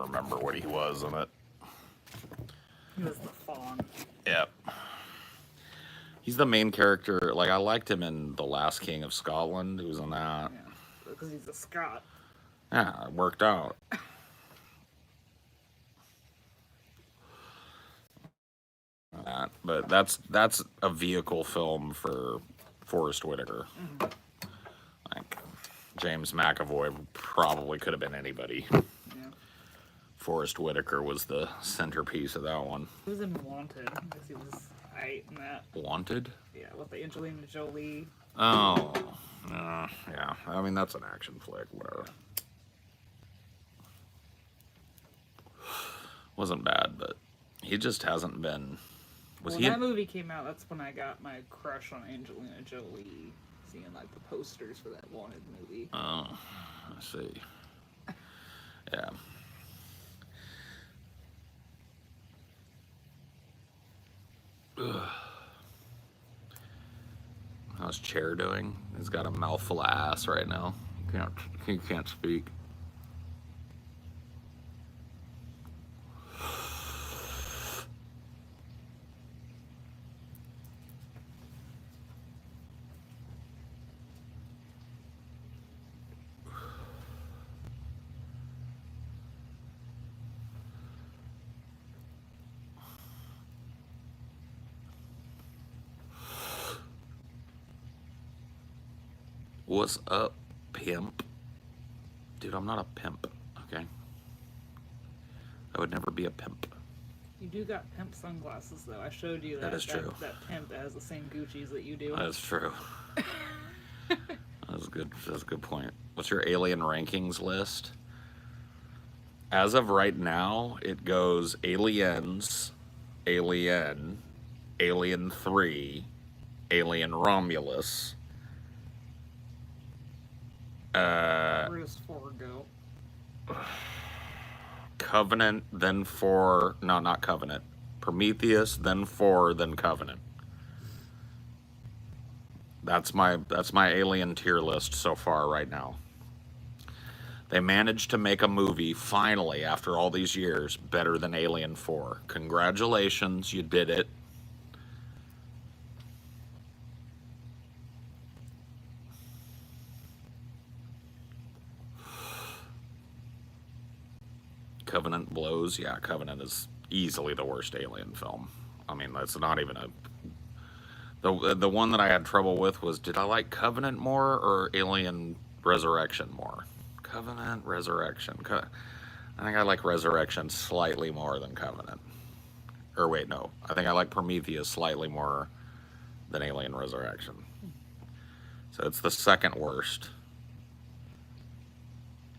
remember what he was in it. He was the fawn. Yep. He's the main character. Like, I liked him in The Last King of Scotland. He was in that. Yeah, because he's a Scot. Yeah, it worked out. But that's a vehicle film for Forrest Whitaker. Like, James McAvoy probably could have been anybody. Yeah. Forrest Whitaker was the centerpiece of that one. He was in Wanted, because he was in that. Wanted? Yeah, with the Angelina Jolie. Oh, yeah. I mean, that's an action flick, whatever. Wasn't bad, but he just hasn't been. When that movie came out, that's when I got my crush on Angelina Jolie, seeing like the posters for that Wanted movie. Oh, I see. Yeah. Ugh. How's Chair doing? He's got a mouthful of ass right now. He can't speak. What's up, pimp? Dude, I'm not a pimp, okay? I would never be a pimp. You do got pimp sunglasses, though. I showed you that. That is true. That pimp that has the same Gucci's that you do. That's true. That's good. That's a good point. What's your alien rankings list? As of right now, it goes Aliens, Alien, Alien 3, Alien Romulus. Where does 4 go? Covenant, then 4. No, not Covenant. Prometheus, then 4, then Covenant. That's my alien tier list so far right now. They managed to make a movie finally after all these years better than Alien 4. Congratulations, you did it. Covenant blows. Yeah, Covenant is easily the worst Alien film. I mean, that's not even a... The one that I had trouble with was, did I like Covenant more or Alien Resurrection more? Covenant, Resurrection. I think I like Resurrection slightly more than Covenant. Or wait, no. I think I like Prometheus slightly more than Alien Resurrection. So it's the second worst.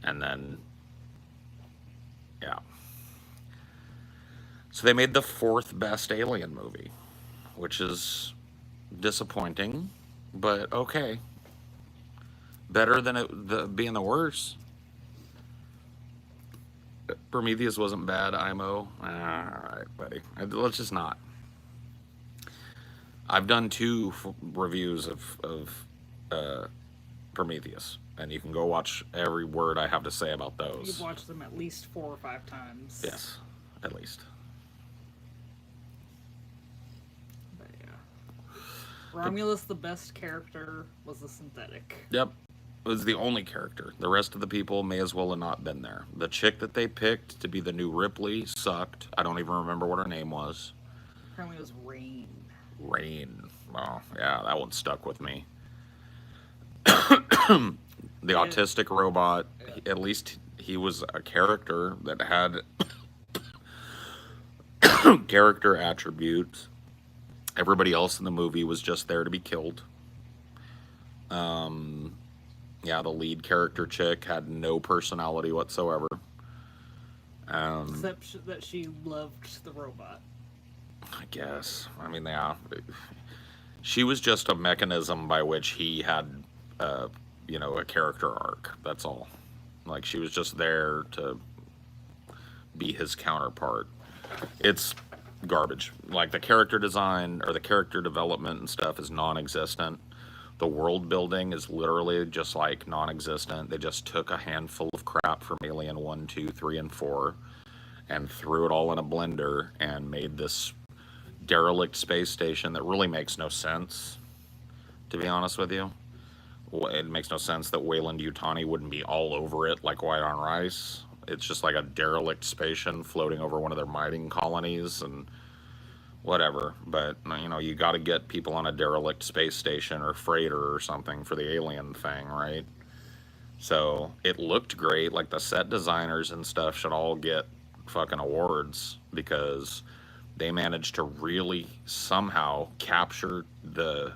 And then... yeah. So they made the 4th best Alien movie, which is disappointing, but okay. Better than being the worst. Prometheus wasn't bad, IMO. Alright, buddy. Let's just not. I've done 2 reviews of Prometheus, and you can go watch every word I have to say about those. You've watched them at least 4 or 5 times. Yes, at least. But yeah. Romulus, the best character, was the synthetic. Yep. It was the only character. The rest of the people may as well have not been there. The chick that they picked to be the new Ripley sucked. I don't even remember what her name was. Apparently it was Rain. Rain. Oh, yeah, that one stuck with me. The autistic robot, at least he was a character that had character attributes. Everybody else in the movie was just there to be killed. Yeah, the lead character chick had no personality whatsoever. Except that she loved the robot. I guess. I mean, yeah. She was just a mechanism by which he had, a character arc. That's all. Like, she was just there to be his counterpart. It's garbage. Like, the character design or the character development and stuff is non-existent. The world building is literally just like non-existent. They just took a handful of crap from Alien 1, 2, 3, and 4 and threw it all in a blender and made this derelict space station that really makes no sense, to be honest with you. It makes no sense that Wayland Yutani wouldn't be all over it like white on rice. It's just like a derelict station floating over one of their mining colonies and whatever. But, you know, you got to get people on a derelict space station or freighter or something for the alien thing, right? So it looked great. Like the set designers and stuff should all get fucking awards because they managed to really somehow capture the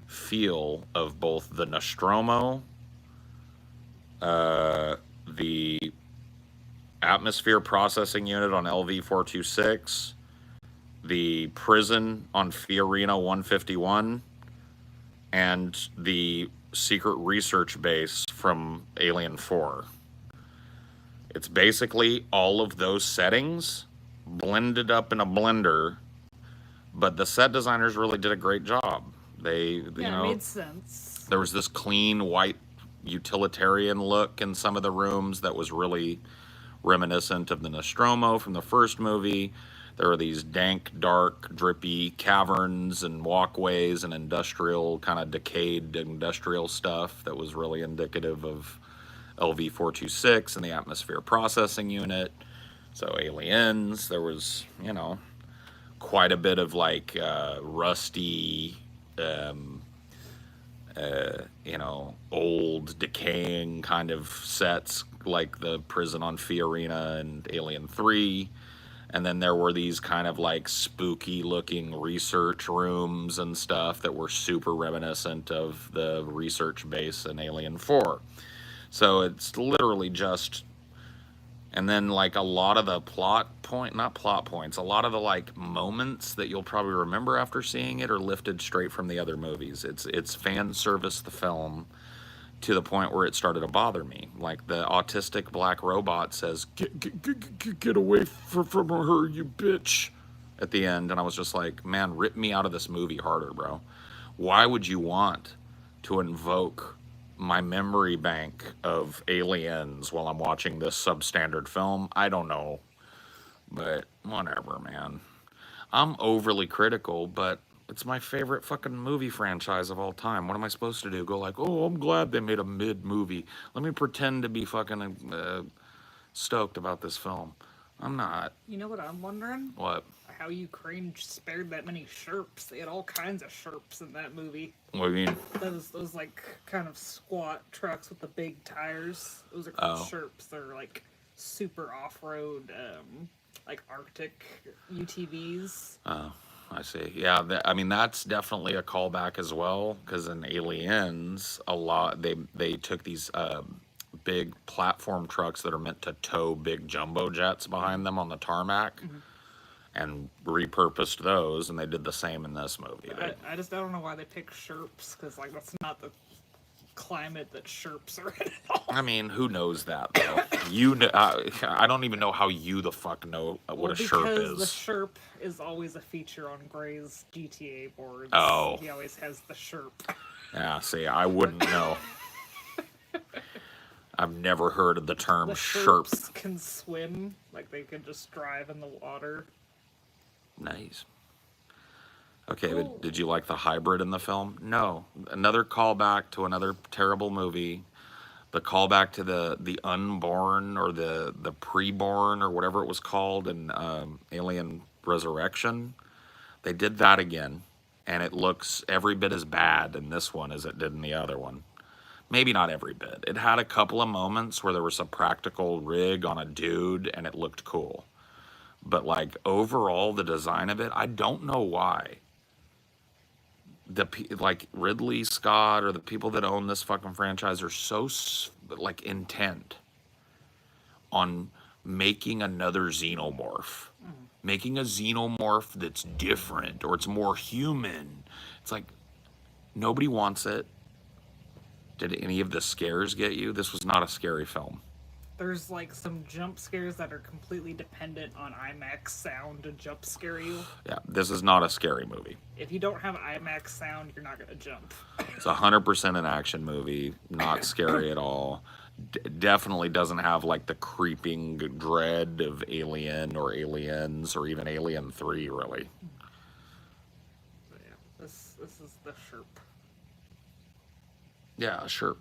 feel of both the Nostromo, the atmosphere processing unit on LV-426, the prison on Fiorina 151, and the secret research base from Alien 4. It's basically all of those settings blended up in a blender, but the set designers really did a great job. They, you know, it made sense. There was this clean white utilitarian look in some of the rooms that was really reminiscent of the Nostromo from the first movie. There were these dank, dark, drippy caverns and walkways and industrial, kind of decayed industrial stuff that was really indicative of LV-426 and the atmosphere processing unit. So Aliens, there was, you know, quite a bit of like rusty, you know, old, decaying kind of sets like the prison on Fiorina and Alien 3. And then there were these kind of like spooky looking research rooms and stuff that were super reminiscent of the research base in Alien 4. So it's literally just, and then like a lot of the not plot points, a lot of the like moments that you'll probably remember after seeing it are lifted straight from the other movies. It's fan service the film to the point where it started to bother me. Like the autistic black robot says, get away from her, you bitch, at the end. And I was just like, man, rip me out of this movie harder, bro. Why would you want to invoke my memory bank of aliens while I'm watching this substandard film? I don't know. But whatever, man. I'm overly critical, but it's my favorite fucking movie franchise of all time. What am I supposed to do? Go like, oh, I'm glad they made a mid movie. Let me pretend to be fucking stoked about this film. I'm not. You know what I'm wondering? What? How Ukraine spared that many Sherps. They had all kinds of Sherps in that movie. What do you mean? Those like kind of squat trucks with the big tires. Those are called Sherps. They're like super off-road, like Arctic UTVs. Oh, I see. Yeah, I mean that's definitely a callback as well. Because in Aliens, a lot they took these big platform trucks that are meant to tow big jumbo jets behind them on the tarmac, and repurposed those, and they did the same in this movie. I don't know why they picked Sherps, because like that's not the climate that Sherps are in at all. I mean, who knows that though? You know, I don't even know how you the fuck know what a Sherp is. Because the Sherp is always a feature on Gray's GTA boards. Oh. He always has the Sherp. Yeah, see, I wouldn't know. I've never heard of the term The Sherp. Sherps can swim, like they can just drive in the water. Nice. Okay, Cool. but did you like the hybrid in the film? No. Another callback to another terrible movie. The callback to the unborn or the preborn or whatever it was called in Alien Resurrection. They did that again, and it looks every bit as bad in this one as it did in the other one. Maybe not every bit. It had a couple of moments where there was a practical rig on a dude, and it looked cool. But like overall, the design of it, I don't know why. Like Ridley Scott or the people that own this fucking franchise are so like intent on making another xenomorph, making a xenomorph that's different or it's more human. It's like nobody wants it. Did any of the scares get you? This was not a scary film. there's like some jump scares that are completely dependent on IMAX sound to jump scare you. Yeah, this is not a scary movie. If you don't have IMAX sound, you're not gonna jump. It's 100% an action movie, not scary at all. Definitely doesn't have like the creeping dread of Alien or Aliens or even Alien 3, really. But yeah, this is the Sherp. Yeah, sure.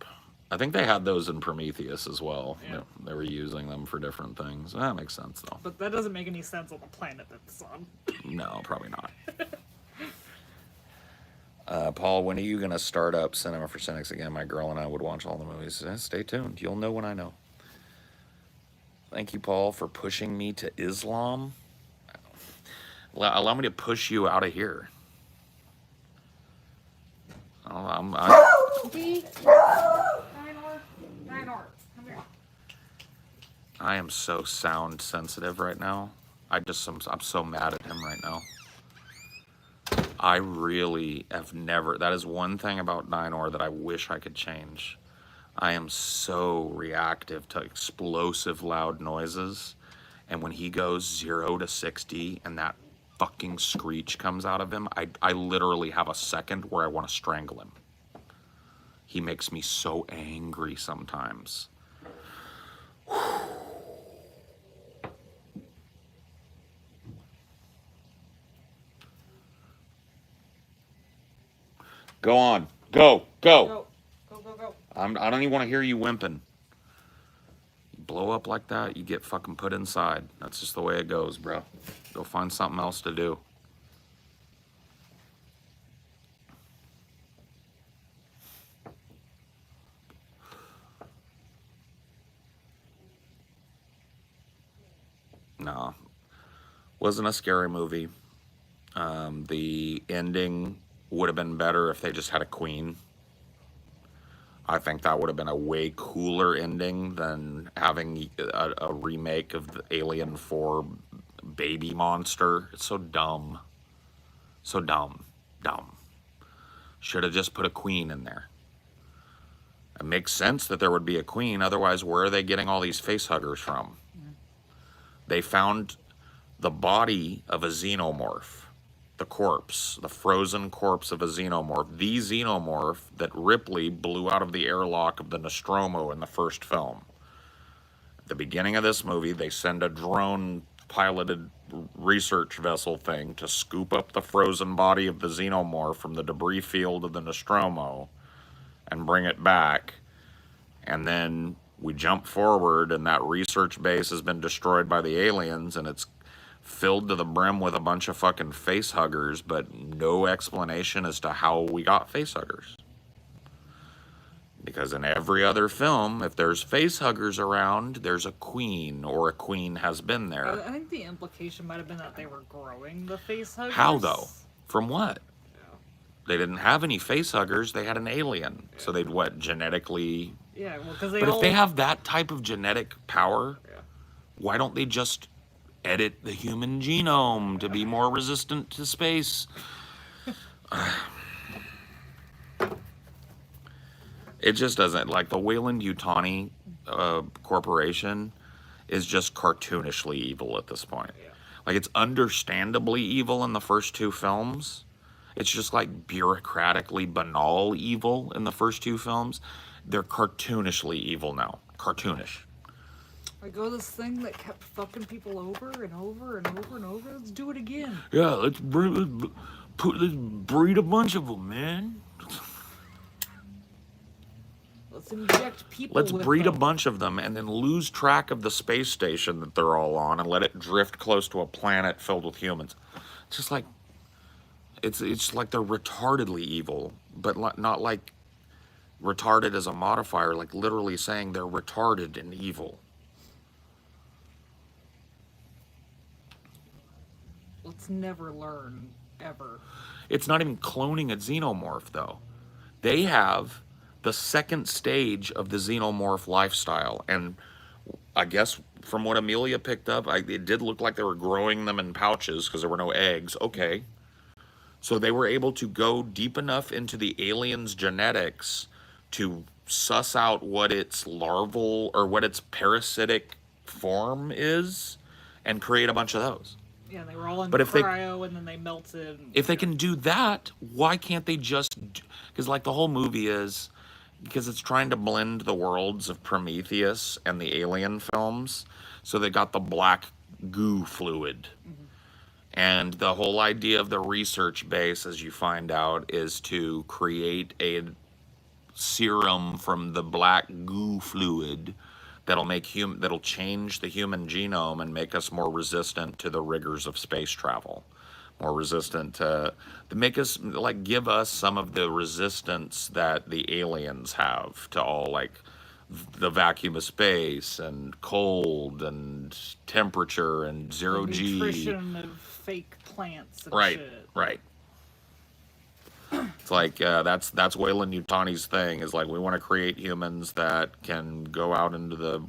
I think they had those in Prometheus as well. Yeah. They were using them for different things. That makes sense, though. But that doesn't make any sense on the planet that's on. No, probably not. Paul, when are you going to start up Cinema for Cynics again? My girl and I would watch all the movies. Stay tuned. You'll know when I know. Thank you, Paul, for pushing me to Islam. Allow me to push you out of here. I am so sound sensitive right now. I'm so mad at him right now. I really have never. That is one thing about Dynor that I wish I could change. I am so reactive to explosive, loud noises. And when he goes 0 to 60 and that fucking screech comes out of him, I literally have a second where I want to strangle him. He makes me so angry sometimes. Go on. Go. Go. I don't even want to hear you whimping. You blow up like that, you get fucking put inside. That's just the way it goes, bro. Go find something else to do. No. Wasn't a scary movie. The ending would have been better if they just had a queen. I think that would have been a way cooler ending than having a remake of the Alien 4 baby monster. It's so dumb. So dumb. Dumb. Should have just put a queen in there. It makes sense that there would be a queen. Otherwise, where are they getting all these face huggers from? They found the body of a xenomorph. The corpse, the frozen corpse of a xenomorph. The xenomorph that Ripley blew out of the airlock of the Nostromo in the first film. At the beginning of this movie, they send a drone-piloted research vessel thing to scoop up the frozen body of the xenomorph from the debris field of the Nostromo and bring it back. And then we jump forward, and that research base has been destroyed by the aliens, and it's filled to the brim with a bunch of fucking face huggers, but no explanation as to how we got face huggers. Because in every other film, if there's face huggers around, there's a queen, or a queen has been there. I think the implication might have been that they were growing the face huggers. How, though? From what? Yeah. They didn't have any face huggers, they had an alien. Yeah. So they'd, what, genetically... Yeah, well, because they But if they have that type of genetic power, why don't they just edit the human genome to be more resistant to space? It just doesn't. Like, the Weyland-Yutani Corporation is just cartoonishly evil at this point. Yeah. Like, it's understandably evil in the first two films. It's just, like, bureaucratically banal evil in the first two films. They're cartoonishly evil now. Cartoonish. Like, oh, this thing that kept fucking people over and over and over and over. Let's do it again. Yeah, let's breed a bunch of them, man. Let's inject people. Let's breed them. a bunch of them and then lose track of the space station that they're all on and let it drift close to a planet filled with humans. It's just like it's like they're retardedly evil, but not like retarded as a modifier, like literally saying they're retarded and evil. Let's never learn, ever. It's not even cloning a xenomorph, though. They have the second stage of the xenomorph lifestyle, and I guess from what Amelia picked up, it did look like they were growing them in pouches because there were no eggs. Okay. So they were able to go deep enough into the aliens' genetics to suss out what its larval or what its parasitic form is and create a bunch of those. Yeah, they were all in But cryo, and then they melted. if they Yeah. can do that, why can't they just? Because like the whole movie is, because it's trying to blend the worlds of Prometheus and the Alien films. So they got the black goo fluid. Mm-hmm. And the whole idea of the research base, as you find out, is to create a serum from the black goo fluid that'll change the human genome and make us more resistant to the rigors of space travel, more resistant to make us like give us some of the resistance that the aliens have to all like the vacuum of space and cold and temperature and The zero G. nutrition of fake plants and Right, shit. right. It's like that's Wayland Yutani's thing. Is like we want to create humans that can go out into the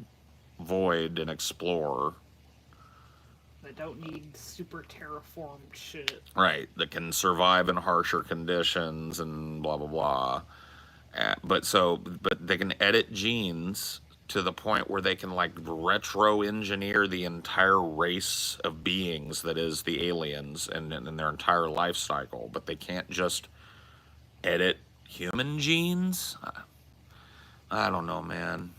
void and explore. They don't need super terraformed shit. Right, that can survive in harsher conditions and blah blah blah. But they can edit genes to the point where they can like retro engineer the entire race of beings that is the aliens and their entire life cycle. But they can't just edit human genes. I don't know, man.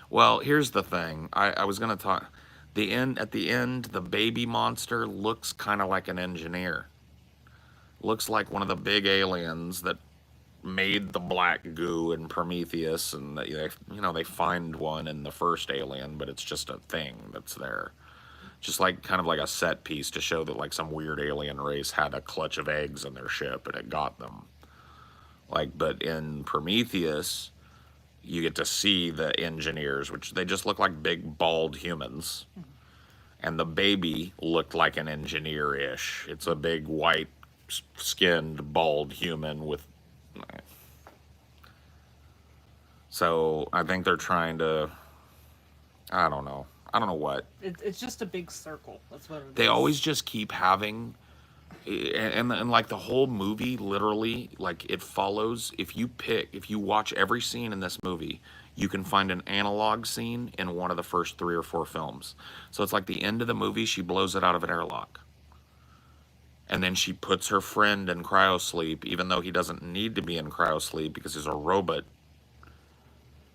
Well, here's the thing. I was gonna talk. At the end, the baby monster looks kind of like an engineer. Looks like one of the big aliens that made the black goo in Prometheus, and they find one in the first Alien, but it's just a thing that's there. Just like kind of like a set piece to show that like some weird alien race had a clutch of eggs in their ship and it got them. Like, but in Prometheus, you get to see the engineers, which they just look like big bald humans. And the baby looked like an engineer-ish. It's a big white skinned bald human with. So I think they're trying to. I don't know what. It's just a big circle. That's what it is. They always just keep having, and like the whole movie, literally, like it follows. If you watch every scene in this movie, you can find an analog scene in one of the first 3 or 4 films. So it's like the end of the movie, she blows it out of an airlock. And then she puts her friend in cryosleep, even though he doesn't need to be in cryosleep because he's a robot.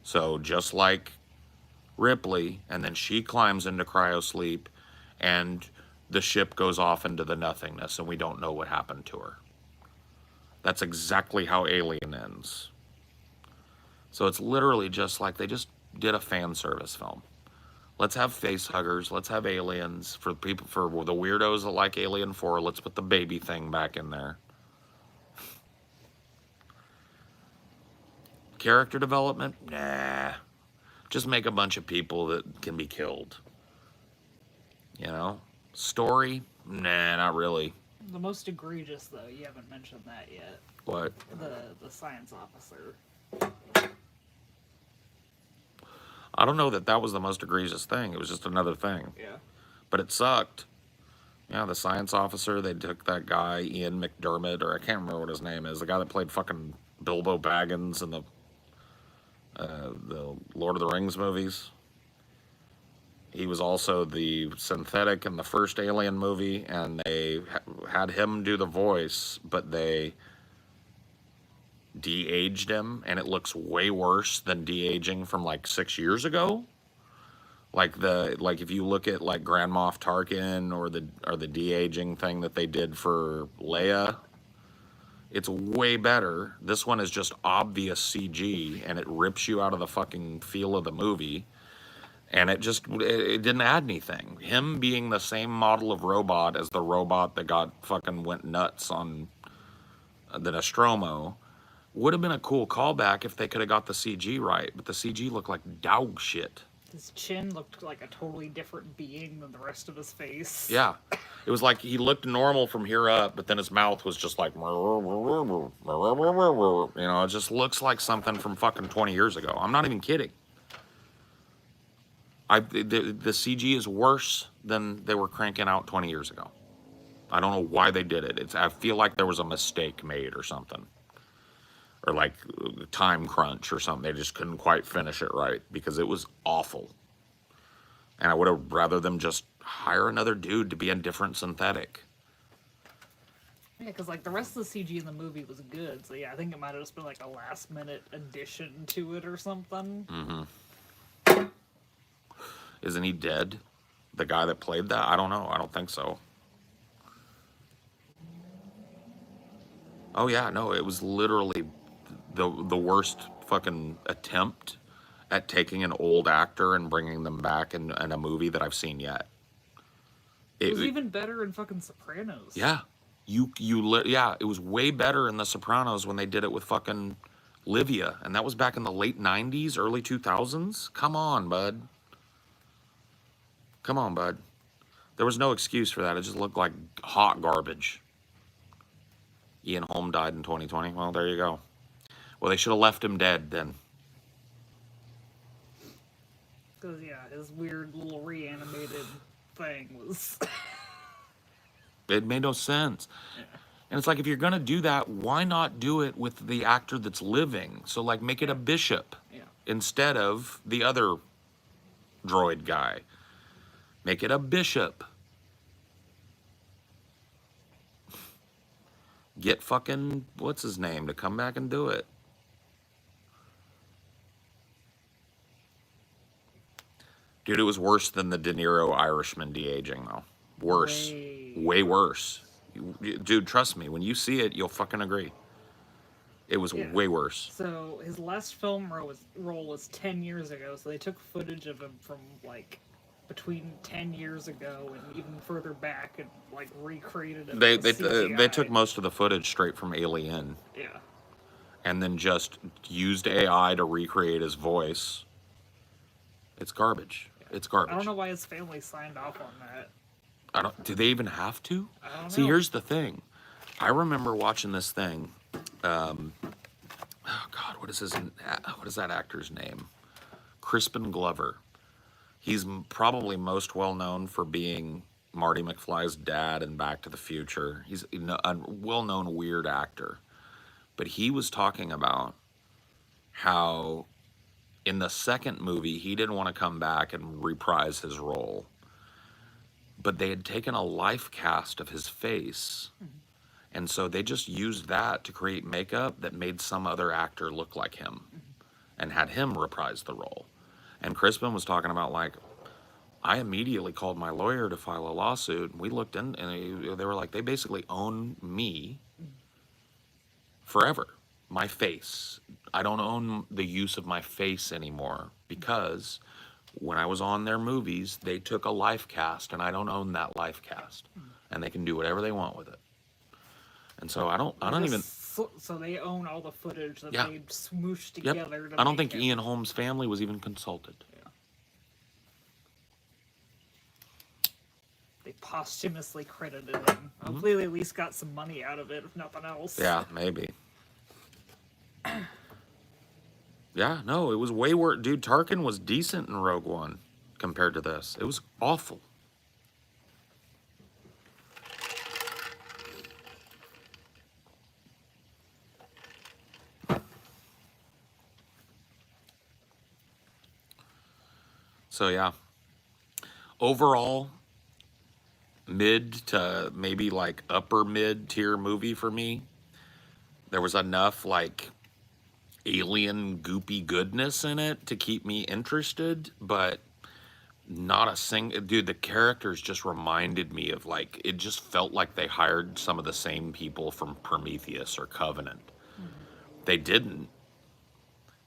So just like Ripley, and then she climbs into cryosleep, and the ship goes off into the nothingness, and we don't know what happened to her. That's exactly how Alien ends. So it's literally just like they just did a fan service film. Let's have face huggers. Let's have aliens. For the weirdos that like Alien 4, let's put the baby thing back in there. Character development? Nah. Just make a bunch of people that can be killed. You know? Story? Nah, not really. The most egregious, though, you haven't mentioned that yet. What? The science officer. I don't know that was the most egregious thing. It was just another thing. Yeah. But it sucked. Yeah, the science officer, they took that guy, Ian McDermott, or I can't remember what his name is, the guy that played fucking Bilbo Baggins in the Lord of the Rings movies. He was also the synthetic in the first Alien movie, and they had him do the voice, but they de-aged him, and it looks way worse than de-aging from like 6 years ago. Like if you look at like Grand Moff Tarkin or the de-aging thing that they did for Leia, it's way better. This one is just obvious CG, and it rips you out of the fucking feel of the movie. And it didn't add anything. Him being the same model of robot as the robot that went nuts on the Nostromo would have been a cool callback if they could have got the CG right. But the CG looked like dog shit. His chin looked like a totally different being than the rest of his face. Yeah. It was like he looked normal from here up, but then his mouth was just like, you know, it just looks like something from fucking 20 years ago. I'm not even kidding. The CG is worse than they were cranking out 20 years ago. I don't know why they did it. I feel like there was a mistake made or something. Or like time crunch or something. They just couldn't quite finish it right because it was awful. And I would have rather them just hire another dude to be a different synthetic. Yeah, because like the rest of the CG in the movie was good, so yeah, I think it might have just been like a last minute addition to it or something. Isn't he dead? The guy that played that? I don't know. I don't think so. Oh yeah, no, it was literally the worst fucking attempt at taking an old actor and bringing them back in a movie that I've seen yet. It was even better in fucking Sopranos. Yeah, yeah, it was way better in The Sopranos when they did it with fucking Livia, and that was back in the late '90s, early 2000s. Come on, bud. Come on, bud. There was no excuse for that. It just looked like hot garbage. Ian Holm died in 2020. Well, there you go. Well, they should have left him dead then. Because, yeah, his weird little reanimated thing was. It made no sense. Yeah. And it's like, if you're going to do that, why not do it with the actor that's living? So, like, make it a bishop instead of the other droid guy. Make it a bishop. Get fucking, what's his name, to come back and do it. Dude, it was worse than the De Niro Irishman de-aging, though. Worse. Way worse. Dude, trust me, when you see it, you'll fucking agree. It was way worse. So his last film role was 10 years ago, so they took footage of him from, like, between 10 years ago and even further back and, like, recreated it. They took most of the footage straight from Alien. Yeah. And then just used AI to recreate his voice. It's garbage. Yeah. It's garbage. I don't know why his family signed off on that. Do they even have to? I don't know. See, here's the thing. I remember watching this thing. Oh God, what is that actor's name? Crispin Glover. He's probably most well known for being Marty McFly's dad in Back to the Future. He's a well-known weird actor. But he was talking about how in the second movie, he didn't want to come back and reprise his role. But they had taken a life cast of his face. Mm-hmm. And so they just used that to create makeup that made some other actor look like him and had him reprise the role. And Crispin was talking about, like, I immediately called my lawyer to file a lawsuit. And we looked in, and they were like, they basically own me forever. My face. I don't own the use of my face anymore because when I was on their movies, they took a life cast, and I don't own that life cast. And they can do whatever they want with it. And so I don't even. So they own all the footage that they smooshed together. Yep. I don't think Ian Holm's family was even consulted. Yeah. They posthumously credited him. Mm-hmm. Hopefully they at least got some money out of it, if nothing else. Yeah, maybe. Yeah, no, it was way worse. Dude, Tarkin was decent in Rogue One compared to this. It was awful. So yeah, overall, mid to maybe like upper mid tier movie for me. There was enough like alien goopy goodness in it to keep me interested, but not a single, dude, the characters just reminded me of, like, it just felt like they hired some of the same people from Prometheus or Covenant. Mm-hmm. They didn't.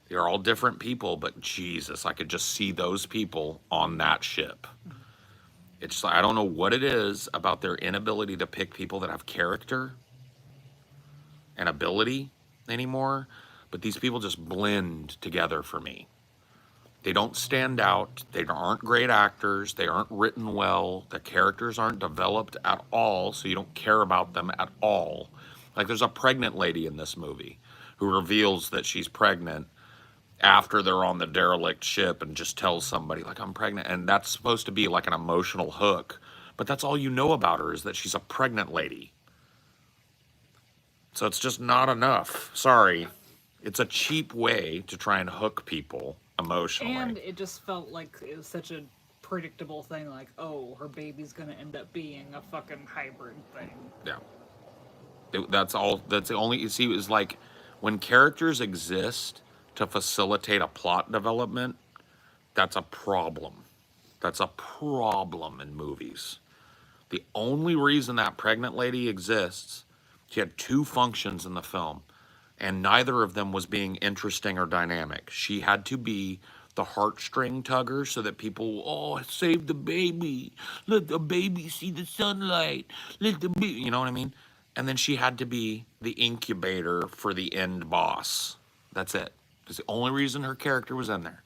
They're all different people, but Jesus, I could just see those people on that ship. Mm-hmm. It's like, I don't know what it is about their inability to pick people that have character and ability anymore, but these people just blend together for me. They don't stand out. They aren't great actors. They aren't written well. The characters aren't developed at all, so you don't care about them at all. Like, there's a pregnant lady in this movie who reveals that she's pregnant after they're on the derelict ship and just tells somebody, like, I'm pregnant. And that's supposed to be like an emotional hook but that's all you know about her is that she's a pregnant lady. So it's just not enough. Sorry. It's a cheap way to try and hook people emotionally. And it just felt like it was such a predictable thing, like, oh, her baby's gonna end up being a fucking hybrid thing. Yeah. That's all. That's the only. You see, it was like when characters exist to facilitate a plot development, that's a problem. That's a problem in movies. The only reason that pregnant lady exists, she had two functions in the film, and neither of them was being interesting or dynamic. She had to be the heartstring tugger so that people, oh, save the baby. Let the baby see the sunlight. Let the baby, you know what I mean? And then she had to be the incubator for the end boss. That's it. That's the only reason her character was in there.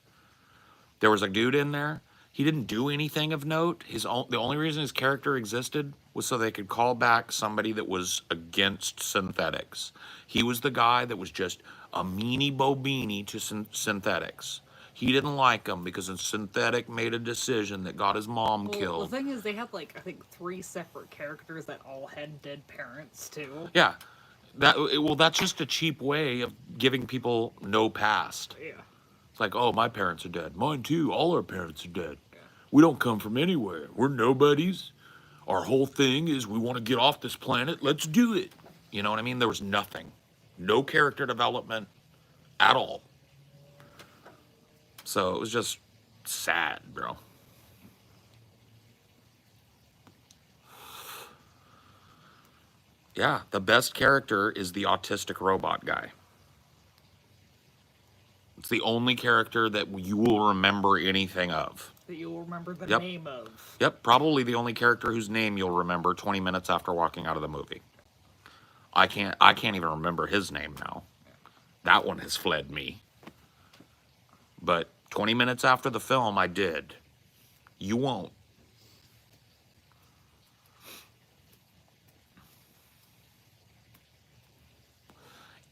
There was a dude in there. He didn't do anything of note. The only reason his character existed was so they could call back somebody that was against synthetics. He was the guy that was just a meanie bobini to synthetics. He didn't like them because a synthetic made a decision that got his mom Well, killed. the thing is, they had, like, I think 3 separate characters that all had dead parents, too. Yeah. That's just a cheap way of giving people no past. Yeah. It's like, oh, my parents are dead. Mine too. All our parents are dead. We don't come from anywhere. We're nobodies. Our whole thing is we want to get off this planet. Let's do it. You know what I mean? There was nothing. No character development at all. So it was just sad, bro. Yeah, the best character is the autistic robot guy. It's the only character that you will remember anything of. That you'll remember the Yep. name of. Yep, probably the only character whose name you'll remember 20 minutes after walking out of the movie. I can't even remember his name now. That one has fled me. But 20 minutes after the film, I did. You won't.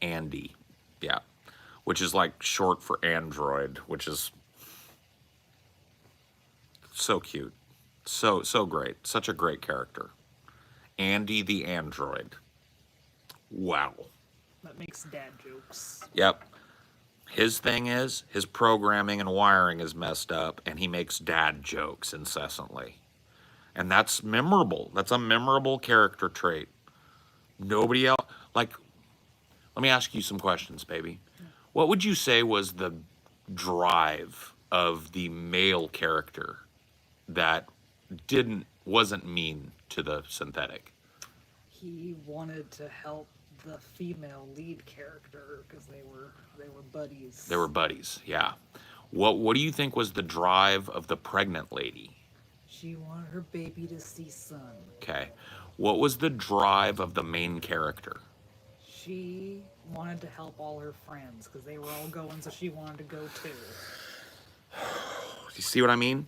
Andy. Yeah. Which is like short for android, which is so cute. So great. Such a great character. Andy the android. Wow. That makes dad jokes. Yep. His thing is, his programming and wiring is messed up, and he makes dad jokes incessantly. And that's memorable. That's a memorable character trait. Nobody else, like, let me ask you some questions, baby. What would you say was the drive of the male character that wasn't mean to the synthetic? He wanted to help the female lead character because they were buddies. They were buddies, yeah. What do you think was the drive of the pregnant lady? She wanted her baby to see sun. Okay. What was the drive of the main character? She wanted to help all her friends because they were all going, so she wanted to go too. You see what I mean?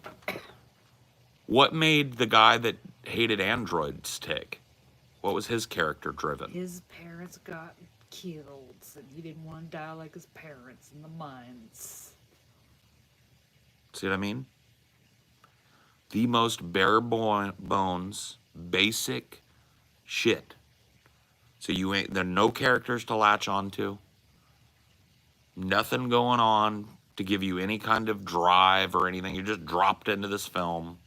What made the guy that hated androids tick? What was his character driven? His parents got killed, and he didn't want to die like his parents in the mines. See what I mean? The most bare bones, basic shit. So there are no characters to latch onto. Nothing going on to give you any kind of drive or anything. You're just dropped into this film.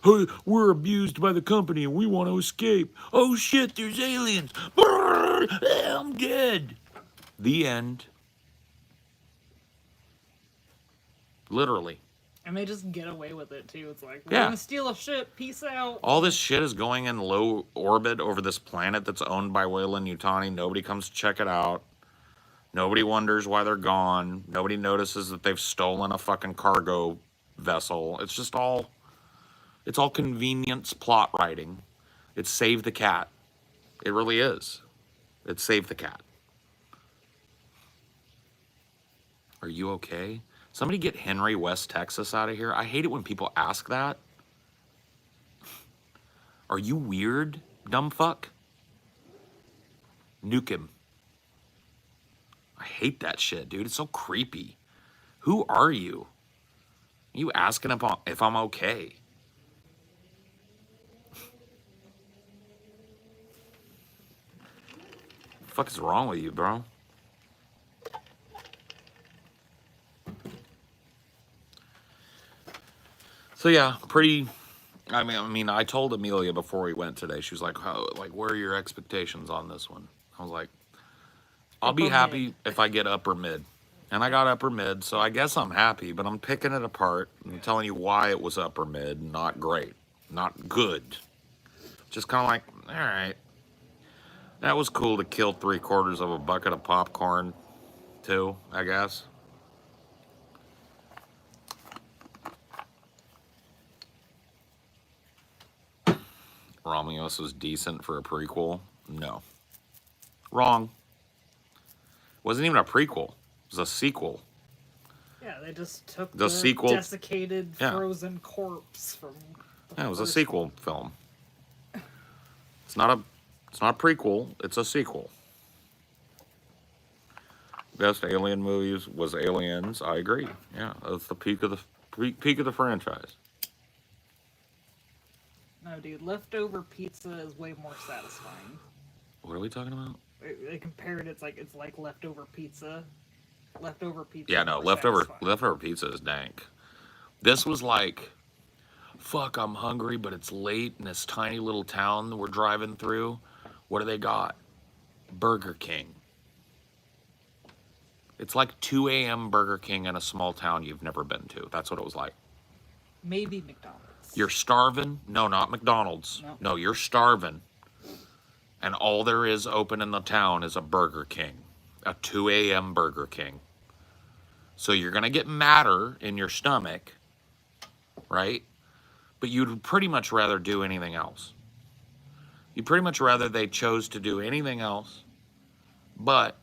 Hey, we're abused by the company and we want to escape. Oh shit, there's aliens. Brrr, I'm dead. The end. Literally. And they just get away with it too. It's like, we're Yeah. gonna steal a ship, peace out. All this shit is going in low orbit over this planet that's owned by Weyland-Yutani. Nobody comes to check it out. Nobody wonders why they're gone. Nobody notices that they've stolen a fucking cargo vessel. It's just all... It's all convenience plot writing. It's save the cat. It really is. It's save the cat. Are you okay? Somebody get Henry, West Texas out of here. I hate it when people ask that. Are you weird, dumb fuck? Nuke him. I hate that shit, dude. It's so creepy. Who are you? Are you asking if I'm okay? fuck is wrong with you, bro? So yeah, pretty. I mean, I told Amelia before we went today. She was like, "How? Like, where are your expectations on this one?" I was like, "I'll be Upper happy mid. if I get upper mid," and I got upper mid. So I guess I'm happy. But I'm picking it apart and telling you why it was upper mid, not great, not good. Just kind of like, all right, that was cool to kill 3/4 of a bucket of popcorn, too. I guess. Romulus was decent for a prequel. No, wrong. Wasn't even a prequel. It was a sequel. Yeah, they just took The the sequel. desiccated, Yeah, frozen corpse from the yeah, it was a first sequel one. film. It's not a. It's not a prequel. It's a sequel. Best Alien movies was Aliens. I agree. Yeah, that's the peak of the peak of the franchise. No, dude, leftover pizza is way more satisfying. What are we talking about? They compared it's like leftover pizza. Leftover pizza Yeah, is no, more satisfying. leftover pizza is dank. This was like, fuck, I'm hungry, but it's late in this tiny little town that we're driving through. What do they got? Burger King. It's like 2 a.m. Burger King in a small town you've never been to. That's what it was like. Maybe McDonald's. You're starving? No, not McDonald's. No. No, you're starving. And all there is open in the town is a Burger King, a 2 a.m. Burger King. So you're going to get madder in your stomach, right? But you'd pretty much rather do anything else. You'd pretty much rather they chose to do anything else, but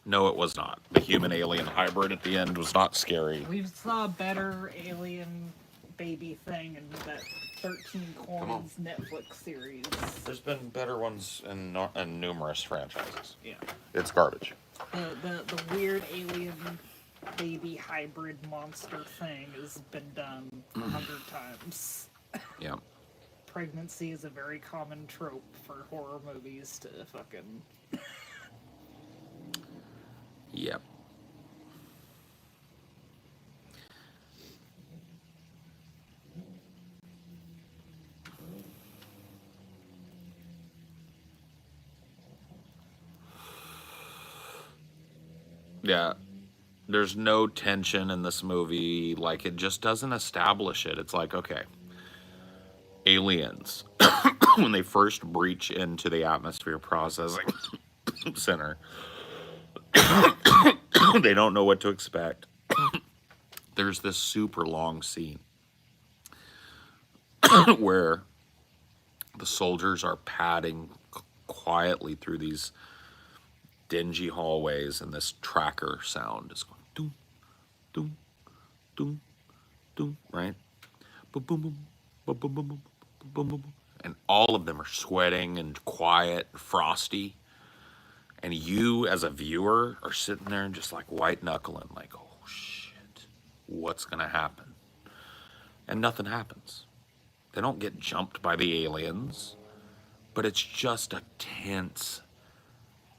no, it was not. The human alien hybrid at the end was not scary. We saw a better alien baby thing in that 13 Coins Netflix series. There's been better ones in numerous franchises. Yeah. It's garbage. The weird alien baby hybrid monster thing has been done 100 times. Yeah. Pregnancy is a very common trope for horror movies to fucking. Yep. Yeah. There's no tension in this movie. Like, it just doesn't establish it. It's like, okay, aliens, when they first breach into the atmosphere processing center, they don't know what to expect. There's this super long scene where the soldiers are padding quietly through these dingy hallways, and this tracker sound is going doom, doom, doom, doom, right? Boom, boom, boom, boom, boom, boom, boom, boom, boom, boom. And all of them are sweating and quiet, frosty. And you, as a viewer, are sitting there and just like white knuckling, like, oh shit, what's gonna happen? And nothing happens. They don't get jumped by the aliens, but it's just a tense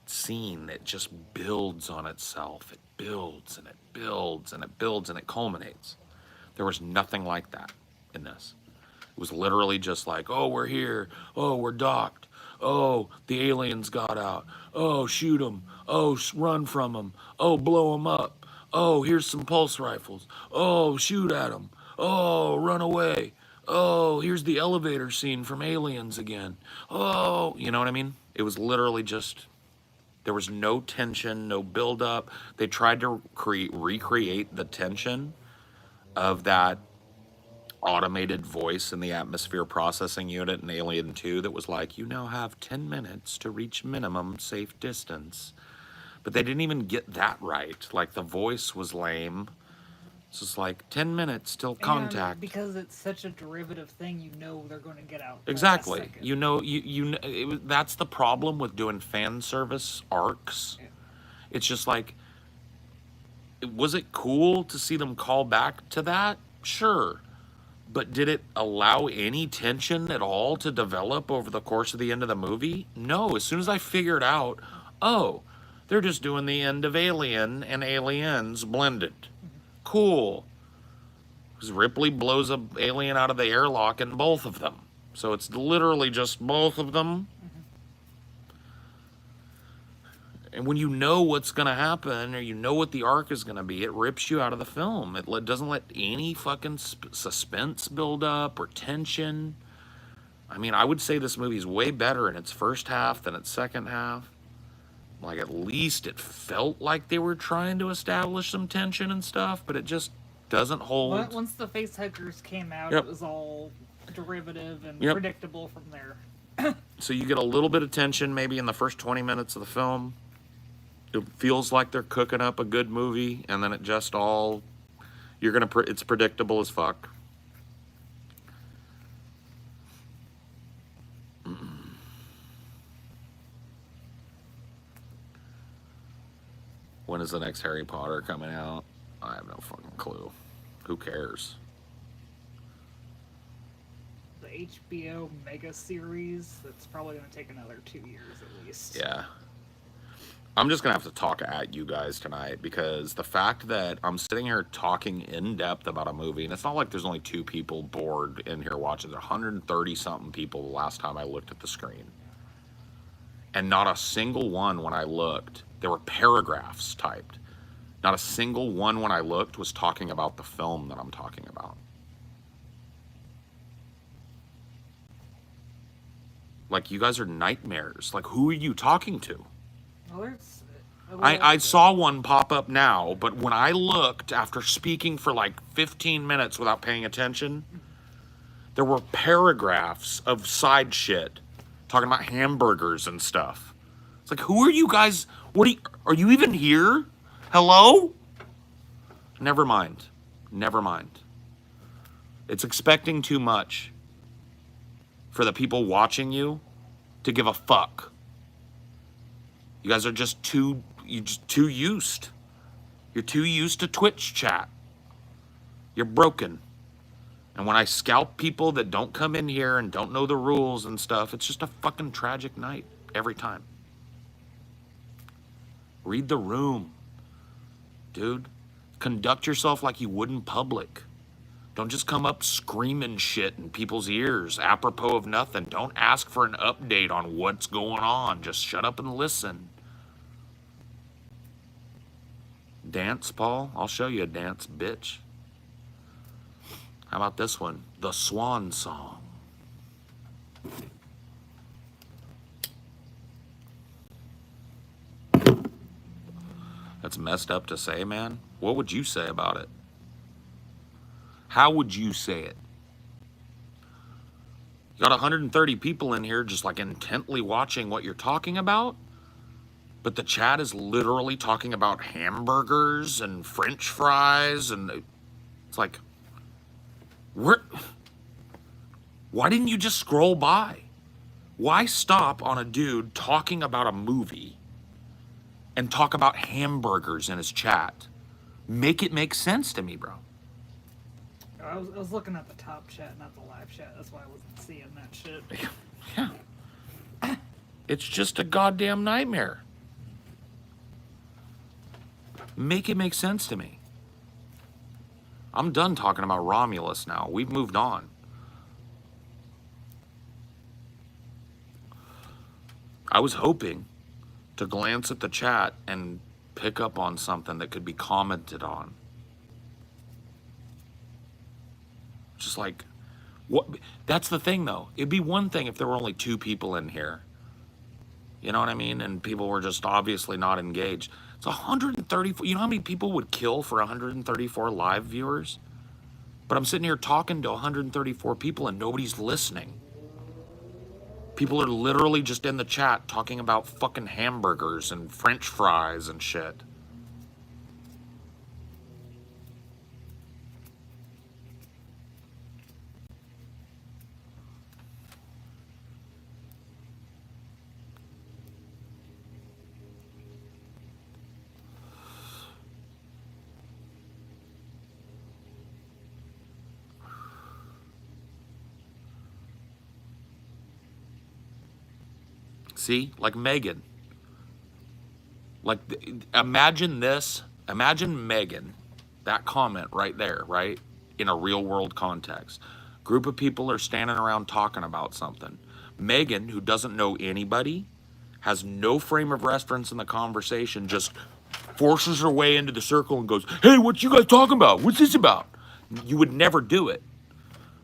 scene that just builds on itself. It builds and it builds and it builds and it culminates. There was nothing like that in this. It was literally just like, oh, we're here. Oh, we're docked. Oh, the aliens got out. Oh, shoot them. Oh, run from them. Oh, blow them up. Oh, here's some pulse rifles. Oh, shoot at them. Oh, run away. Oh, here's the elevator scene from Aliens again. Oh, you know what I mean? It was literally just, there was no tension, no buildup. They tried to recreate the tension of that automated voice in the atmosphere processing unit in Alien 2 that was like, you now have 10 minutes to reach minimum safe distance. But they didn't even get that right. Like, the voice was lame. It's just like 10 minutes till contact. And because it's such a derivative thing, you know they're going to get out. Exactly. You know, that's the problem with doing fan service arcs. Yeah. It's just like, was it cool to see them call back to that? Sure. But did it allow any tension at all to develop over the course of the end of the movie? No. As soon as I figured out, oh, they're just doing the end of Alien and Aliens blended. Cool. Because Ripley blows a alien out of the airlock in both of them. So it's literally just both of them. And when you know what's going to happen, or you know what the arc is going to be, it rips you out of the film. It doesn't let any fucking suspense build up or tension. I mean, I would say this movie's way better in its first half than its second half. Like, at least it felt like they were trying to establish some tension and stuff, but it just doesn't hold. Once the facehuggers came out, Yep. it was all derivative and Yep. predictable from there. So you get a little bit of tension maybe in the first 20 minutes of the film. It feels like they're cooking up a good movie, and then it just all, it's predictable as fuck. When is the next Harry Potter coming out? I have no fucking clue. Who cares? The HBO mega series, that's probably going to take another 2 years at least. Yeah. I'm just going to have to talk at you guys tonight, because the fact that I'm sitting here talking in depth about a movie, and it's not like there's only 2 people bored in here watching. There are 130 something people the last time I looked at the screen. And not a single one when I looked, there were paragraphs typed. Not a single one when I looked was talking about the film that I'm talking about. Like, you guys are nightmares. Like, who are you talking to? Well, I saw one pop up now, but when I looked after speaking for like 15 minutes without paying attention, there were paragraphs of side shit talking about hamburgers and stuff. It's like, who are you guys? Are you even here? Hello? Never mind. Never mind. It's expecting too much for the people watching you to give a fuck. You guys are just too used. You're too used to Twitch chat. You're broken. And when I scalp people that don't come in here and don't know the rules and stuff, it's just a fucking tragic night every time. Read the room. Dude, conduct yourself like you would in public. Don't just come up screaming shit in people's ears apropos of nothing. Don't ask for an update on what's going on. Just shut up and listen. Dance, Paul? I'll show you a dance, bitch. How about this one? The Swan Song. That's messed up to say, man. What would you say about it? How would you say it? You got 130 people in here just like intently watching what you're talking about, but the chat is literally talking about hamburgers and French fries, and it's like, why didn't you just scroll by? Why stop on a dude talking about a movie and talk about hamburgers in his chat? Make it make sense to me, bro. I was looking at the top chat, not the live chat. That's why I wasn't seeing that shit. Yeah. It's just a goddamn nightmare. Make it make sense to me. I'm done talking about Romulus now. We've moved on. I was hoping to glance at the chat and pick up on something that could be commented on. Just like, what? That's the thing, though. It'd be one thing if there were only 2 people in here. You know what I mean? And people were just obviously not engaged. It's 134. You know how many people would kill for 134 live viewers? But I'm sitting here talking to 134 people and nobody's listening. People are literally just in the chat talking about fucking hamburgers and French fries and shit. See? Like Megan. Like, imagine this. Imagine Megan, that comment right there, right? In a real world context. Group of people are standing around talking about something. Megan, who doesn't know anybody, has no frame of reference in the conversation, just forces her way into the circle and goes, hey, what you guys talking about? What's this about? You would never do it.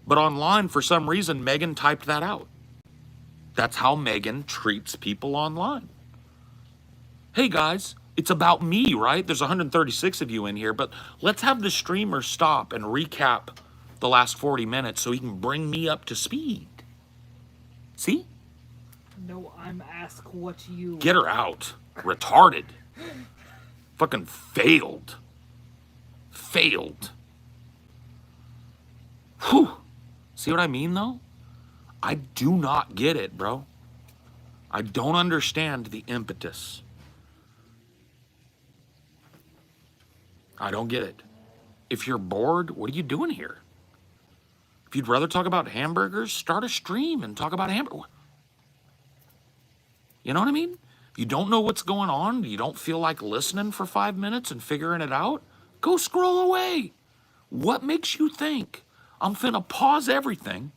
But online, for some reason, Megan typed that out. That's how Megan treats people online. Hey guys, it's about me, right? There's 136 of you in here, but let's have the streamer stop and recap the last 40 minutes so he can bring me up to speed. See? No, I'm ask what you. Get her out. Retarded. Fucking failed. Failed. Whew. See what I mean, though? I do not get it, bro. I don't understand the impetus. I don't get it. If you're bored, what are you doing here? If you'd rather talk about hamburgers, start a stream and talk about hamburgers. You know what I mean? If you don't know what's going on, you don't feel like listening for 5 minutes and figuring it out, go scroll away. What makes you think I'm finna pause everything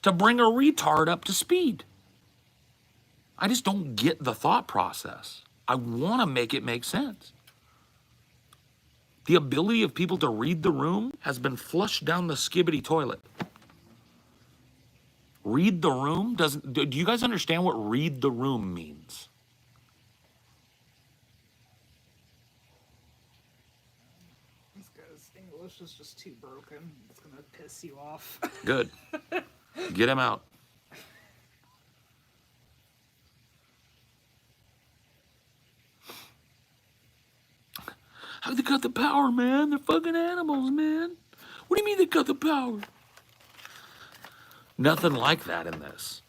to bring a retard up to speed? I just don't get the thought process. I want to make it make sense. The ability of people to read the room has been flushed down the skibbity toilet. Read the room doesn't. Do you guys understand what read the room means? This guy's English is just too broken. It's gonna piss you off. Good. Get him out. How they cut the power, man? They're fucking animals, man. What do you mean they cut the power? Nothing like that in this.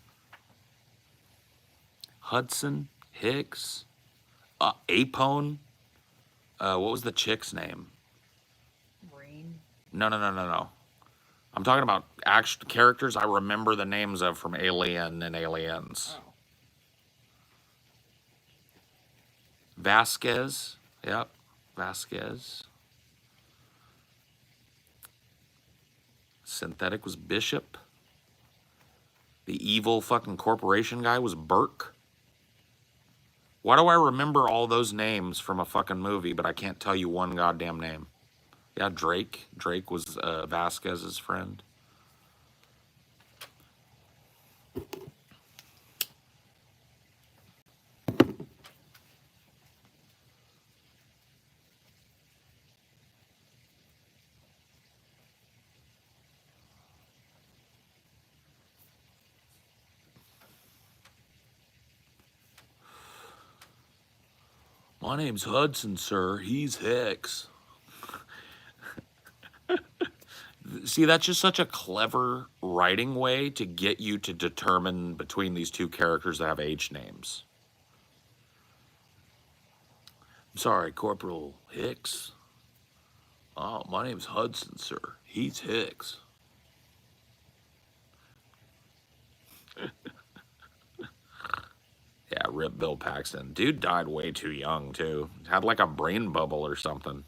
Hudson, Hicks, Apone. What was the chick's name? Rain. No. I'm talking about actual characters I remember the names of from Alien and Aliens. Oh. Vasquez. Yep. Vasquez. Synthetic was Bishop. The evil fucking corporation guy was Burke. Why do I remember all those names from a fucking movie, but I can't tell you one goddamn name? Yeah, Drake. Drake was Vasquez's friend. My name's Hudson, sir. He's Hicks. See, that's just such a clever writing way to get you to determine between these two characters that have H names. I'm sorry, Corporal Hicks. Oh, my name's Hudson, sir. He's Hicks. Yeah, rip Bill Paxton. Dude died way too young, too. Had like a brain bubble or something.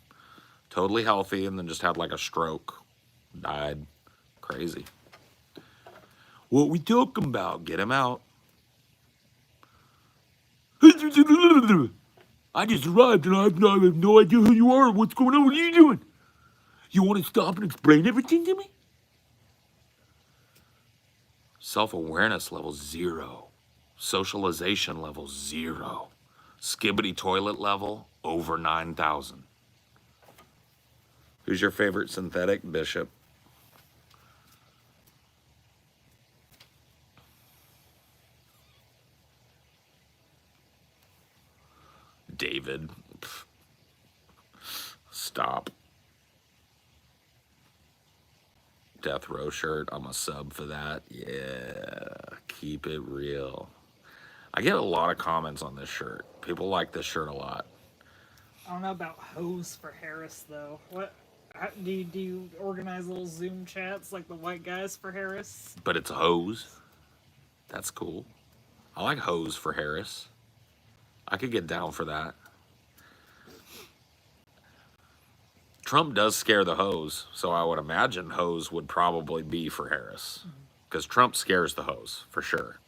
Totally healthy and then just had like a stroke. Died. Crazy. What we talking about? Get him out. I just arrived and I have no idea who you are. What's going on? What are you doing? You want to stop and explain everything to me? Self-awareness level 0. Socialization level 0. Skibbity toilet level over 9,000. Who's your favorite synthetic? Bishop. David. Pfft. Stop. Death row shirt. I'm a sub for that. Yeah. Keep it real. I get a lot of comments on this shirt. People like this shirt a lot. I don't know about hose for Harris though. What? Do you organize little Zoom chats like the white guys for Harris? But it's a hose. That's cool. I like Hose for Harris. I could get down for that. Trump does scare the hose, so I would imagine Hose would probably be for Harris. Because Trump scares the hose, for sure.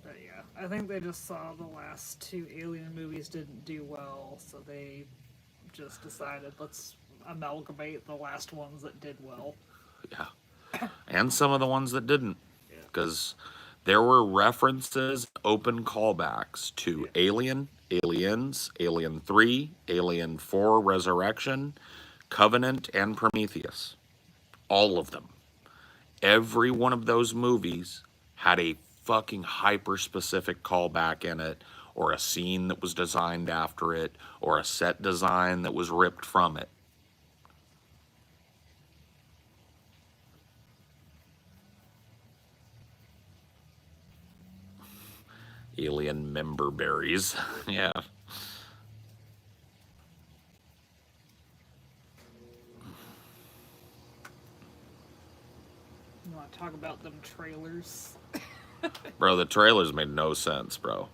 But yeah, I think they just saw the last two Alien movies didn't do well, so they just decided let's amalgamate the last ones that did well. Yeah. And some of the ones that didn't. Yeah. Because there were references, open callbacks to Yeah. Alien, Aliens, Alien 3, Alien 4 Resurrection, Covenant, and Prometheus. All of them. Every one of those movies had a fucking hyper specific callback in it, or a scene that was designed after it, or a set design that was ripped from it. Alien member berries. Yeah. You want to talk about them trailers? Bro, the trailers made no sense, bro.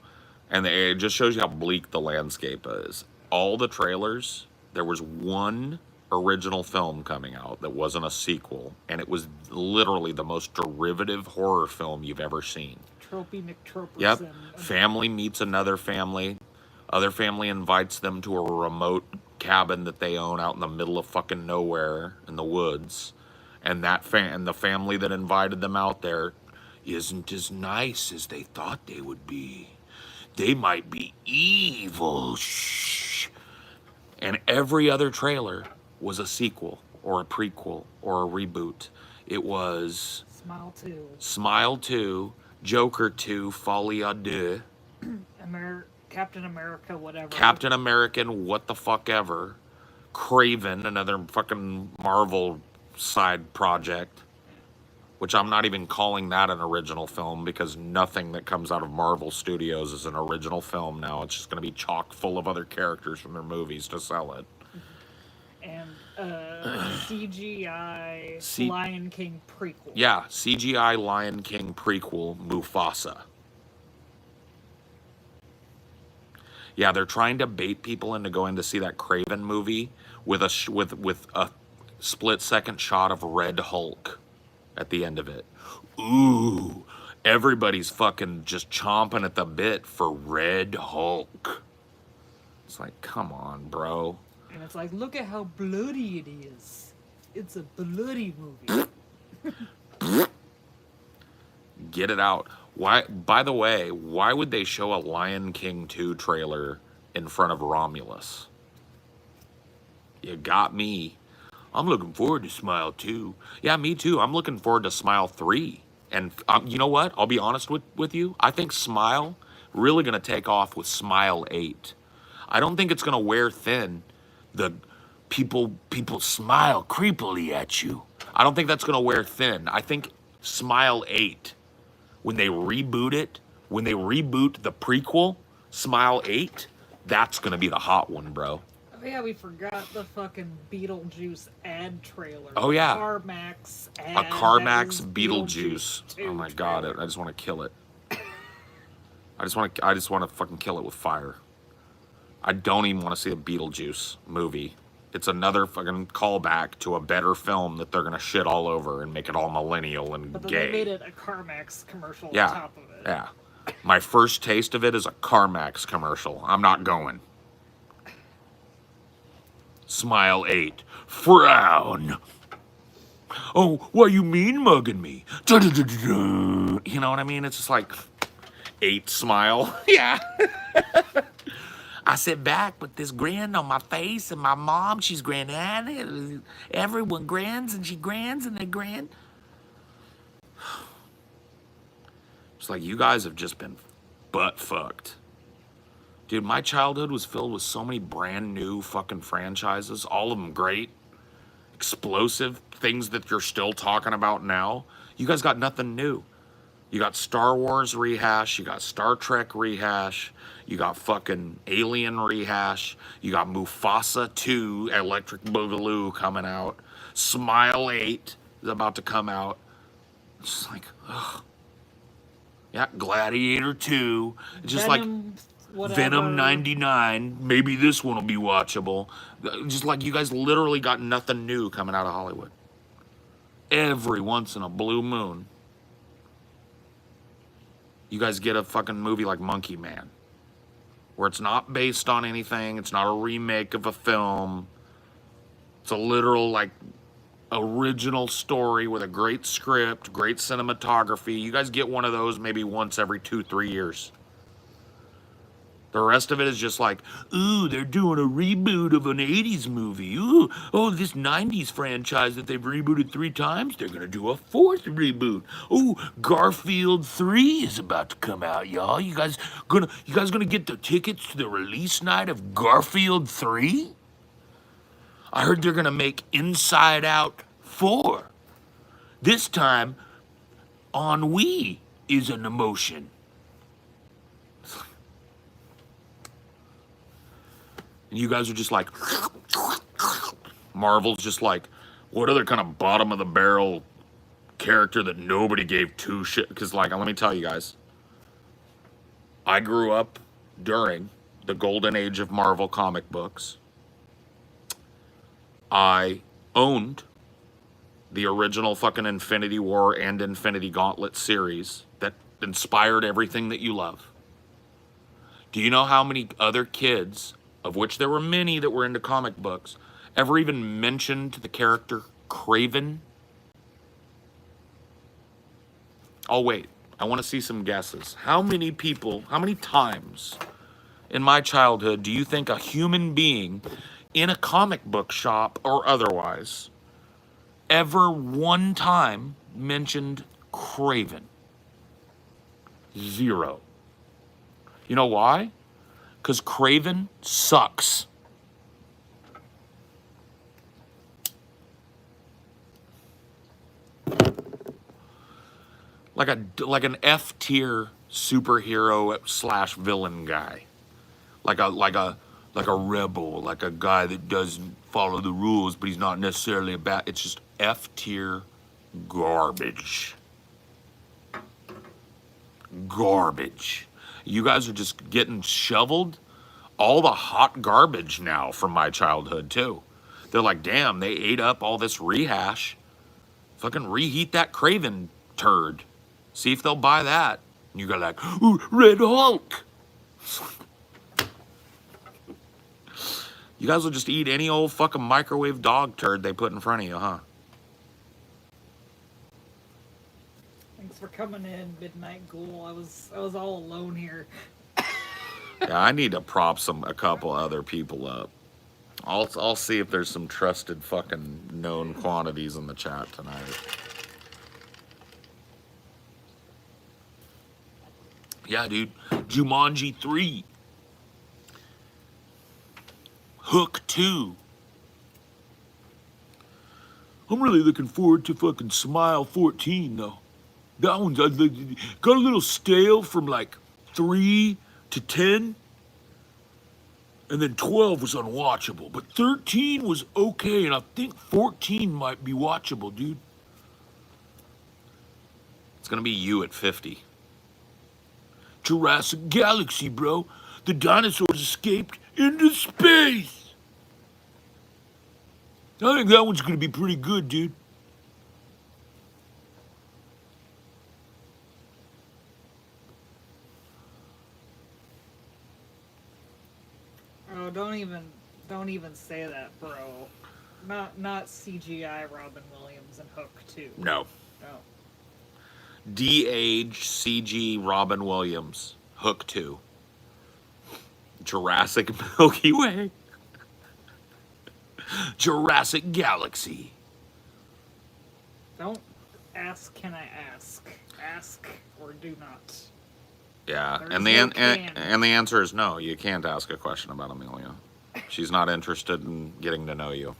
And it just shows you how bleak the landscape is. All the trailers, there was one original film coming out that wasn't a sequel, and it was literally the most derivative horror film you've ever seen. Tropey McTroperson. Yep. Family meets another family. Other family invites them to a remote cabin that they own out in the middle of fucking nowhere in the woods. And the family that invited them out there isn't as nice as they thought they would be. They might be evil. Shh. And every other trailer was a sequel or a prequel or a reboot. It was Smile 2. Smile 2, Joker 2, Folie à Deux, Captain America, whatever. Captain American, what the fuck ever, Craven, another fucking Marvel side project, which I'm not even calling that an original film because nothing that comes out of Marvel Studios is an original film now. It's just going to be chock full of other characters from their movies to sell it. And CGI Lion King prequel. Yeah, CGI Lion King prequel, Mufasa. Yeah, they're trying to bait people into going to see that Craven movie with a with a split-second shot of Red Hulk at the end of it. Ooh, everybody's fucking just chomping at the bit for Red Hulk. It's like, come on, bro. And it's like, look at how bloody it is. It's a bloody movie. Get it out. Why? By the way, why would they show a Lion King 2 trailer in front of Romulus? You got me. I'm looking forward to Smile 2. Yeah, me too. I'm looking forward to Smile 3. And you know what? I'll be honest with you. I think Smile really going to take off with Smile 8. I don't think it's going to wear thin. The people smile creepily at you. I don't think that's going to wear thin. I think Smile 8, when they reboot it, when they reboot the prequel, Smile 8, that's going to be the hot one, bro. Oh yeah, we forgot the fucking Beetlejuice ad trailer. Oh yeah. CarMax ad. A CarMax Beetlejuice. Oh my god, I just want to kill it. I just want to fucking kill it with fire. I don't even want to see a Beetlejuice movie. It's another fucking callback to a better film that they're gonna shit all over and make it all millennial and but then gay. They made it a CarMax commercial Yeah, on top of it. Yeah. My first taste of it is a CarMax commercial. I'm not going. Smile 8. Frown. Oh, what you mean mugging me? You know what I mean? It's just like 8 smile. Yeah. I sit back with this grin on my face, and my mom, she's grinning. Everyone grins, and she grins, and they grin. It's like you guys have just been butt fucked. Dude, my childhood was filled with so many brand new fucking franchises, all of them great, explosive things that you're still talking about now. You guys got nothing new. You got Star Wars rehash, you got Star Trek rehash, you got fucking Alien rehash, you got Mufasa 2, Electric Boogaloo coming out, Smile 8 is about to come out. It's just like, ugh. Yeah, Gladiator 2. It's just like Venom, Venom whatever. 99. Maybe this one will be watchable. Just like you guys literally got nothing new coming out of Hollywood. Every once in a blue moon, you guys get a fucking movie like Monkey Man, where it's not based on anything. It's not a remake of a film. It's a literal, like, original story with a great script, great cinematography. You guys get one of those maybe once every 2-3 years. The rest of it is just like, ooh, they're doing a reboot of an 80s movie. Ooh, oh, this 90s franchise that they've rebooted 3 times, they're gonna do a 4th reboot. Ooh, Garfield 3 is about to come out, y'all. You guys gonna get the tickets to the release night of Garfield 3? I heard they're gonna make Inside Out 4. This time, ennui is an emotion. And you guys are just like, Marvel's just like, what other kind of bottom of the barrel character that nobody gave two shit? Because, like, let me tell you guys, I grew up during the golden age of Marvel comic books. I owned the original fucking Infinity War and Infinity Gauntlet series that inspired everything that you love. Do you know how many other kids, of which there were many that were into comic books, ever even mentioned the character Kraven? Oh, wait. I want to see some guesses. How many people, how many times in my childhood do you think a human being in a comic book shop or otherwise ever one time mentioned Kraven? 0. You know why? Because Kraven sucks. Like an F tier superhero slash villain guy. Like a rebel, like a guy that doesn't follow the rules, but he's not necessarily a bad. It's just F tier garbage. Garbage. You guys are just getting shoveled all the hot garbage now from my childhood too. They're like, damn, they ate up all this rehash. Fucking reheat that Kraven turd. See if they'll buy that. And you go like, ooh, Red Hulk. You guys will just eat any old fucking microwave dog turd they put in front of you, huh? Thanks for coming in, Midnight Ghoul. I was all alone here. Yeah, I need to prop a couple other people up. I'll see if there's some trusted fucking known quantities in the chat tonight. Yeah, dude. Jumanji 3. Hook 2. I'm really looking forward to fucking Smile 14, though. That one's got a little stale from like 3 to 10. And then 12 was unwatchable. But 13 was okay, and I think 14 might be watchable, dude. It's gonna be you at 50. Jurassic Galaxy, bro. The dinosaurs escaped into space. I think that one's gonna be pretty good, dude. Oh, don't even say that, bro. Not CGI Robin Williams and Hook 2. No. No. De-age CG Robin Williams. Hook 2. Jurassic Milky Way. Jurassic Galaxy. Don't ask, can I ask? Ask or do not. Yeah, There's and no and the answer is no. You can't ask a question about Amelia. She's not interested in getting to know you.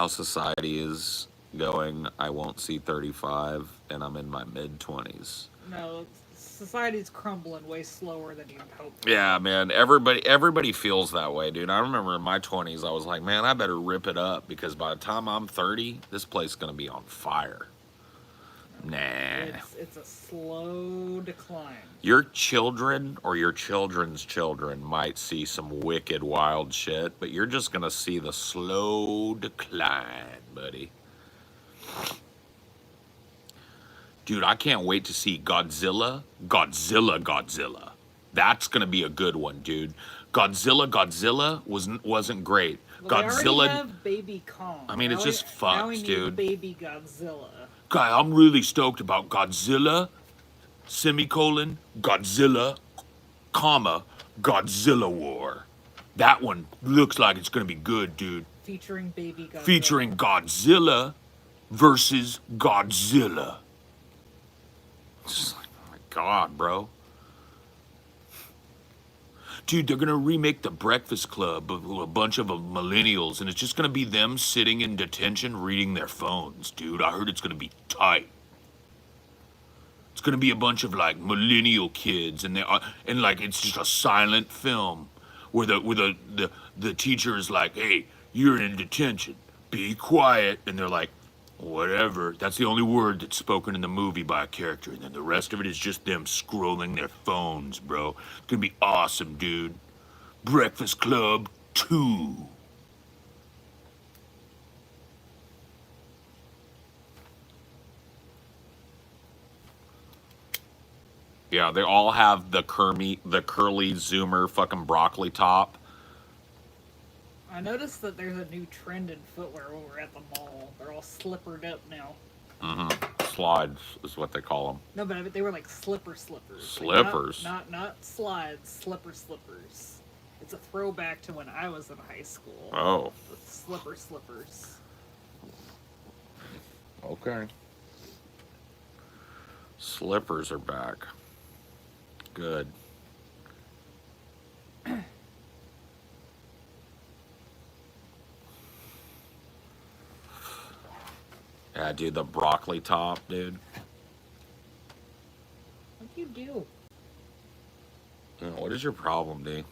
how society is going, I won't see 35, and I'm in my mid-20s. No, society's crumbling way slower than you'd hope. Yeah, man. Everybody feels that way, dude. I remember in my 20s, I was like, man, I better rip it up because by the time I'm 30, this place is gonna be on fire. Nah. It's a slow decline. Your children or your children's children might see some wicked, wild shit, but you're just gonna see the slow decline, buddy. Dude, I can't wait to see Godzilla. That's gonna be a good one, dude. Godzilla wasn't great. Well, they Godzilla. already have Baby Kong. I mean, it's just now we fucked, need dude. Baby Godzilla. Guy, I'm really stoked about Godzilla, semicolon, Godzilla, comma, Godzilla War. That one looks like it's gonna be good, dude. Featuring Baby Godzilla. Featuring Godzilla versus Godzilla. It's just like, oh my god, bro. Dude, they're gonna remake The Breakfast Club with a bunch of millennials, and it's just gonna be them sitting in detention reading their phones, dude. I heard it's gonna be tight. It's gonna be a bunch of like millennial kids, and and like it's just a silent film where the teacher is like, "Hey, you're in detention. Be quiet," and they're like, "Whatever." That's the only word that's spoken in the movie by a character, and then the rest of it is just them scrolling their phones, bro. It's gonna be awesome, dude. Breakfast Club 2. Yeah, they all have the curly zoomer fucking broccoli top. I noticed that there's a new trend in footwear when we're at the mall. They're all slippered up now. Slides is what they call them. No, but they were like slippers. Slippers? Like not slides, slippers. It's a throwback to when I was in high school. Oh. With slippers. Okay. Slippers are back. Good. Yeah, dude, the broccoli top, dude. What'd you do? What is your problem, D?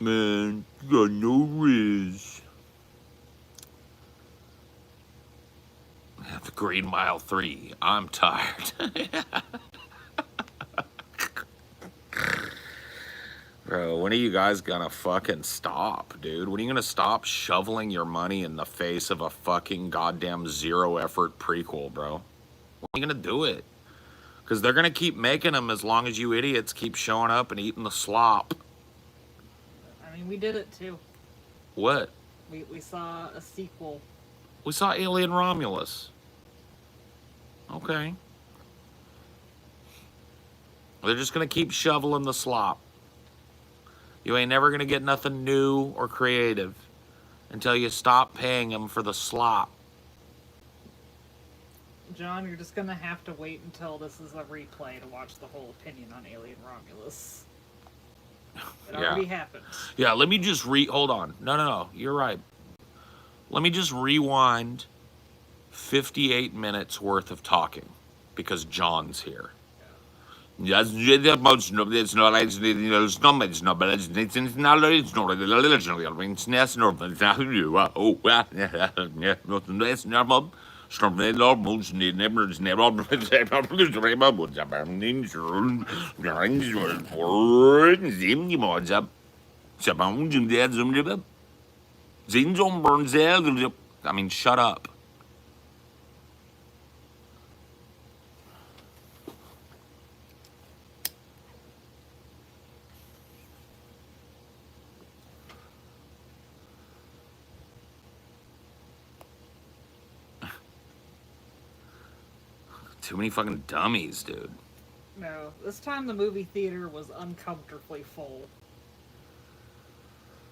Man, you got no riz. The Green Mile 3. I'm tired. Bro, when are you guys gonna fucking stop, dude? When are you gonna stop shoveling your money in the face of a fucking goddamn zero effort prequel, bro? When are you gonna do it? Because they're gonna keep making them as long as you idiots keep showing up and eating the slop. I mean, we did it too. What? We saw a sequel. We saw Alien Romulus. Okay. They're just gonna keep shoveling the slop. You ain't never gonna get nothing new or creative until you stop paying them for the slop. John, you're just gonna have to wait until this is a replay to watch the whole opinion on Alien Romulus. It already happened. Yeah, let me just hold on. No, you're right. Let me just rewind 58 minutes worth of talking because John's here. Yes, it's I mean, shut up. Too many fucking dummies, dude. No, this time the movie theater was uncomfortably full.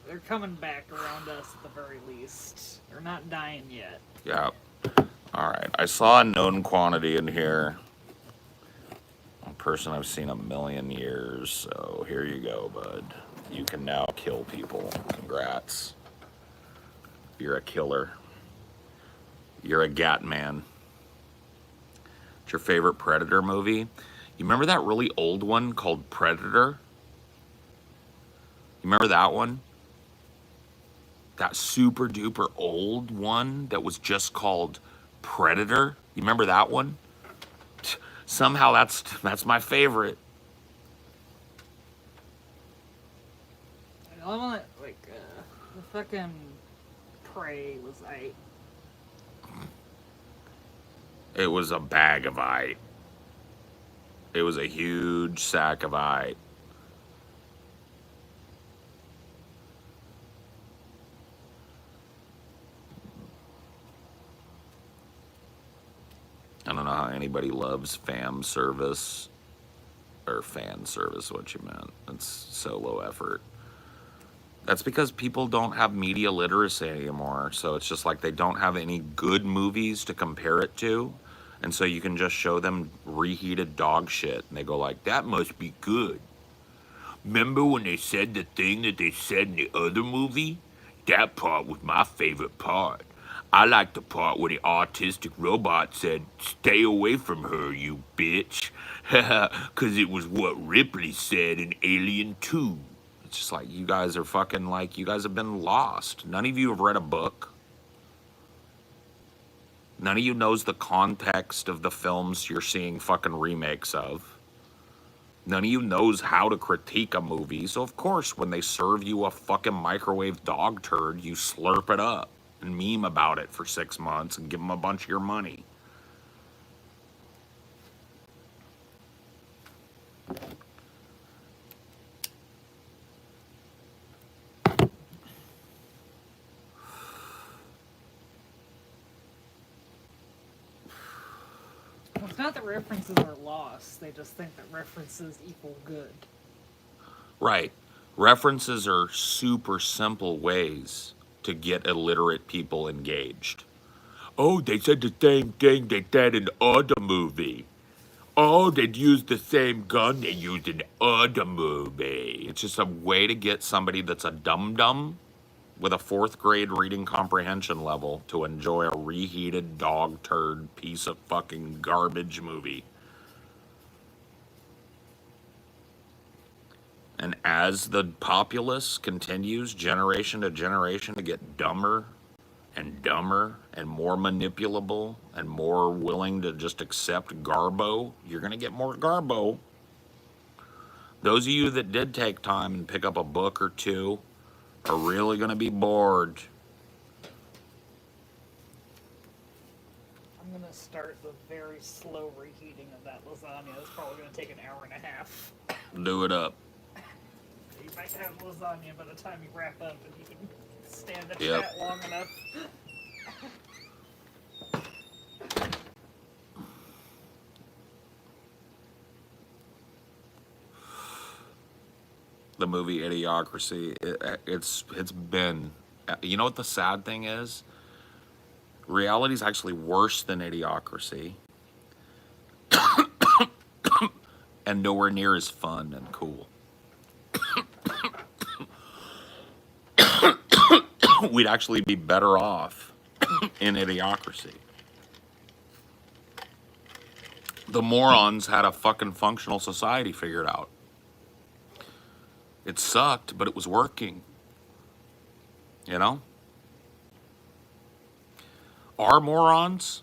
They're coming back around us at the very least. They're not dying yet. Yeah. Alright, I saw a known quantity in here. person I've seen a million years. So here you go, bud. You can now kill people. Congrats. You're a killer. You're a Gat Man. What's your favorite Predator movie? You remember that really old one called Predator? You remember that one? That super duper old one that was just called Predator? You remember that one? Somehow that's my favorite. I want like the fucking Prey was It was a bag of ice. It was a huge sack of ice. I don't know how anybody loves fan service, what you meant. It's so low effort. That's because people don't have media literacy anymore. So it's just like they don't have any good movies to compare it to. And so you can just show them reheated dog shit. And they go like, that must be good. Remember when they said the thing that they said in the other movie? That part was my favorite part. I like the part where the autistic robot said, stay away from her, you bitch. Because it was what Ripley said in Alien 2. It's just like, you guys are fucking like, you guys have been lost. None of you have read a book. None of you knows the context of the films you're seeing fucking remakes of. None of you knows how to critique a movie. So of course, when they serve you a fucking microwave dog turd, you slurp it up and meme about it for 6 months and give them a bunch of your money. Well, it's not that references are lost. They just think that references equal good. Right. References are super simple ways to get illiterate people engaged. Oh, they said the same thing they said in the other movie. Oh, they'd use the same gun they used in the other movie. It's just a way to get somebody that's a dum-dum with a 4th grade reading comprehension level to enjoy a reheated dog turd piece of fucking garbage movie. And as the populace continues generation to generation to get dumber and dumber and more manipulable and more willing to just accept garbo, you're going to get more garbo. Those of you that did take time and pick up a book or two are really going to be bored. I'm gonna start the very slow reheating of that lasagna. It's probably gonna take an hour and a half. Do it up. You might have lasagna by the time you wrap up, and you can stand the Yep. chat long enough. The movie Idiocracy, it's been, you know what the sad thing is? Reality is actually worse than Idiocracy. And nowhere near as fun and cool. We'd actually be better off in Idiocracy. The morons had a fucking functional society figured out. It sucked, but it was working. You know? Our morons,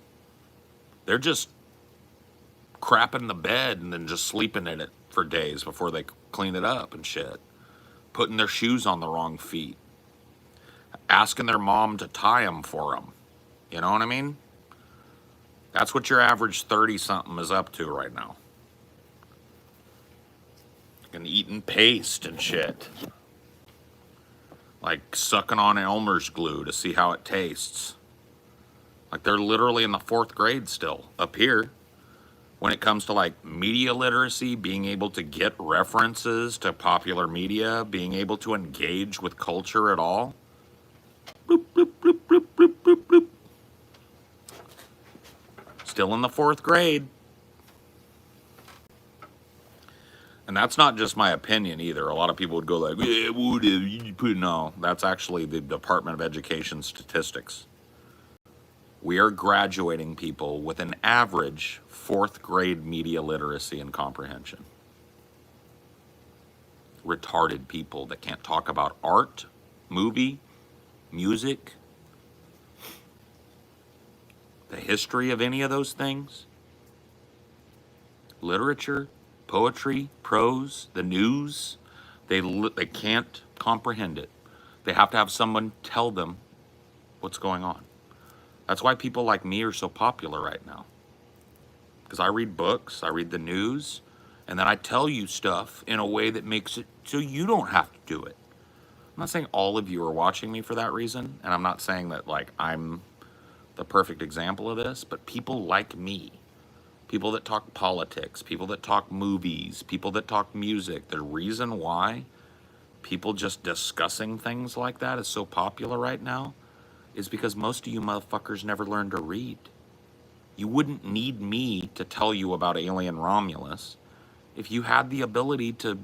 they're just crapping the bed and then just sleeping in it for days before they clean it up and shit. Putting their shoes on the wrong feet. Asking their mom to tie them for them. You know what I mean? That's what your average 30-something is up to right now. And eating paste and shit. Like sucking on Elmer's glue to see how it tastes. Like they're literally in the 4th grade still up here. When it comes to like media literacy, being able to get references to popular media, being able to engage with culture at all. Bloop, bloop, bloop, bloop, bloop, bloop, bloop. Still in the 4th grade. And that's not just my opinion either. A lot of people would go like, yeah, whatever, you put no. That's actually the Department of Education statistics. We are graduating people with an average 4th grade media literacy and comprehension. Retarded people that can't talk about art, movie, music, the history of any of those things, literature, poetry, prose, the news. They can't comprehend it. They have to have someone tell them what's going on. That's why people like me are so popular right now. Because I read books, I read the news, and then I tell you stuff in a way that makes it so you don't have to do it. I'm not saying all of you are watching me for that reason, and I'm not saying that like I'm the perfect example of this, but people like me, people that talk politics, people that talk movies, people that talk music, the reason why people just discussing things like that is so popular right now is because most of you motherfuckers never learned to read. You wouldn't need me to tell you about Alien Romulus if you had the ability to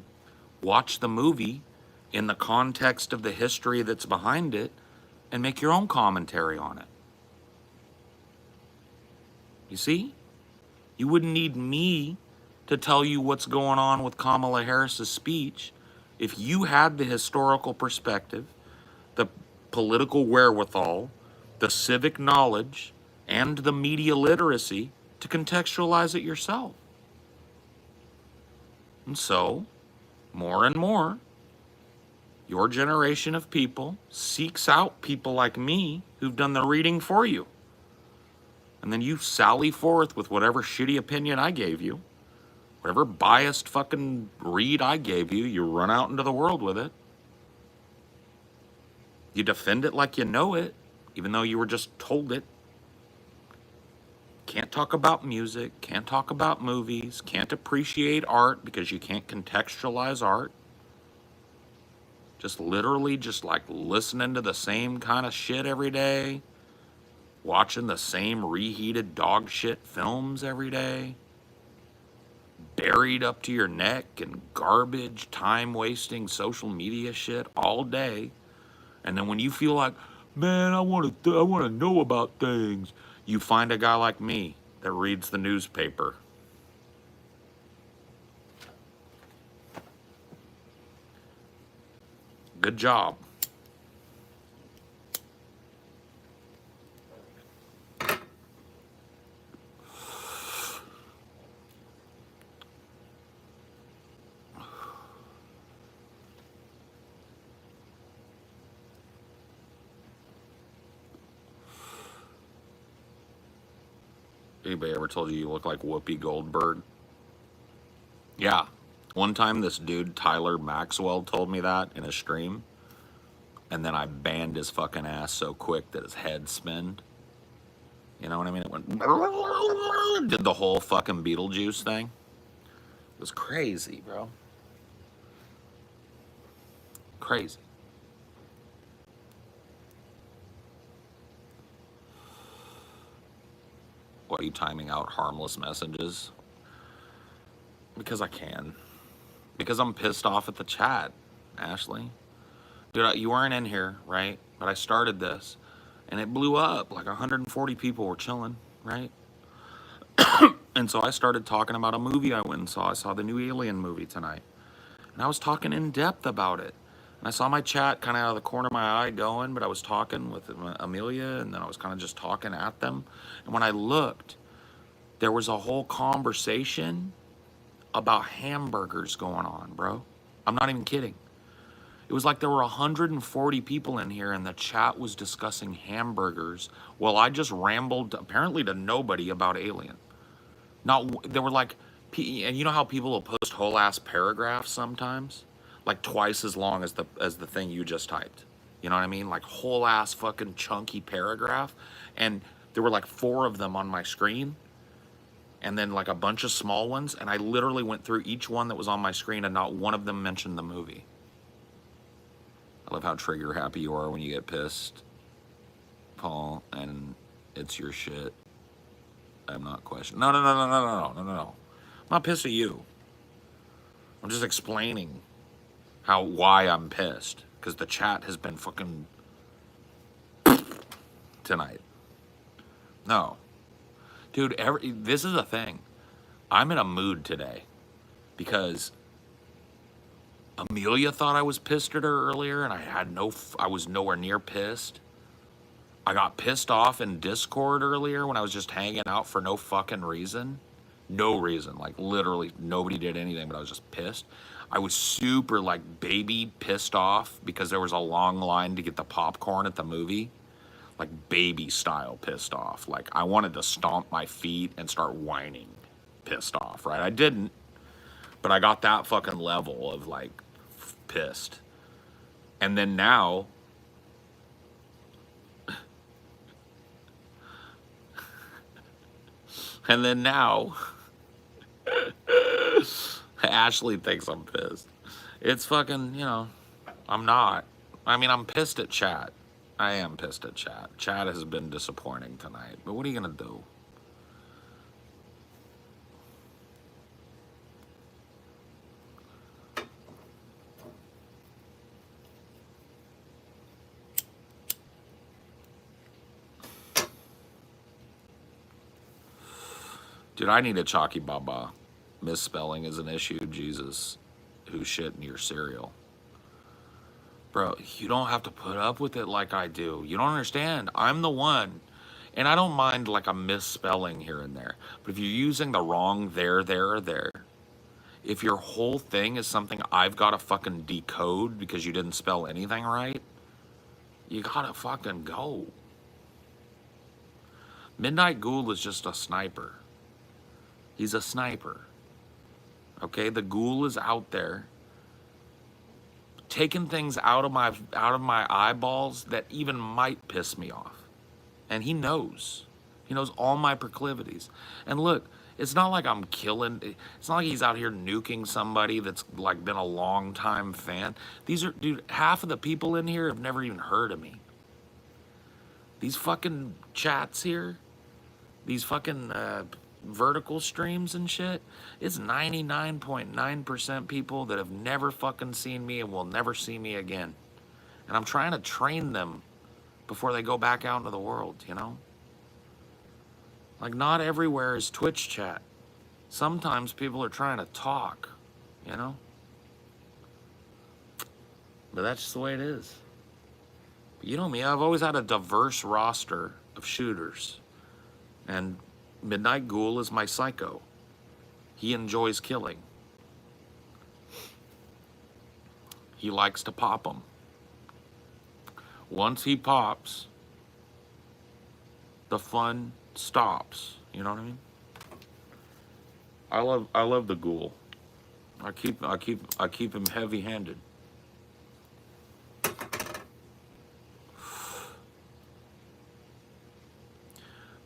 watch the movie in the context of the history that's behind it and make your own commentary on it. You see? You wouldn't need me to tell you what's going on with Kamala Harris's speech if you had the historical perspective, the political wherewithal, the civic knowledge, and the media literacy to contextualize it yourself. And so, more and more, your generation of people seeks out people like me who've done the reading for you. And then you sally forth with whatever shitty opinion I gave you, whatever biased fucking read I gave you, you run out into the world with it. You defend it like you know it, even though you were just told it. Can't talk about music, can't talk about movies, can't appreciate art because you can't contextualize art. Just literally just like listening to the same kind of shit every day, watching the same reheated dog shit films every day, buried up to your neck in garbage, time-wasting social media shit all day. And then when you feel like, man, I want to know about things, you find a guy like me that reads the newspaper. Good job. Anybody ever told you look like Whoopi Goldberg? Yeah. One time this dude, Tyler Maxwell, told me that in a stream. And then I banned his fucking ass so quick that his head spinned. You know what I mean? It went... Did the whole fucking Beetlejuice thing. It was crazy, bro. Crazy. What, are you timing out harmless messages? Because I can. Because I'm pissed off at the chat, Ashley. Dude, you weren't in here, right? But I started this, and it blew up. Like 140 people were chilling, right? And so I started talking about a movie I went and saw. I saw the new Alien movie tonight. And I was talking in depth about it. And I saw my chat kind of out of the corner of my eye going, but I was talking with Amelia, and then I was kind of just talking at them. And when I looked, there was a whole conversation about hamburgers going on, bro. I'm not even kidding. It was like there were 140 people in here and the chat was discussing hamburgers while I just rambled apparently to nobody about Alien. There were like, and you know how people will post whole ass paragraphs sometimes? Like twice as long as the thing you just typed. You know what I mean? Like whole ass fucking chunky paragraph. And there were like 4 of them on my screen. And then like a bunch of small ones. And I literally went through each one that was on my screen and not one of them mentioned the movie. I love how trigger happy you are when you get pissed, Paul, and it's your shit. I'm not questioning. No. I'm not pissed at you. I'm just explaining why I'm pissed. Because the chat has been fucking tonight. No. Dude, this is a thing. I'm in a mood today. Because Amelia thought I was pissed at her earlier, and I was nowhere near pissed. I got pissed off in Discord earlier when I was just hanging out for no fucking reason. No reason. Like, literally, nobody did anything, but I was just pissed. I was super, like, baby pissed off because there was a long line to get the popcorn at the movie. Like, baby style pissed off. Like, I wanted to stomp my feet and start whining pissed off, right? I didn't, but I got that fucking level of, like, pissed. And then now... And then now, Ashley thinks I'm pissed. It's fucking, I'm not. I mean, I'm pissed at chat. I am pissed at chat. Chat has been disappointing tonight. But what are you going to do? Dude, I need a Chalky Baba. Misspelling is an issue. Jesus, who's shit in your cereal? Bro, you don't have to put up with it like I do. You don't understand. I'm the one. And I don't mind like a misspelling here and there. But if you're using the wrong there, if your whole thing is something I've got to fucking decode because you didn't spell anything right, you gotta fucking go. Midnight Ghoul is just a sniper. He's a sniper. Okay, the ghoul is out there taking things out of my eyeballs that even might piss me off. And he knows. He knows all my proclivities. And look, it's not like I'm killing, it's not like he's out here nuking somebody that's like been a long time fan. Dude, half of the people in here have never even heard of me. These fucking chats here, these fucking vertical streams and shit, it's 99.9% people that have never fucking seen me and will never see me again. And I'm trying to train them before they go back out into the world, Like, not everywhere is Twitch chat. Sometimes people are trying to talk, But that's just the way it is. But you know me, I've always had a diverse roster of shooters. And Midnight Ghoul is my psycho. He enjoys killing. He likes to pop them. Once he pops, the fun stops. You know what I mean? I love the ghoul. I keep him heavy-handed.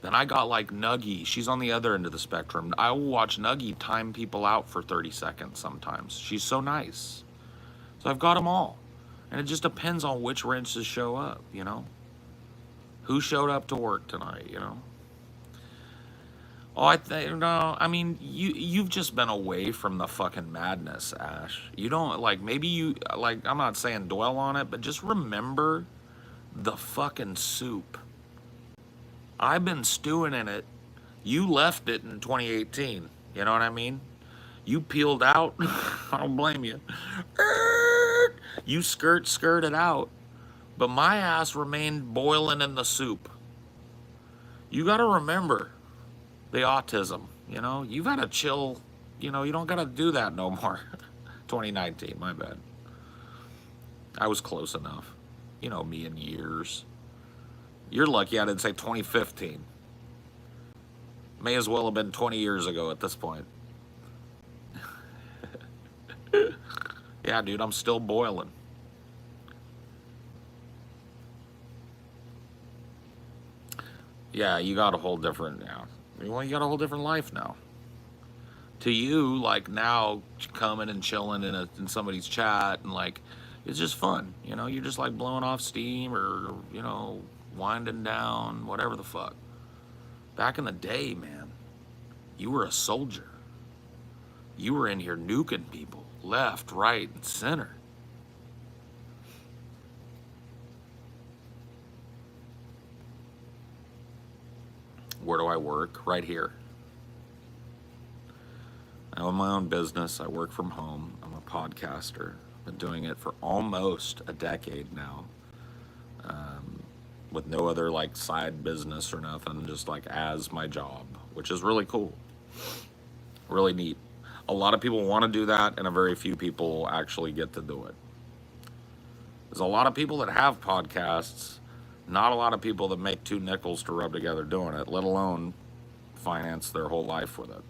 Then I got like Nuggy. She's on the other end of the spectrum. I will watch Nuggy time people out for 30 seconds sometimes. She's so nice. So I've got them all. And it just depends on which wrenches show up, Who showed up to work tonight, Oh, I mean, you've just been away from the fucking madness, Ash. You don't, I'm not saying dwell on it, but just remember the fucking soup. I've been stewing in it. You left it in 2018. You know what I mean? You peeled out. I don't blame you. You skirted out. But my ass remained boiling in the soup. You got to remember the autism. You've got to chill. You don't got to do that no more. 2019, my bad. I was close enough. Me in years. You're lucky I didn't say 2015. May as well have been 20 years ago at this point. Yeah, dude, I'm still boiling. Yeah, you got a whole different, Well, you got a whole different life now. To you, like, now coming and chilling in somebody's chat and, like, it's just fun. You're just, like, blowing off steam or, winding down, whatever the fuck. Back in the day, man, you were a soldier. You were in here nuking people. left, right, and center. Where do I work? Right here. I own my own business. I work from home. I'm a podcaster. I've been doing it for almost a decade now, with no other like side business or nothing, just like as my job, which is really cool, really neat. A lot of people want to do that, and a very few people actually get to do it. There's a lot of people that have podcasts, not a lot of people that make two nickels to rub together doing it, let alone finance their whole life with it.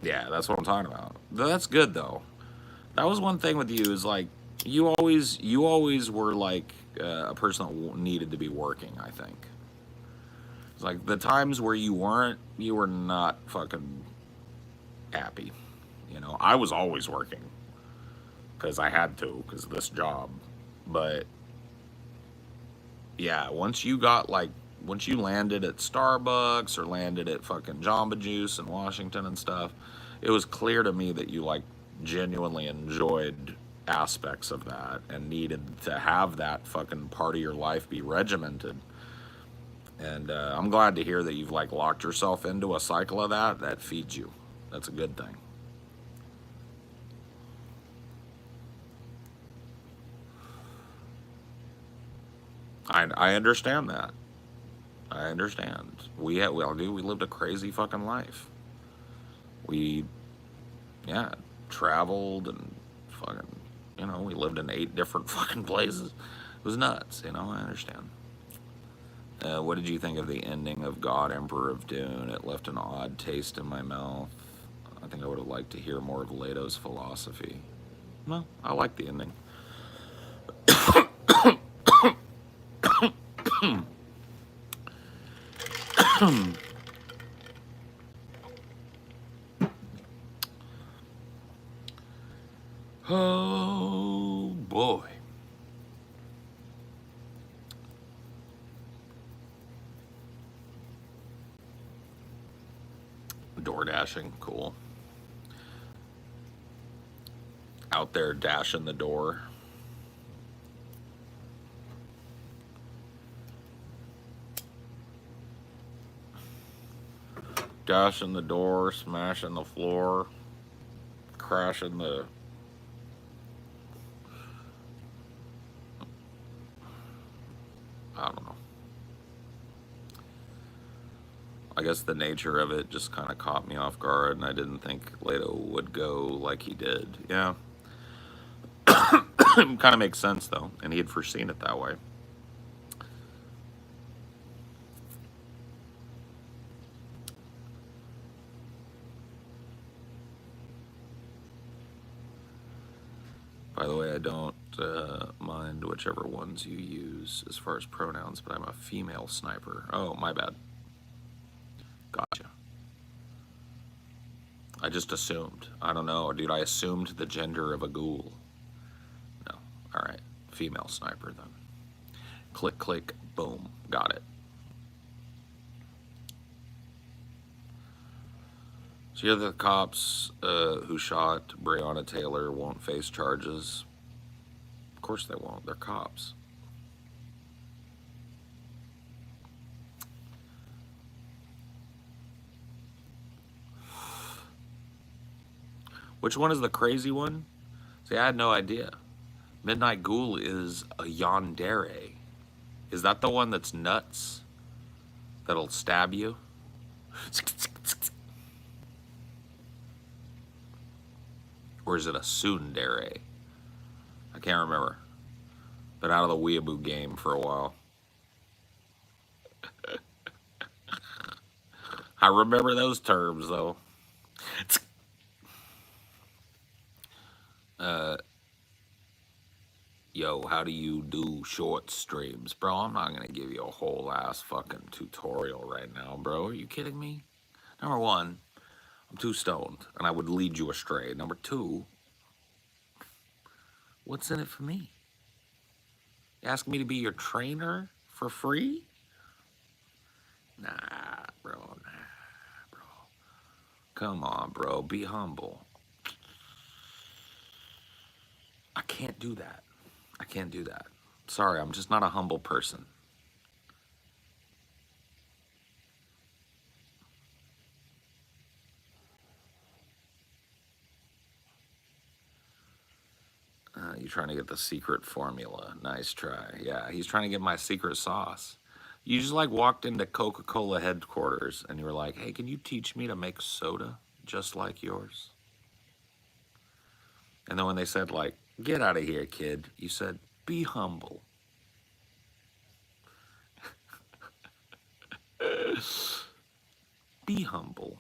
Yeah, that's what I'm talking about. That's good though. That was one thing with you is like you always were like a person that needed to be working. I think it's like the times where you weren't, you were not fucking happy. You know, I was always working because I had to because of this job. But yeah, once you landed at Starbucks or landed at fucking Jamba Juice in Washington and stuff, it was clear to me that you like genuinely enjoyed aspects of that and needed to have that fucking part of your life be regimented. And I'm glad to hear that you've like locked yourself into a cycle of that that feeds you. That's a good thing. I understand that. I understand. We lived a crazy fucking life. We yeah, traveled and fucking, we lived in 8 different fucking places. It was nuts, I understand. What did you think of the ending of God Emperor of Dune? It left an odd taste in my mouth. I think I would have liked to hear more of Leto's philosophy. Well, I like the ending. Oh boy. Door dashing, cool. Out there dashing the door. Dashing the door, smashing the floor, crashing the. I don't know. I guess the nature of it just kind of caught me off guard, and I didn't think Leto would go like he did. Yeah. Kind of makes sense, though, and he had foreseen it that way. By the way, I don't mind whichever ones you use as far as pronouns, but I'm a female sniper. Oh, my bad. Gotcha. I just assumed. I don't know, dude. I assumed the gender of a ghoul. No. All right. Female sniper, then. Click, click, boom. Got it. So, the cops who shot Breonna Taylor won't face charges. Of course they won't. They're cops. Which one is the crazy one? See, I had no idea. Midnight Ghoul is a yandere. Is that the one that's nuts? That'll stab you? Or is it a tsundere? I can't remember. Been out of the weeaboo game for a while. I remember those terms, though. Yo, how do you do short streams? Bro, I'm not gonna give you a whole ass fucking tutorial right now, bro. Are you kidding me? Number one, I'm too stoned and I would lead you astray. Number two, what's in it for me? You ask me to be your trainer for free? Nah, bro, nah, bro. Come on, bro. Be humble. I can't do that. I can't do that. Sorry, I'm just not a humble person. You're trying to get the secret formula. Nice try. Yeah, he's trying to get my secret sauce. You just like walked into Coca-Cola headquarters and you were like, hey, can you teach me to make soda just like yours? And then when they said like, get out of here, kid, you said, be humble. Be humble.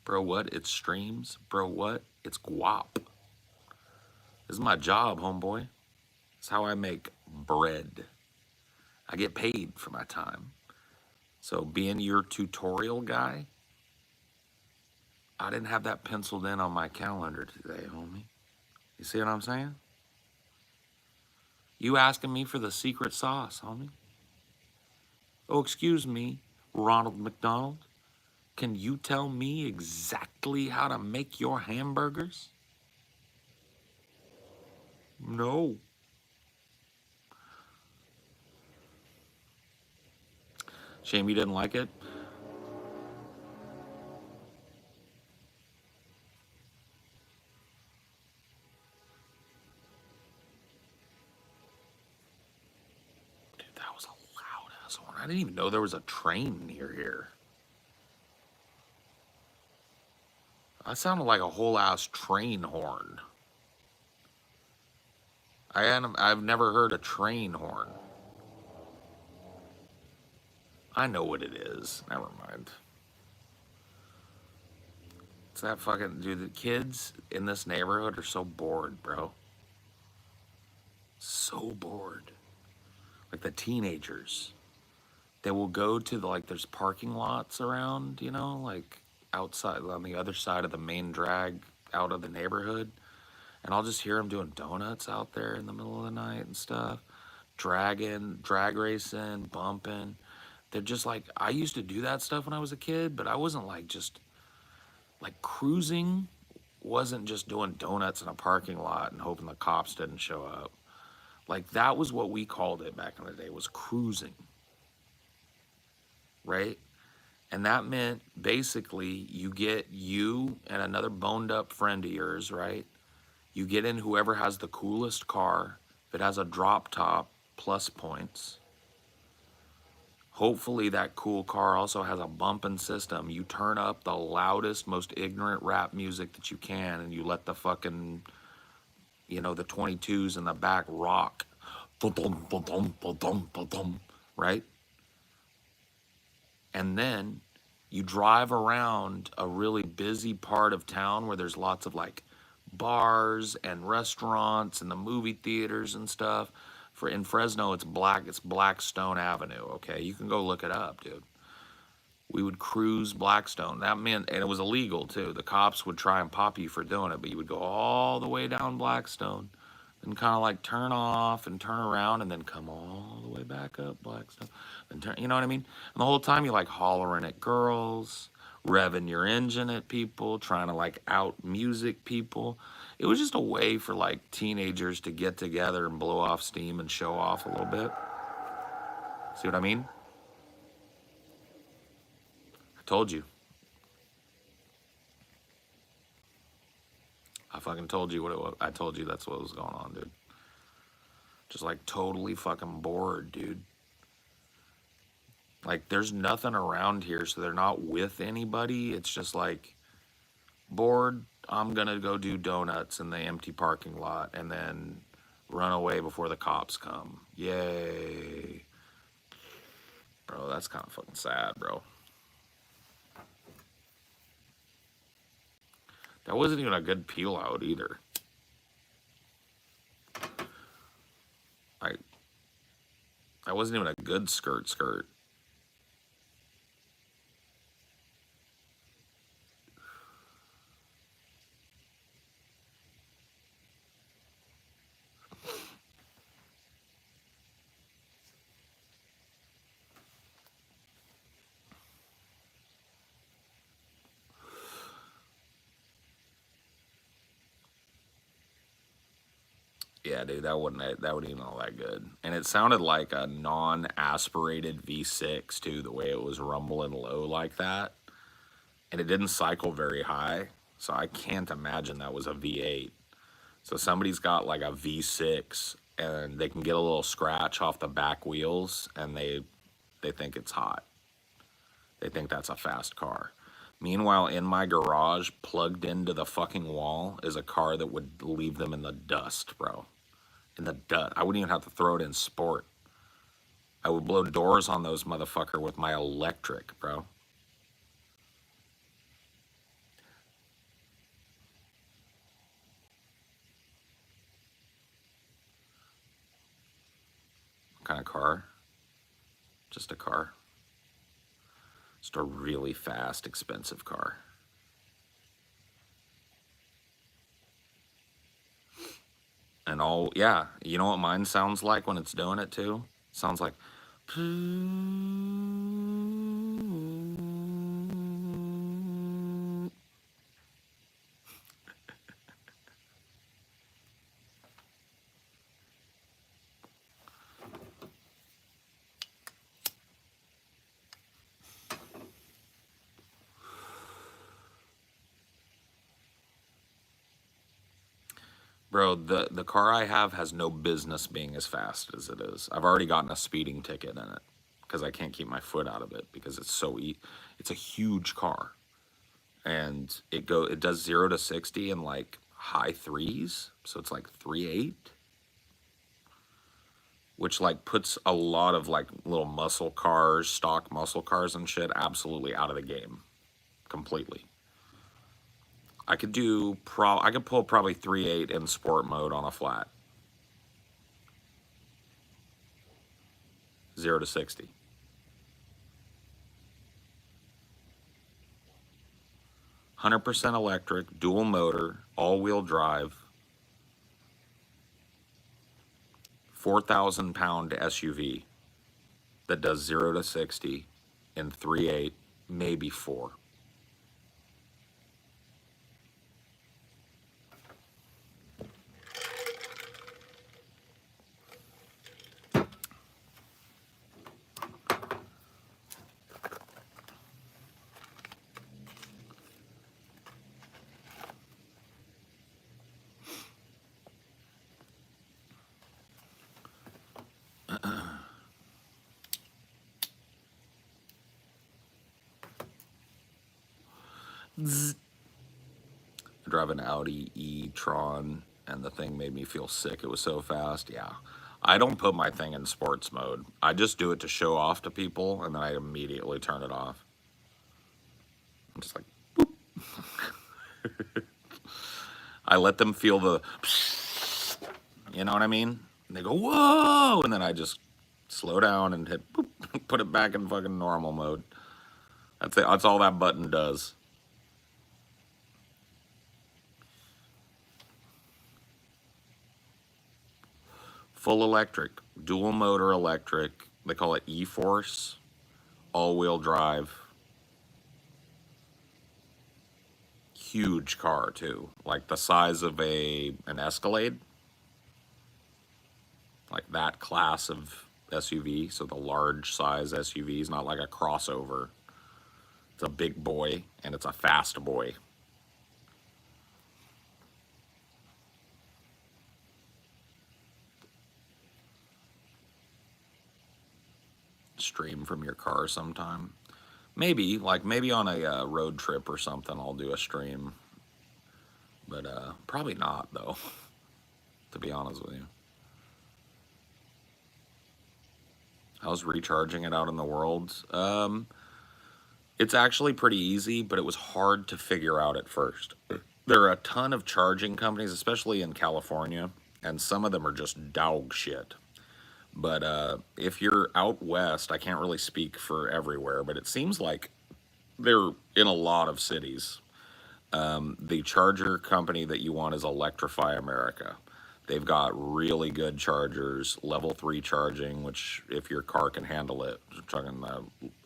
Bro, what? It's streams? Bro, what? It's guap. This is my job, homeboy. It's how I make bread. I get paid for my time. So being your tutorial guy, I didn't have that penciled in on my calendar today, homie. You see what I'm saying? You asking me for the secret sauce, homie. Oh, excuse me, Ronald McDonald. Can you tell me exactly how to make your hamburgers? No. Shame you didn't like it. Dude, that was a loud ass horn. I didn't even know there was a train near here. That sounded like a whole ass train horn. I've never heard a train horn. I know what it is. Never mind. It's that fucking dude. The kids in this neighborhood are so bored, bro. So bored. Like the teenagers. They will go to the, like, there's parking lots around, you know, like outside on the other side of the main drag out of the neighborhood. And I'll just hear them doing donuts out there in the middle of the night and stuff. Drag racing, bumping. They're just like, I used to do that stuff when I was a kid, but I wasn't like just like cruising, wasn't just doing donuts in a parking lot and hoping the cops didn't show up. Like that was what we called it back in the day, was cruising, right? And that meant basically you get you and another boned up friend of yours, right? You get in whoever has the coolest car. If it has a drop top, plus points. Hopefully that cool car also has a bumping system. You turn up the loudest, most ignorant rap music that you can, and you let the fucking, you know, the 22s in the back rock. Right? And then you drive around a really busy part of town where there's lots of like bars and restaurants and the movie theaters and stuff. For in Fresno, it's Blackstone Avenue. Okay, you can go look it up, dude. We would cruise Blackstone. That meant, and it was illegal too. The cops would try and pop you for doing it, but you would go all the way down Blackstone and kind of like turn off and turn around and then come all the way back up Blackstone and turn, you know what I mean? And the whole time you like hollering at girls, revving your engine at people, trying to like out music people. It was just a way for like teenagers to get together and blow off steam and show off a little bit. See what I mean? I told you. I fucking told you what it was. I told you that's what was going on, dude. Just like totally fucking bored, dude. Like there's nothing around here, so they're not with anybody. It's just like bored. I'm gonna go do donuts in the empty parking lot and then run away before the cops come. Yay. Bro, that's kind of fucking sad, bro. That wasn't even a good peel out either. I that wasn't even a good skirt. Yeah, dude, that wouldn't even all that good. And it sounded like a non-aspirated V6 too, the way it was rumbling low like that. And it didn't cycle very high, so I can't imagine that was a V8. So somebody's got like a V6 and they can get a little scratch off the back wheels and they think it's hot. They think that's a fast car. Meanwhile, in my garage, plugged into the fucking wall, is a car that would leave them in the dust, bro. In the dust. I wouldn't even have to throw it in sport. I would blow doors on those motherfucker with my electric, bro. What kind of car? Just a car. Just a really fast, expensive car. And all, yeah, you know what mine sounds like when it's doing it too? It sounds like. Bro, the car I have has no business being as fast as it is. I've already gotten a speeding ticket in it because I can't keep my foot out of it because it's so it's a huge car. And it does 0 to 60 in like high threes, so it's like 3.8, which like puts a lot of like little muscle cars, stock muscle cars and shit absolutely out of the game completely. I could pull probably 3.8 in sport mode on a flat. 0 to 60. 100% electric, dual motor, all-wheel drive, 4,000-pound SUV that does 0 to 60 in 3.8, maybe 4. I drive an Audi e-tron, and the thing made me feel sick. It was so fast. Yeah. I don't put my thing in sports mode. I just do it to show off to people, and then I immediately turn it off. I'm just like, boop. I let them feel the, you know what I mean? And they go, whoa! And then I just slow down and hit, boop, put it back in fucking normal mode. That's it. That's all that button does. Full electric, dual motor electric. They call it E-Force, all-wheel drive. Huge car too, like the size of an Escalade, like that class of SUV. So the large size SUVs, not like a crossover. It's a big boy and it's a fast boy. Stream from your car sometime. Maybe on a road trip or something, I'll do a stream. But probably not though, to be honest with you. How's recharging it out in the world? It's actually pretty easy, but it was hard to figure out at first. There are a ton of charging companies, especially in California, and some of them are just dog shit. But if you're out west, I can't really speak for everywhere, but it seems like they're in a lot of cities. The charger company that you want is Electrify America. They've got really good chargers, level 3 charging, which if your car can handle it, I'm talking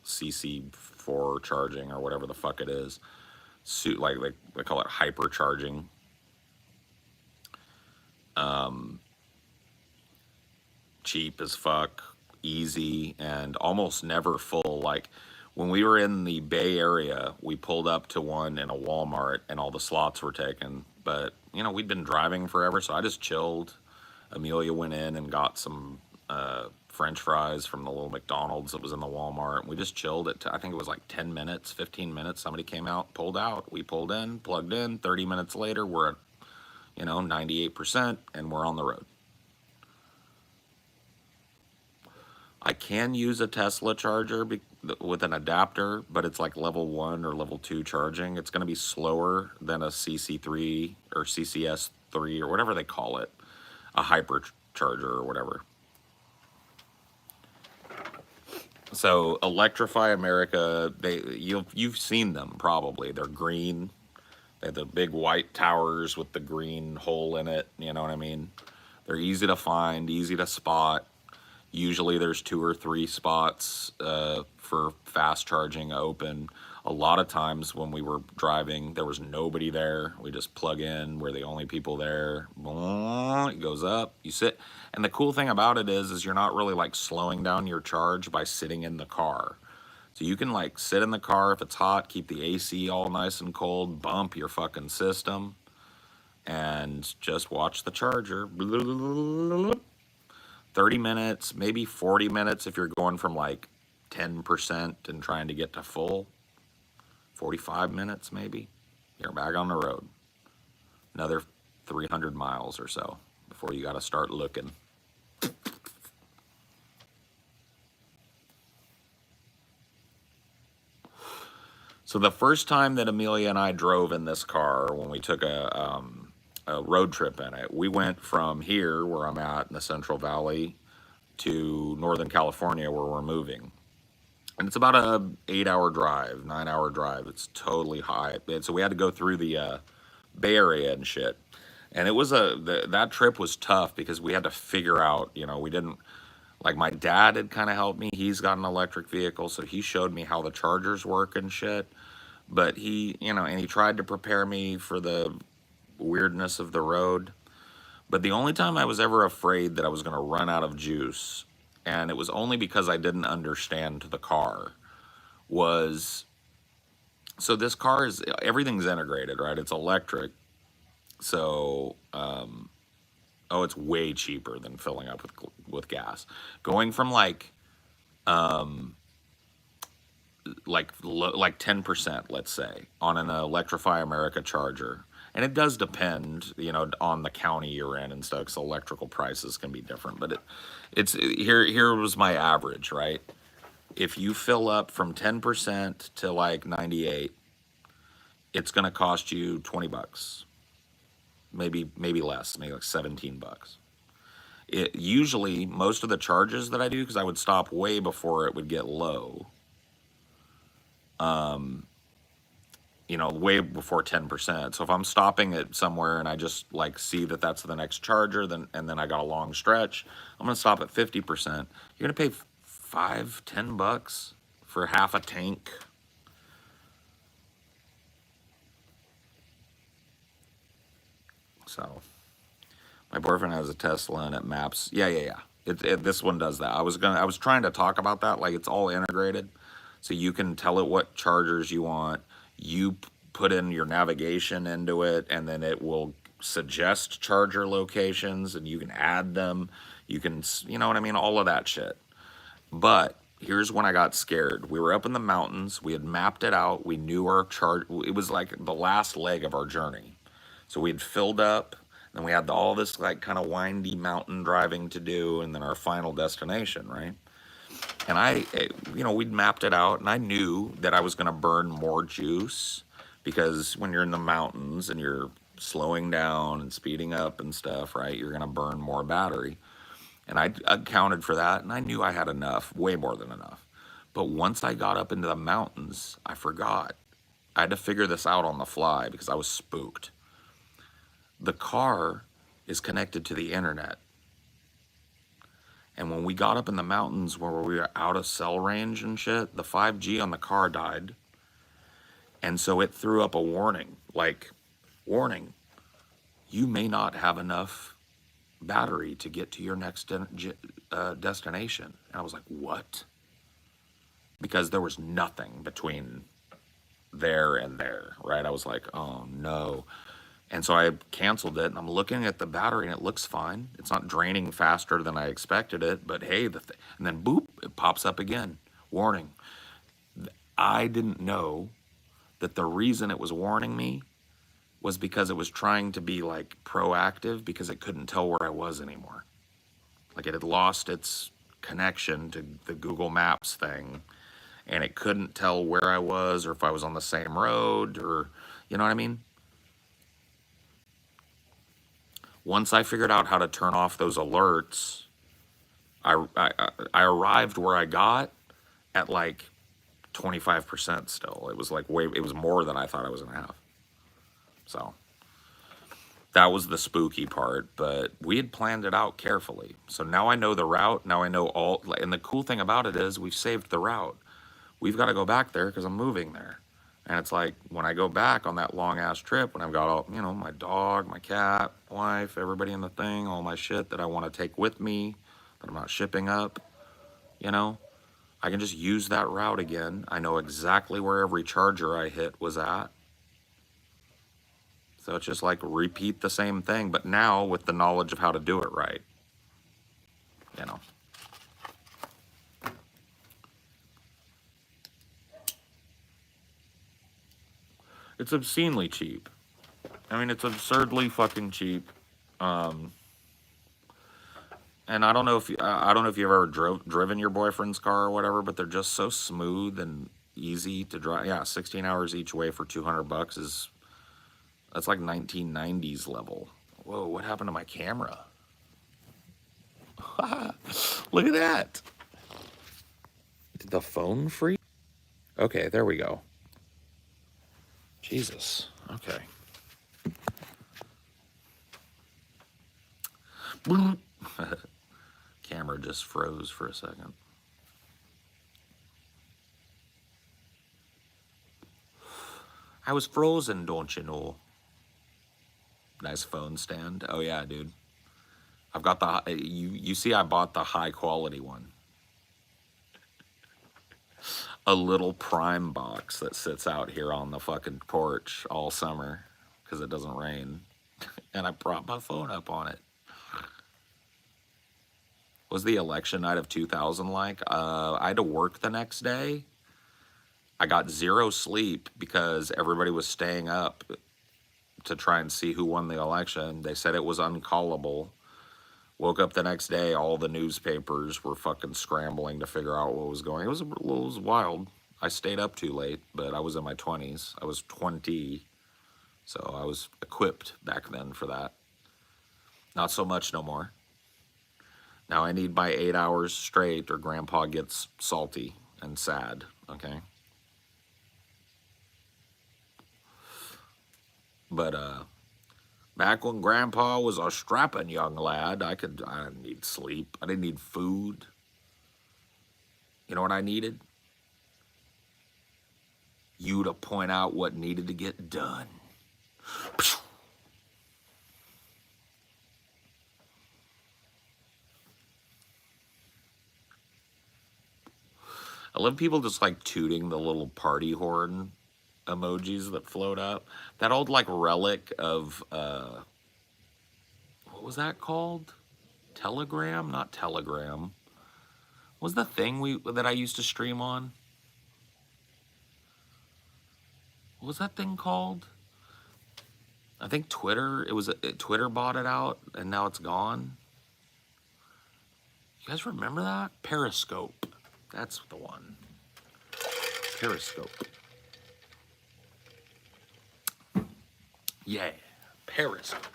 CC4 charging or whatever the fuck it is. Like they call it hypercharging. cheap as fuck, easy, and almost never full. Like when we were in the Bay Area, we pulled up to one in a Walmart and all the slots were taken. But, you know, we'd been driving forever, so I just chilled. Amelia went in and got some French fries from the little McDonald's that was in the Walmart. We just chilled it. I think it was like 10 minutes, 15 minutes. Somebody came out, pulled out. We pulled in, plugged in. 30 minutes later, we're at, 98%, and we're on the road. I can use a Tesla charger with an adapter, but it's like level 1 or level 2 charging. It's going to be slower than a CC3 or CCS3 or whatever they call it, a hypercharger or whatever. So Electrify America, you've seen them probably. They're green. They have the big white towers with the green hole in it. You know what I mean? They're easy to find, easy to spot. Usually there's 2 or 3 spots for fast charging open. A lot of times when we were driving, there was nobody there. We just plug in. We're the only people there. It goes up. You sit. And the cool thing about it is you're not really like slowing down your charge by sitting in the car. So you can like sit in the car if it's hot, keep the AC all nice and cold, bump your fucking system, and just watch the charger. 30 minutes, maybe 40 minutes if you're going from like 10% and trying to get to full. 45 minutes maybe. You're back on the road. Another 300 miles or so before you got to start looking. So the first time that Amelia and I drove in this car, when we took a road trip in it, we went from here, where I'm at in the Central Valley, to Northern California, where we're moving. And it's about a 8-hour drive, 9-hour drive. It's totally high. So we had to go through the Bay Area and shit. And it was that trip was tough because we had to figure out, we didn't, like my dad had kind of helped me. He's got an electric vehicle, so he showed me how the chargers work and shit. But he, and he tried to prepare me for the weirdness of the road. But the only time I was ever afraid that I was going to run out of juice, and it was only because I didn't understand the car, was, so this car is, everything's integrated, right? It's electric. So, it's way cheaper than filling up with gas. Going from like 10%, let's say, on an Electrify America charger. And it does depend, on the county you're in and stuff, because electrical prices can be different. But here was my average, right? If you fill up from 10% to like 98, it's going to cost you $20. Maybe less, maybe like $17. It usually, most of the charges that I do, because I would stop way before it would get low, way before 10%. So if I'm stopping it somewhere and I just like see that that's the next charger, and then I got a long stretch, I'm gonna stop at 50%. You're gonna pay $5-10 for half a tank. So my boyfriend has a Tesla and it maps. Yeah. This one does that. I was trying to talk about that, like it's all integrated. So you can tell it what chargers you want. You put in your navigation into it, and then it will suggest charger locations, and you can add them. You can, you know what I mean? All of that shit. But here's when I got scared. We were up in the mountains. We had mapped it out. We knew our charge. It was like the last leg of our journey. So we had filled up. Then we had all this like kind of windy mountain driving to do, and then our final destination, right? And we'd mapped it out, and I knew that I was going to burn more juice, because when you're in the mountains and you're slowing down and speeding up and stuff, right, you're going to burn more battery. And I accounted for that, and I knew I had enough, way more than enough. But once I got up into the mountains, I forgot. I had to figure this out on the fly because I was spooked. The car is connected to the internet. And when we got up in the mountains where we were out of cell range and shit, the 5G on the car died. And so it threw up a warning, like, warning, you may not have enough battery to get to your next destination. And I was like, what? Because there was nothing between there and there, right? I was like, oh no. And so I canceled it, and I'm looking at the battery, and it looks fine. It's not draining faster than I expected it, but hey, and then boop, it pops up again. Warning. I didn't know that the reason it was warning me was because it was trying to be like proactive because it couldn't tell where I was anymore. Like it had lost its connection to the Google Maps thing, and it couldn't tell where I was or if I was on the same road, or, you know what I mean? Once I figured out how to turn off those alerts, I arrived where I got at like 25% still. It was like it was more than I thought I was gonna have. So that was the spooky part, but we had planned it out carefully. So now I know the route. Now I know all, and the cool thing about it is we've saved the route. We've got to go back there because I'm moving there. And it's like when I go back on that long ass trip, when I've got all, you know, my dog, my cat, wife, everybody in the thing, all my shit that I want to take with me, that I'm not shipping up, you know, I can just use that route again. I know exactly where every charger I hit was at. So it's just like repeat the same thing, but now with the knowledge of how to do it right, you know. It's obscenely cheap. I mean, it's absurdly fucking cheap. And I don't know if I don't know if you've ever driven your boyfriend's car or whatever, but they're just so smooth and easy to drive. Yeah, 16 hours each way for $200 is, that's like 1990s level. Whoa, what happened to my camera? Look at that. Did the phone freeze? Okay, there we go. Jesus. Okay. Camera just froze for a second. I was frozen, don't you know? Nice phone stand. Oh yeah, dude. I've got the, you see I bought the high quality one. A little Prime box that sits out here on the fucking porch all summer because it doesn't rain. And I prop my phone up on it. Was the election night of 2000 like? I had to work the next day. I got zero sleep because everybody was staying up to try and see who won the election. They said it was uncallable. Woke up the next day, all the newspapers were fucking scrambling to figure out what was going. It was wild. I stayed up too late, but I was in my 20s. I was 20, so I was equipped back then for that. Not so much no more. Now I need my 8 hours straight or Grandpa gets salty and sad, okay? But back when Grandpa was a strapping young lad, I didn't need sleep. I didn't need food. You know what I needed? You to point out what needed to get done. I love people just like tooting the little party horn emojis that float up. That old like relic of what was that called? Telegram? Not Telegram. What was the thing that I used to stream on? What was that thing called? I think Twitter. Twitter bought it out and now it's gone. You guys remember that? Periscope. That's the one. Periscope. Yeah, Periscope.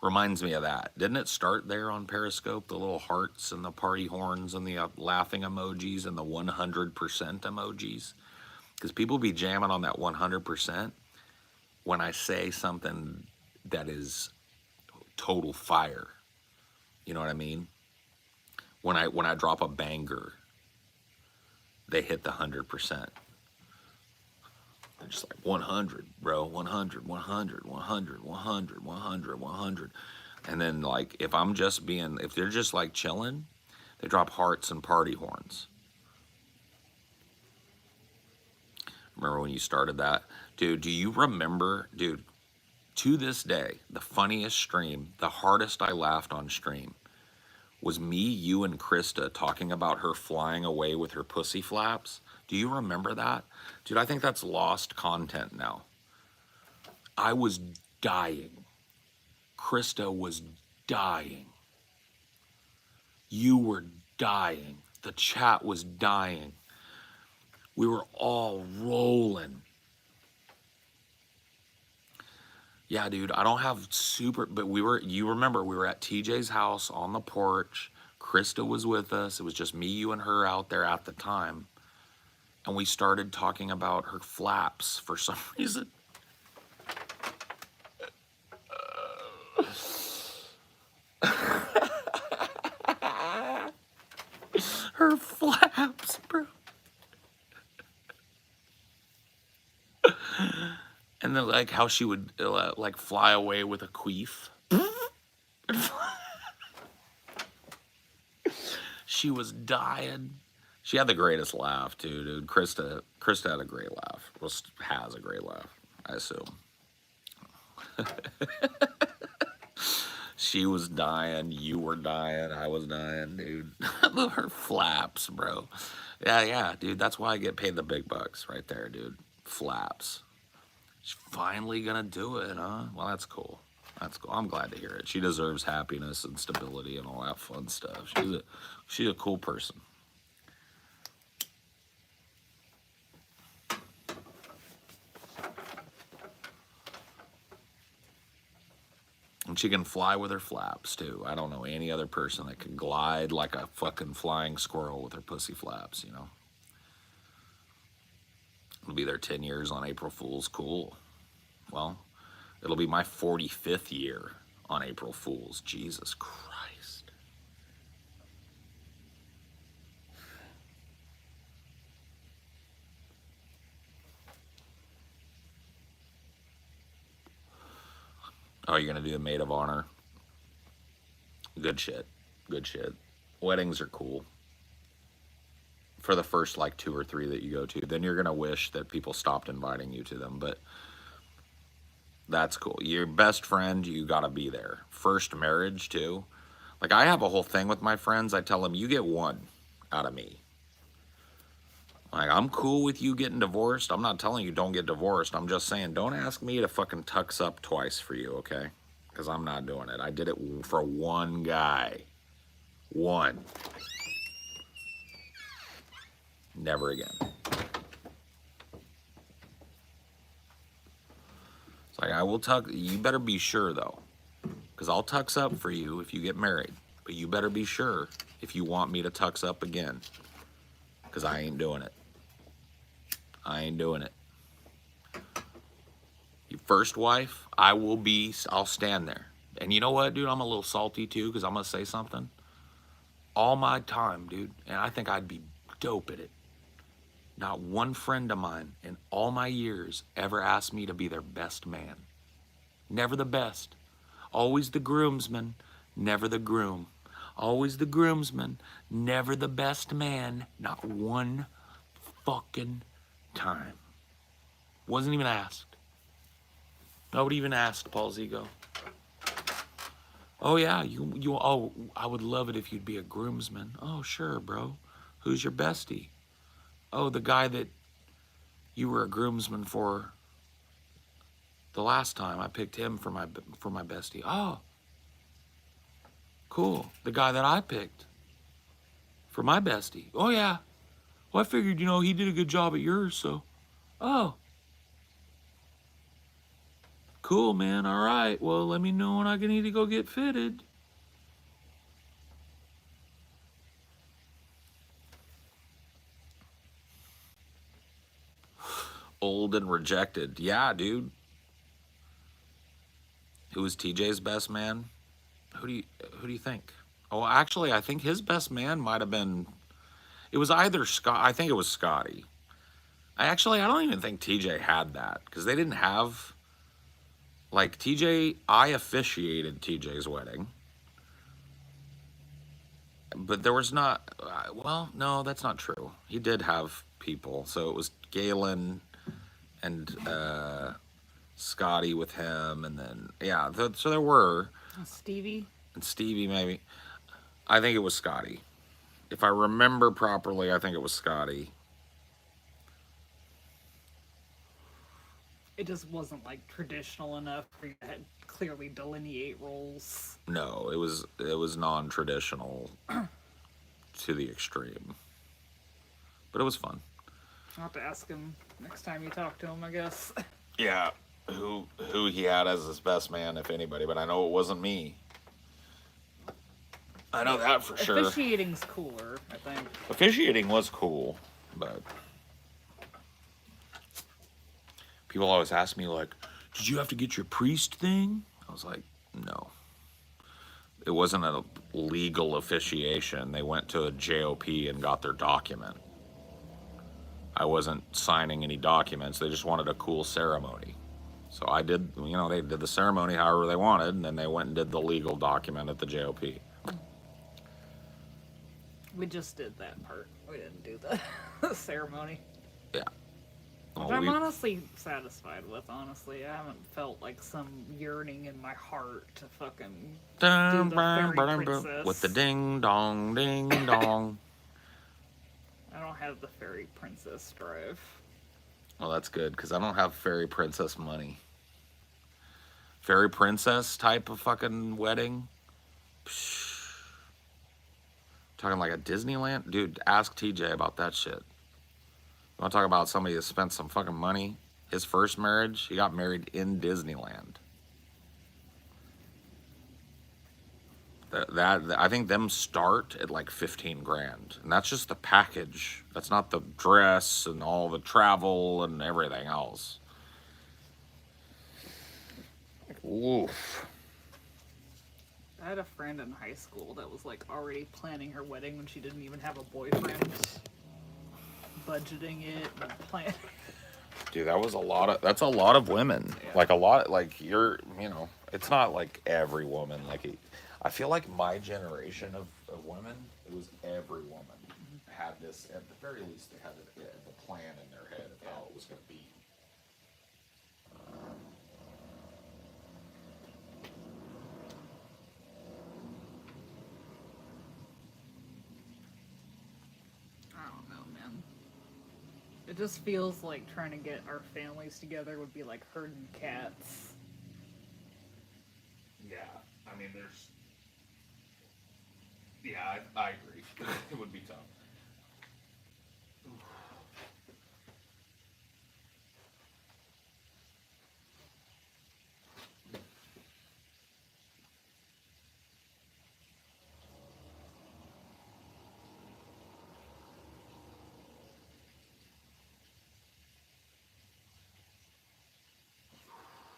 Reminds me of that. Didn't it start there on Periscope? The little hearts and the party horns and the laughing emojis and the 100% emojis? Because people be jamming on that 100% when I say something that is total fire. You know what I mean? When I drop a banger, they hit the 100%. They're just like 100, bro, 100, 100, 100, 100, 100, 100. And then like if they're just like chilling, they drop hearts and party horns. Remember when you started that? Dude, do you remember, dude, to this day, the funniest stream, the hardest I laughed on stream was me, you, and Krista talking about her flying away with her pussy flaps. Do you remember that? Dude, I think that's lost content now. I was dying. Krista was dying. You were dying. The chat was dying. We were all rolling. Yeah, dude, I don't have but you remember, we were at TJ's house on the porch. Krista was with us. It was just me, you, and her out there at the time. And we started talking about her flaps for some reason. Her flaps, bro. And then like how she would like fly away with a queef. She was dying. She had the greatest laugh too, dude. Krista had a great laugh. Well, has a great laugh, I assume. She was dying. You were dying. I was dying, dude. Her flaps, bro. Yeah, dude. That's why I get paid the big bucks right there, dude. Flaps. She's finally gonna do it, huh? Well, that's cool. That's cool. I'm glad to hear it. She deserves happiness and stability and all that fun stuff. She's a cool person. And she can fly with her flaps, too. I don't know any other person that can glide like a fucking flying squirrel with her pussy flaps, you know? It'll be there 10 years on April Fool's. Cool. Well, it'll be my 45th year on April Fool's. Jesus Christ. Oh, you're going to do a maid of honor? Good shit. Good shit. Weddings are cool. For the first like 2 or 3 that you go to. Then you're going to wish that people stopped inviting you to them. But that's cool. Your best friend, you got to be there. First marriage, too. Like, I have a whole thing with my friends. I tell them, you get one out of me. Like, I'm cool with you getting divorced. I'm not telling you don't get divorced. I'm just saying, don't ask me to fucking tux up twice for you, okay? Because I'm not doing it. I did it for one guy. One. Never again. It's like, I will tux. You better be sure, though. Because I'll tux up for you if you get married. But you better be sure if you want me to tux up again. Because I ain't doing it. I ain't doing it. Your first wife, I'll stand there. And you know what, dude? I'm a little salty too, because I'm going to say something. All my time, dude, and I think I'd be dope at it. Not one friend of mine in all my years ever asked me to be their best man. Never the best. Always the groomsman, never the groom. Always the groomsman, never the best man. Not one fucking time. Wasn't even asked. Nobody even asked, Paul's ego. Oh yeah, oh, I would love it if you'd be a groomsman. Oh sure, bro. Who's your bestie? Oh, the guy that you were a groomsman for the last time. I picked him for my bestie. Oh, cool. The guy that I picked for my bestie. Oh yeah. Well, I figured, he did a good job at yours, so. Oh. Cool, man. All right. Well, let me know when I need to go get fitted. Old and rejected. Yeah, dude. Who was TJ's best man? Who do you think? Oh, actually, I think his best man might have been. It was either Scott. I think it was Scotty. I don't even think TJ had that because they didn't have Like TJ, I officiated TJ's wedding, but there was not. Well, no, that's not true. He did have people, so it was Galen and Scotty with him, and then yeah. So there were Stevie. and Stevie maybe. I think it was Scotty. If I remember properly, I think it was Scotty. It just wasn't like traditional enough for you to clearly delineate roles. No, it was non-traditional to the extreme, but it was fun. I'll have to ask him next time you talk to him, I guess. Yeah, who he had as his best man, if anybody, but I know it wasn't me. I know that for sure. Officiating's cooler, I think. Officiating was cool, but people always ask me like, "Did you have to get your priest thing?" I was like, "No." It wasn't a legal officiation. They went to a JOP and got their document. I wasn't signing any documents. They just wanted a cool ceremony. So I did, they did the ceremony however they wanted, and then they went and did the legal document at the JOP. We just did that part. We didn't do the ceremony. Yeah. Which I'm honestly satisfied with, honestly. I haven't felt like some yearning in my heart to fucking do the fairy princess. With the ding dong, ding dong. I don't have the fairy princess drive. Well, that's good, because I don't have fairy princess money. Fairy princess type of fucking wedding? Psh. Talking like a Disneyland? Dude, ask TJ about that shit. You want to talk about somebody that spent some fucking money? His first marriage, he got married in Disneyland. I think them start at like 15 grand. And that's just the package. That's not the dress and all the travel and everything else. Oof. I had a friend in high school that was like already planning her wedding when she didn't even have a boyfriend. Budgeting it and planning. Dude, that's a lot of women. Yeah. Like a lot, like it's not like every woman. Like I feel like my generation of women, it was every woman had this, at the very least they had the plan in their head of how it was going to be. I don't know, man. It just feels like trying to get our families together would be like herding cats. Yeah, I mean, yeah, I agree. It would be tough.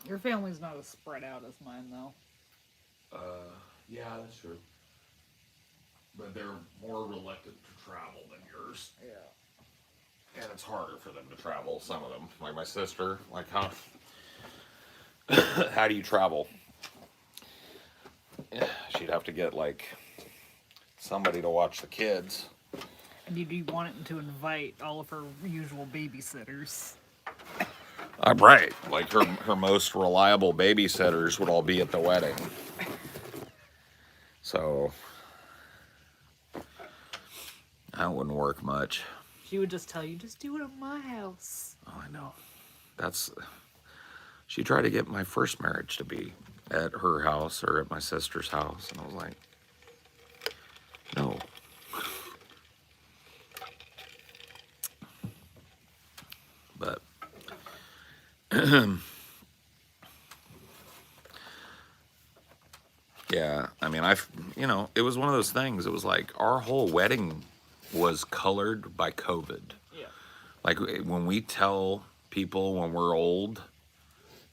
Your family's not as spread out as mine, though. Yeah, that's true. But they're more reluctant to travel than yours. Yeah. And it's harder for them to travel, some of them. Like my sister, like how do you travel? Yeah, she'd have to get like somebody to watch the kids. And you want to invite all of her usual babysitters. Right. Like her most reliable babysitters would all be at the wedding. So that wouldn't work much. She would just tell you, just do it at my house. Oh, I know. She tried to get my first marriage to be at her house or at my sister's house. And I was like, no. But yeah, I mean, it was one of those things. It was like our whole wedding was colored by COVID. Yeah. Like when we tell people when we're old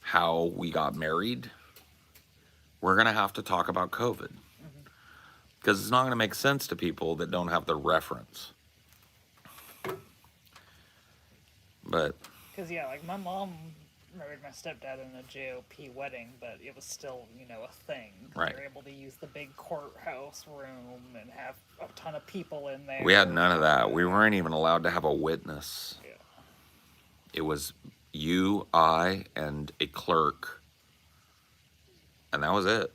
how we got married, we're going to have to talk about COVID. Because it's not going to make sense to people that don't have the reference. But because, yeah, like my mom married my stepdad in a JOP wedding, but it was still, a thing. Right. You're able to use the big courthouse room and have a ton of people in there. We had none of that. We weren't even allowed to have a witness. Yeah. It was you, I, and a clerk. And that was it.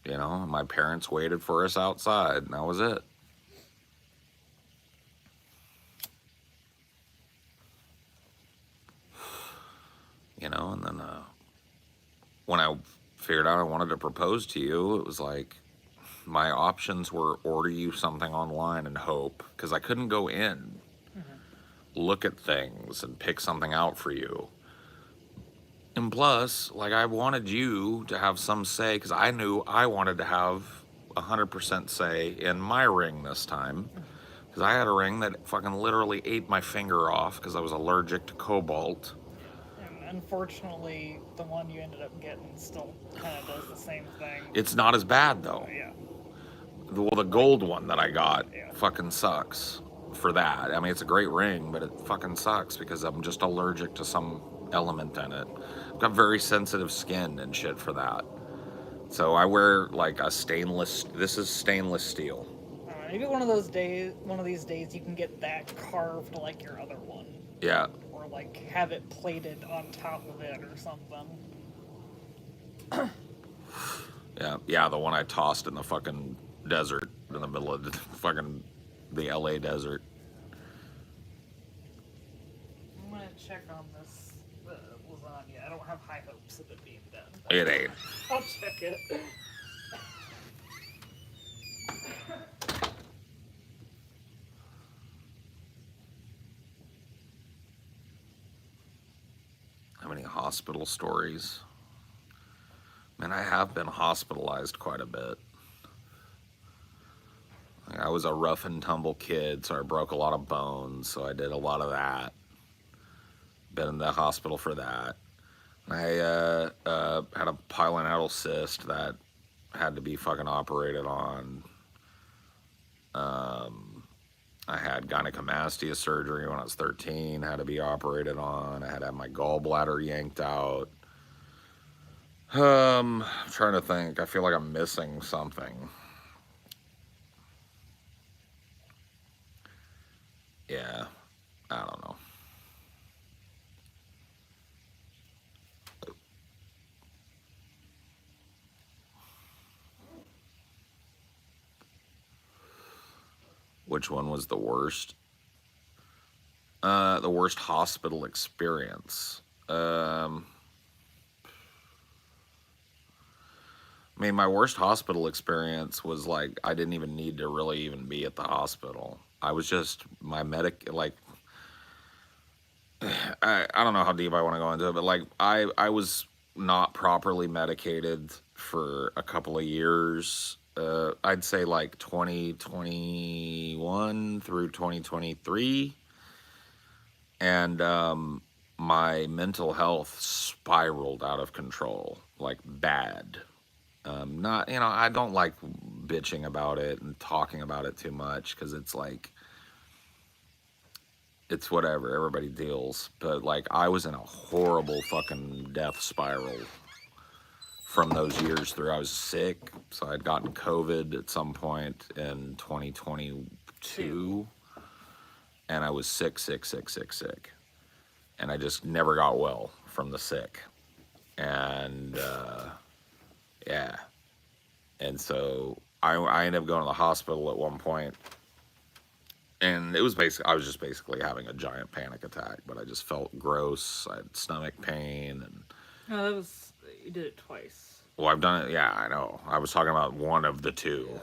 My parents waited for us outside, and that was it. And then when I figured out I wanted to propose to you, it was like my options were order you something online and hope, because I couldn't go in, look at things, and pick something out for you. And plus, like, I wanted you to have some say, because I knew I wanted to have 100% say in my ring this time. Because I had a ring that fucking literally ate my finger off because I was allergic to cobalt. And unfortunately, the one you ended up getting still kind of does the same thing. It's not as bad, though. Yeah. Well, the gold one that I got Yeah. fucking sucks for that. I mean, it's a great ring, but it fucking sucks because I'm just allergic to some element in it. I've got very sensitive skin and shit for that. So I wear like a stainless, this is stainless steel. Maybe one of these days, you can get that carved like your other one. Yeah. Or like have it plated on top of it or something. Yeah, the one I tossed in the fucking desert in the middle of the LA desert. I'm gonna check on this lasagna. I don't have high hopes of it being done. It ain't. I'll check it. How many hospital stories? Man, I have been hospitalized quite a bit. I was a rough and tumble kid, so I broke a lot of bones, so I did a lot of that. Been in the hospital for that. I had a pilonidal cyst that had to be fucking operated on. I had gynecomastia surgery when I was 13, had to be operated on. I had to have my gallbladder yanked out. I'm trying to think. I feel like I'm missing something. Yeah, I don't know. Which one was the worst? The worst hospital experience. I mean, my worst hospital experience was like I didn't even need to really even be at the hospital. I was just I don't know how deep I want to go into it, but like I was not properly medicated for a couple of years. I'd say like 2021 through 2023, and my mental health spiraled out of control, like bad. Not, I don't like bitching about it and talking about it too much because it's like, it's whatever, everybody deals. But like, I was in a horrible fucking death spiral from those years through. I was sick, so I'd gotten COVID at some point in 2022, and I was sick. And I just never got well from the sick. And, yeah. And so I ended up going to the hospital at one point, and it was I was just basically having a giant panic attack, but I just felt gross. I had stomach pain, and No, you did it twice. well, I've done it. Yeah, I know. I was talking about one of the two. Yeah.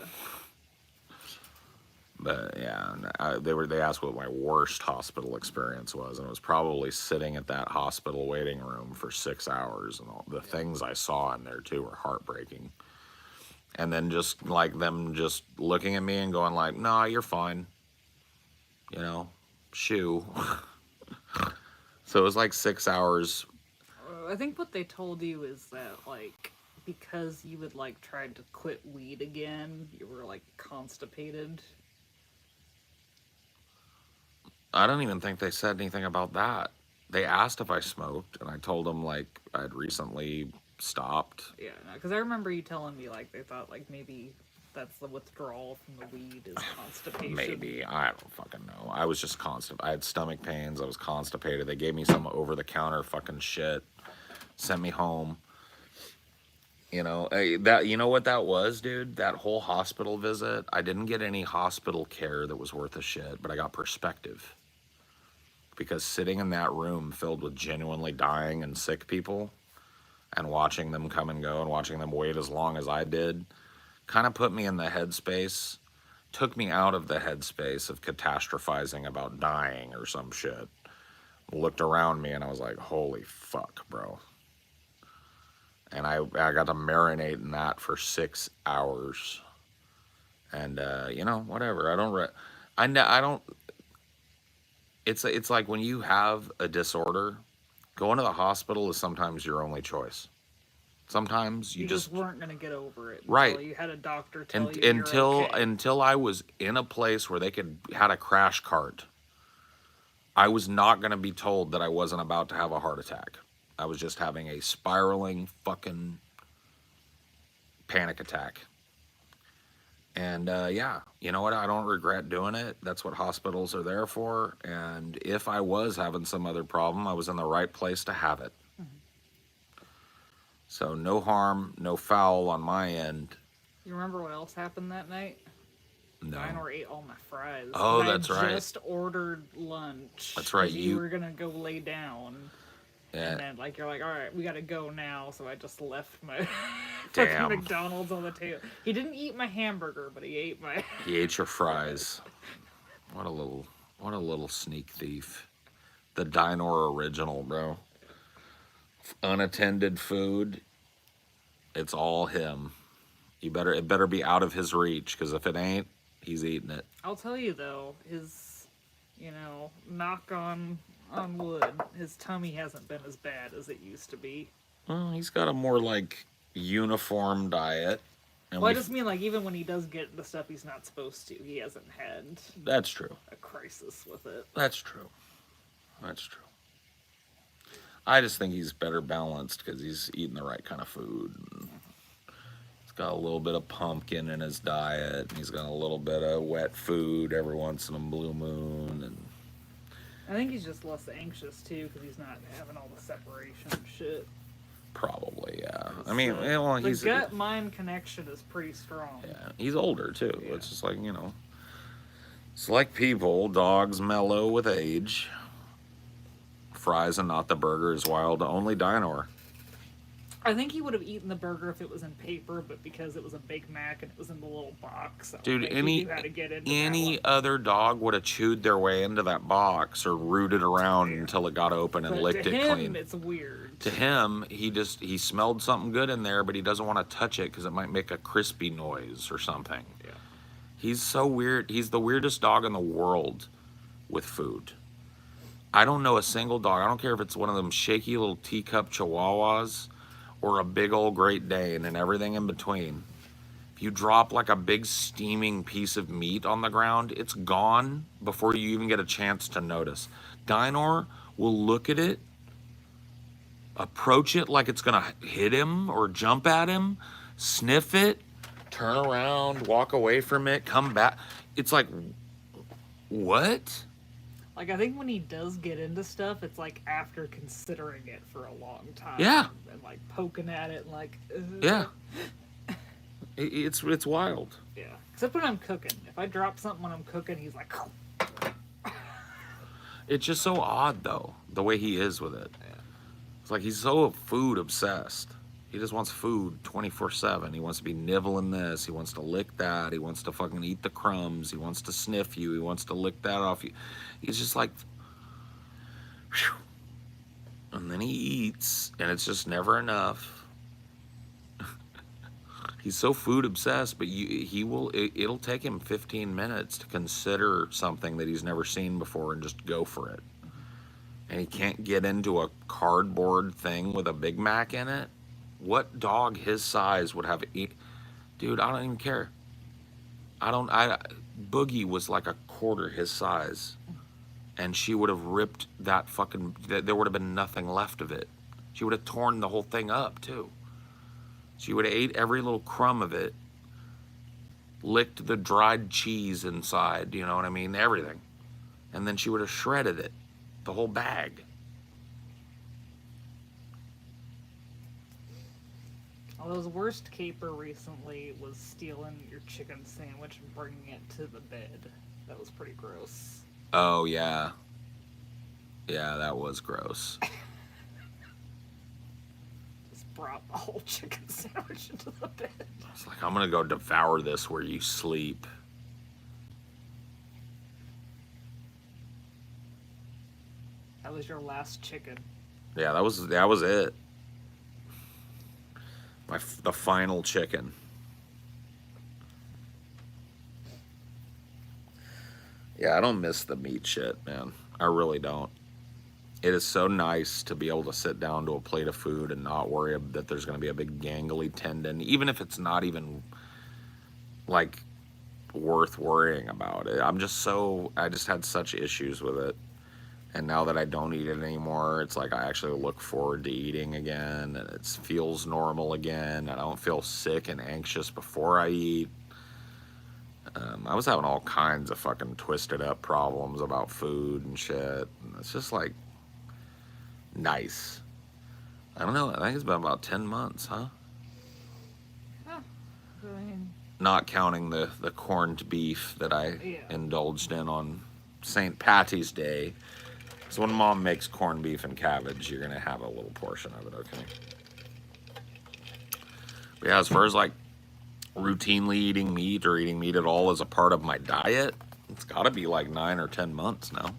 But yeah, they asked what my worst hospital experience was, and it was probably sitting at that hospital waiting room for 6 hours, and all the things I saw in there too were heartbreaking. And then just like them just looking at me and going like, "Nah, you're fine," shoo. So it was like 6 hours. I think what they told you is that like because you had like tried to quit weed again, you were like constipated. I don't even think they said anything about that. they asked if I smoked, and I told them like I'd recently stopped. Yeah, because I remember you telling me like they thought like maybe that's the withdrawal from the weed is constipation. Maybe, I don't fucking know. I was just constant. I had stomach pains. I was constipated. They gave me some over the counter fucking shit. Sent me home. That you know what that was, dude? That whole hospital visit. I didn't get any hospital care that was worth a shit, but I got perspective. Because sitting in that room filled with genuinely dying and sick people and watching them come and go and watching them wait as long as I did kind of put me in the headspace, took me out of the headspace of catastrophizing about dying or some shit. Looked around me and I was like, holy fuck, bro. And I got to marinate in that for 6 hours. And, whatever. I don't, it's like when you have a disorder, going to the hospital is sometimes your only choice. Sometimes You just weren't gonna get over it right. until you had a doctor tell you until you're okay. until I was in a place where they had a crash cart. I was not gonna be told that I wasn't about to have a heart attack. I was just having a spiraling fucking panic attack. And yeah, you know what? I don't regret doing it. That's what hospitals are there for. And if I was having some other problem, I was in the right place to have it. So no harm, no foul on my end. You remember what else happened that night? No. Dino ate all my fries. Oh, and that's right. I just ordered lunch. That's right. You were gonna go lay down. Yeah. And then, you're like, all right, we gotta go now. So I just left my Damn. fucking McDonald's on the table. He didn't eat my hamburger, but he ate my. He ate your fries. What a little sneak thief. The Dino original, bro. Unattended food. It's all him. It better be out of his reach, because if it ain't, he's eating it. I'll tell you though, his, knock on wood, his tummy hasn't been as bad as it used to be. Well, he's got a more uniform diet. And I just mean even when he does get the stuff he's not supposed to, he hasn't had. That's true. A crisis with it. That's true. I just think he's better balanced because he's eating the right kind of food. He's got a little bit of pumpkin in his diet, and he's got a little bit of wet food every once in a blue moon. And I think he's just less anxious too because he's not having all the separation and shit. Probably, yeah. I mean, he's the gut-mind connection is pretty strong. Yeah, he's older too. Yeah. It's just it's like people. Dogs mellow with age. Fries and not the burger is wild. Only Dino. I think he would have eaten the burger if it was in paper, but because it was a Big Mac and it was in the little box, dude, any other dog would have chewed their way into that box or rooted around until it got open and licked it clean. It's weird. To him, he smelled something good in there, but he doesn't want to touch it because it might make a crispy noise or something. Yeah. He's so weird. He's the weirdest dog in the world with food. I don't know a single dog. I don't care if it's one of them shaky little teacup chihuahuas or a big old Great Dane and everything in between. If you drop a big steaming piece of meat on the ground, it's gone before you even get a chance to notice. Dino will look at it, approach it like it's gonna hit him or jump at him, sniff it, turn around, walk away from it, come back. It's like, what? I think when he does get into stuff, it's after considering it for a long time. Yeah. And poking at it and Yeah. It's wild. Yeah. Except when I'm cooking. If I drop something when I'm cooking, he's like. It's just so odd though, the way he is with it. Yeah. It's he's so food obsessed. He just wants food 24/7. He wants to be nibbling this. He wants to lick that. He wants to fucking eat the crumbs. He wants to sniff you. He wants to lick that off you. He's just whew. And then he eats, and it's just never enough. He's so food obsessed, but it'll take him 15 minutes to consider something that he's never seen before and just go for it. And he can't get into a cardboard thing with a Big Mac in it. What dog his size would have dude, I don't even care. Boogie was like a quarter his size. and she would have ripped that fucking. There would have been nothing left of it. She would have torn the whole thing up too. She would have ate every little crumb of it, licked the dried cheese inside. You know what I mean? Everything, and then she would have shredded it, the whole bag. Although his worst caper recently was stealing your chicken sandwich and bringing it to the bed. That was pretty gross. Oh yeah, yeah, that was gross. Just brought the whole chicken sandwich into the bed. It's like, I'm gonna go devour this where you sleep. That was your last chicken. Yeah, that was it. The final chicken. Yeah, I don't miss the meat shit, man. I really don't. It is so nice to be able to sit down to a plate of food and not worry that there's going to be a big gangly tendon, even if it's not even like worth worrying about it. I just had such issues with it. And now that I don't eat it anymore, it's like I actually look forward to eating again, and it feels normal again. I don't feel sick and anxious before I eat. I was having all kinds of fucking twisted up problems about food and shit. And it's just like nice. I don't know. I think it's been about 10 months, huh? Huh. I mean, Not counting the corned beef that I indulged in on St. Patty's Day. So when Mom makes corned beef and cabbage, you're gonna have a little portion of it, okay? But yeah, as far as like routinely eating meat or eating meat at all as a part of my diet, it's gotta be like 9 or 10 months now.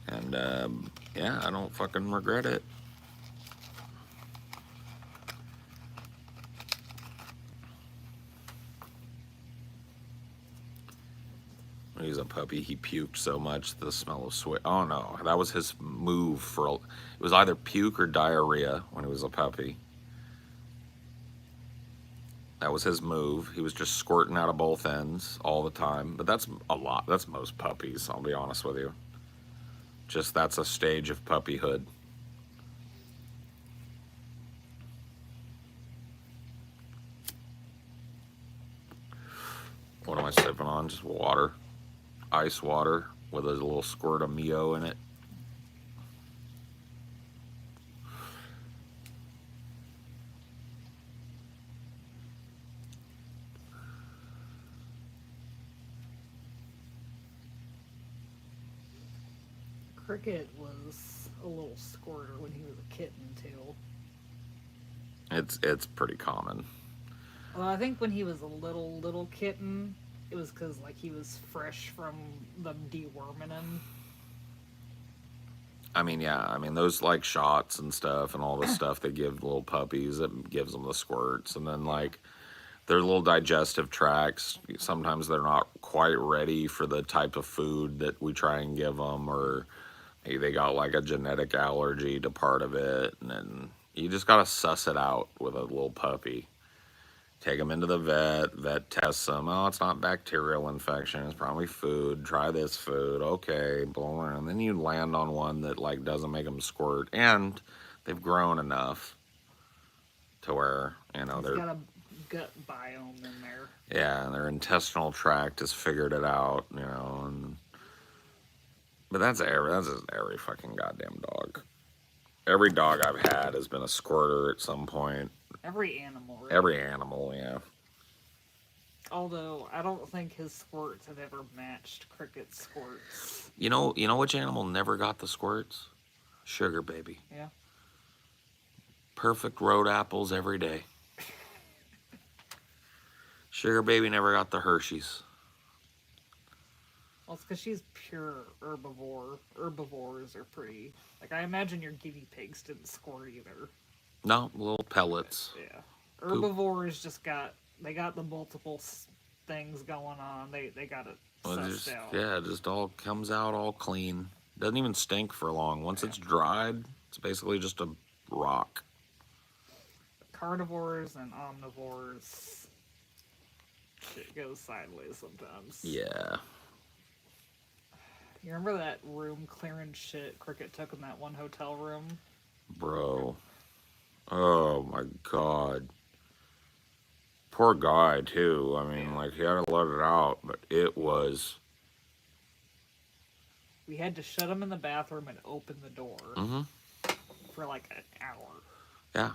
And yeah, I don't fucking regret it. When he was a puppy, he puked so much the smell of sweat. Oh no, that was his move it was either puke or diarrhea when he was a puppy. That was his move. He was just squirting out of both ends all the time. But that's a lot. That's most puppies, I'll be honest with you. Just that's a stage of puppyhood. What am I sipping on? Just water. Ice water with a little squirt of Mio in it. Cricket was a little squirter when he was a kitten too. It's pretty common. Well, I think when he was a little kitten, it was because like he was fresh from them deworming him. I mean, yeah, I mean those like shots and stuff and all the stuff they give little puppies, it gives them the squirts, and then like their little digestive tracts, sometimes they're not quite ready for the type of food that we try and give them, or maybe they got like a genetic allergy to part of it, and then you just gotta suss it out with a little puppy. Take them into the vet tests them. Oh, it's not bacterial infection, it's probably food. Try this food, okay, blah, and then you land on one that like doesn't make them squirt, and they've grown enough to where, you know, He's got a gut biome in there. Yeah, their intestinal tract has figured it out, you know, but that's just every fucking goddamn dog. Every dog I've had has been a squirter at some point. Every animal, really. Every animal, yeah. Although I don't think his squirts have ever matched Cricket's squirts. You know which animal never got the squirts? Sugar baby. Yeah. Perfect road apples every day. Sugar baby never got the Hershey's. Well, it's because she's pure herbivore. Herbivores are pretty... Like, I imagine your guinea pigs didn't squirt either. No, little pellets. Yeah. Herbivores just got... They got the multiple things going on. They got it sussed out. Yeah, it just all comes out all clean. Doesn't even stink for long. Once it's dried, it's basically just a rock. Carnivores and omnivores... Shit goes sideways sometimes. Yeah. You remember that room clearing shit Cricket took in that one hotel room? Bro. Oh my god. Poor guy too. I mean, Yeah. like he had to let it out, but it was. We had to shut him in the bathroom and open the door Mm-hmm. for like an hour. Yeah.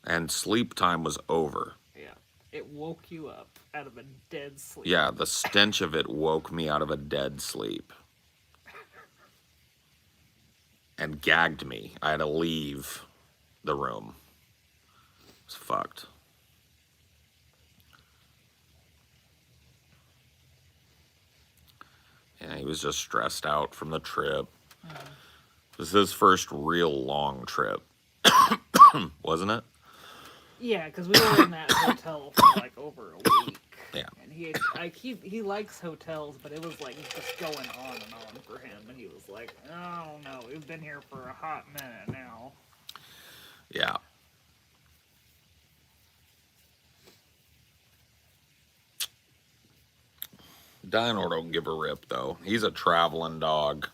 And sleep time was over. Yeah. It woke you up out of a dead sleep. Yeah, the stench of it woke me out of a dead sleep. And gagged me. I had to leave the room. It was fucked. Yeah, he was just stressed out from the trip. It was his first real long trip, wasn't it? Yeah, because we were in that hotel for like over a week. Yeah. And he likes hotels, but it was like just going on and on for him. And he was like, oh no, we've been here for a hot minute now. Yeah. Dino don't give a rip though. He's a traveling dog.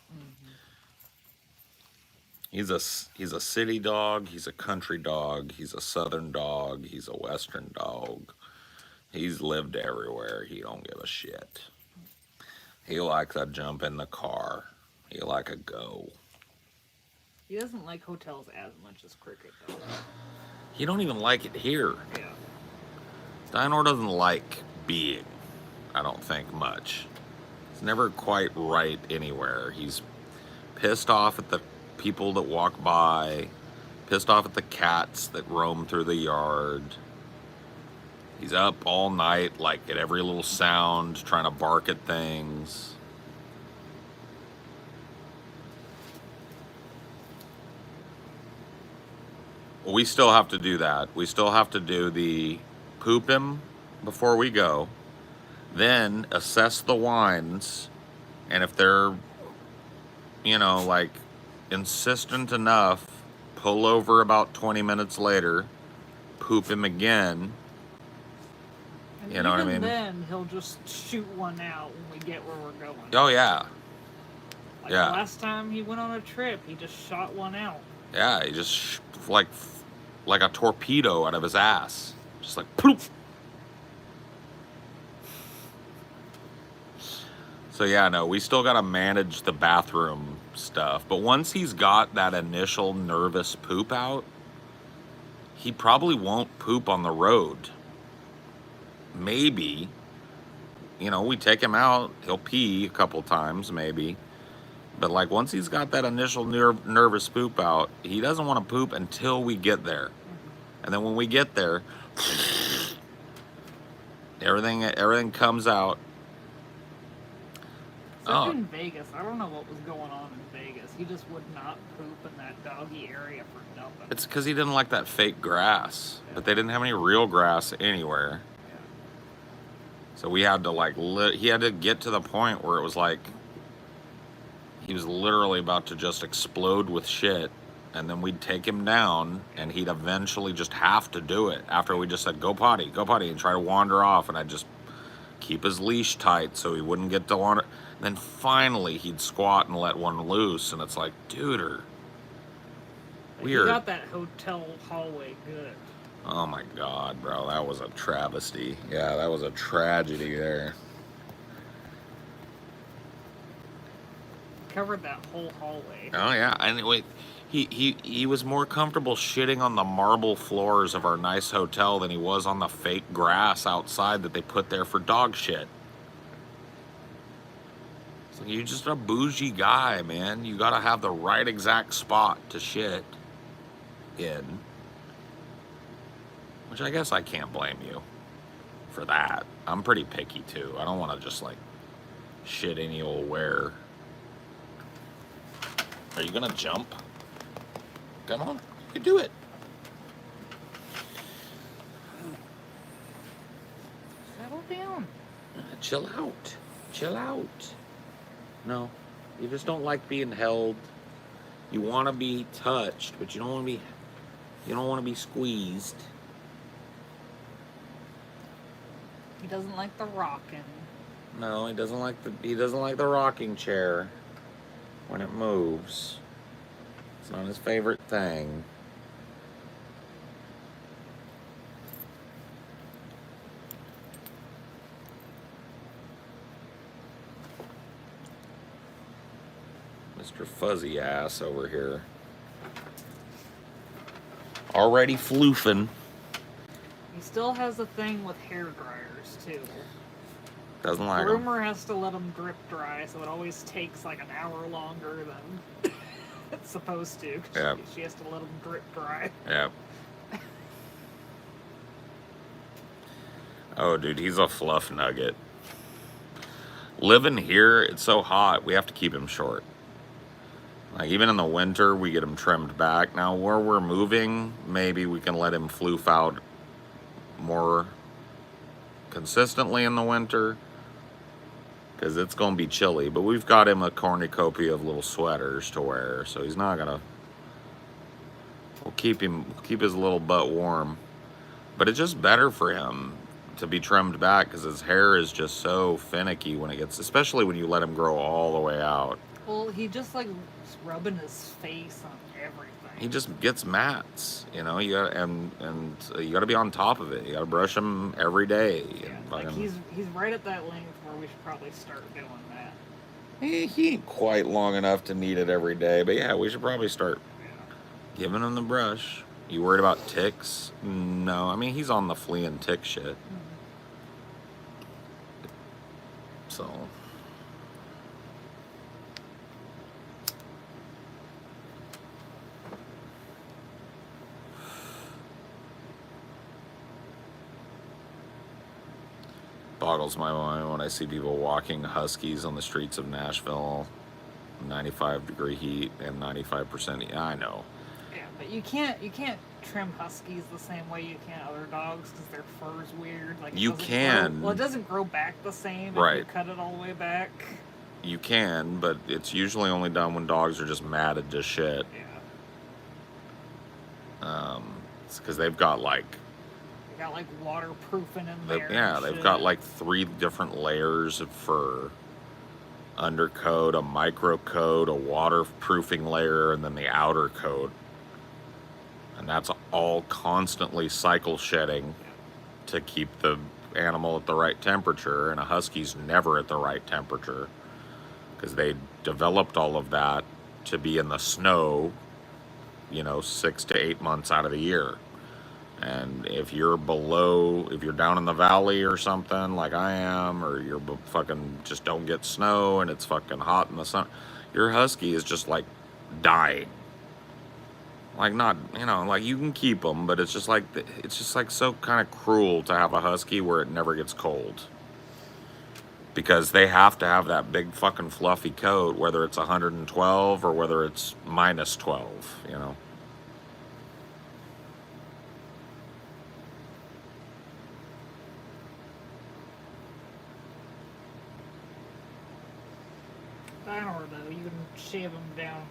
He's a city dog. He's a country dog. He's a southern dog. He's a western dog. He's lived everywhere. He don't give a shit. He likes to jump in the car. He like to go. He doesn't like hotels as much as Cricket though. He don't even like it here. Yeah. Dino doesn't like being, I don't think, much. He's never quite right anywhere. He's pissed off at the people that walk by, pissed off at the cats that roam through the yard. He's up all night, like at every little sound, trying to bark at things. We still have to do that. We still have to do the poop him before we go, then assess the wines, and if they're, like insistent enough, pull over about 20 minutes later, poop him again. And You know what I mean? Then he'll just shoot one out when we get where we're going. Oh yeah. Like Yeah. The last time he went on a trip, he just shot one out. Yeah, he just like a torpedo out of his ass. Just like poof. So yeah, no, we still got to manage the bathroom stuff. But once he's got that initial nervous poop out, he probably won't poop on the road. Maybe, we take him out, he'll pee a couple times, maybe. But like once he's got that initial nervous poop out, he doesn't want to poop until we get there. And then when we get there, everything comes out. Except in Vegas, I don't know what was going on in Vegas. He just would not poop in that doggy area for nothing. It's because he didn't like that fake grass. But they didn't have any real grass anywhere. Yeah. So we had to he had to get to the point where it was like he was literally about to just explode with shit. And then we'd take him down and he'd eventually just have to do it after we just said, go potty, and try to wander off. And I'd just keep his leash tight so he wouldn't get to wander. Then finally he'd squat and let one loose. And it's like, dude, weird. He got that hotel hallway good. Oh my God, bro. That was a travesty. Yeah, that was a tragedy there. Covered that whole hallway. Oh yeah. Anyway, he was more comfortable shitting on the marble floors of our nice hotel than he was on the fake grass outside that they put there for dog shit. So you're just a bougie guy, man. You gotta have the right exact spot to shit in. Which I guess I can't blame you for that. I'm pretty picky too. I don't want to just like shit any old where. Are you gonna jump? Come on, you can do it. Settle down. Chill out. Chill out. No, you just don't like being held. You want to be touched, but you don't want to be. You don't want to be squeezed. He doesn't like the rocking. No, he doesn't like the rocking chair when it moves. It's not his favorite thing. Mr. Fuzzy Ass over here. Already floofing. He still has a thing with hair dryers too. Doesn't like them. Groomer has to let them drip dry, so it always takes like an hour longer than it's supposed to. Yep. She has to let them drip dry. Yep. Oh, dude, he's a fluff nugget. Living here, it's so hot, we have to keep him short. Like, even in the winter, we get him trimmed back. Now, where we're moving, maybe we can let him floof out more consistently in the winter, because it's going to be chilly. But we've got him a cornucopia of little sweaters to wear, so he's not going to... We'll keep his little butt warm. But it's just better for him to be trimmed back, because his hair is just so finicky when it gets... Especially when you let him grow all the way out. Well, he just like rubbing his face on everything. He just gets mats, you know. You got and you got to be on top of it. You got to brush him every day. Yeah, like he's right at that length where we should probably start doing that. He ain't quite long enough to need it every day, but yeah, we should probably start giving him the brush. You worried about ticks? No, I mean he's on the flea and tick shit. Mm-hmm. So. Boggles my mind when I see people walking huskies on the streets of Nashville, 95-degree heat and 95%. I know. Yeah, but you can't trim huskies the same way you can other dogs because their fur's weird. Like you can. Well, it doesn't grow back the same right. if you cut it all the way back. You can, but it's usually only done when dogs are just matted to shit. Yeah. It's because they've got like. Got like waterproofing in there. Yeah, they've got like 3 different layers of fur. Undercoat, a microcoat, a waterproofing layer, and then the outer coat. And that's all constantly cycle shedding to keep the animal at the right temperature. And a husky's never at the right temperature because they developed all of that to be in the snow, 6 to 8 months out of the year. And if you're down in the valley or something like I am, or you're fucking just don't get snow and it's fucking hot in the sun, your husky is just like dying. Like not, like you can keep them, but it's just like so kind of cruel to have a husky where it never gets cold. Because they have to have that big fucking fluffy coat, whether it's 112 or whether it's minus 12, I don't know. You can shave them down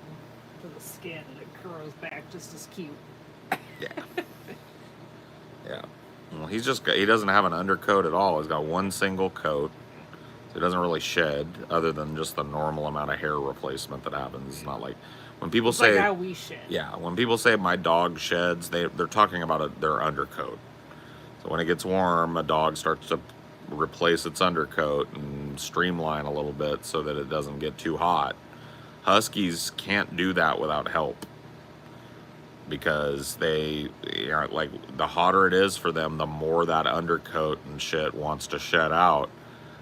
to the skin and it grows back just as cute. Yeah. Yeah. Well, he doesn't have an undercoat at all. He's got one single coat. So he doesn't really shed other than just the normal amount of hair replacement that happens. It's not like when people say like how we shed. Yeah, when people say my dog sheds, they're talking about their undercoat. So when it gets warm, a dog starts to replace its undercoat and streamline a little bit so that it doesn't get too hot. Huskies can't do that without help because they are like, the hotter it is for them, the more that undercoat and shit wants to shed out.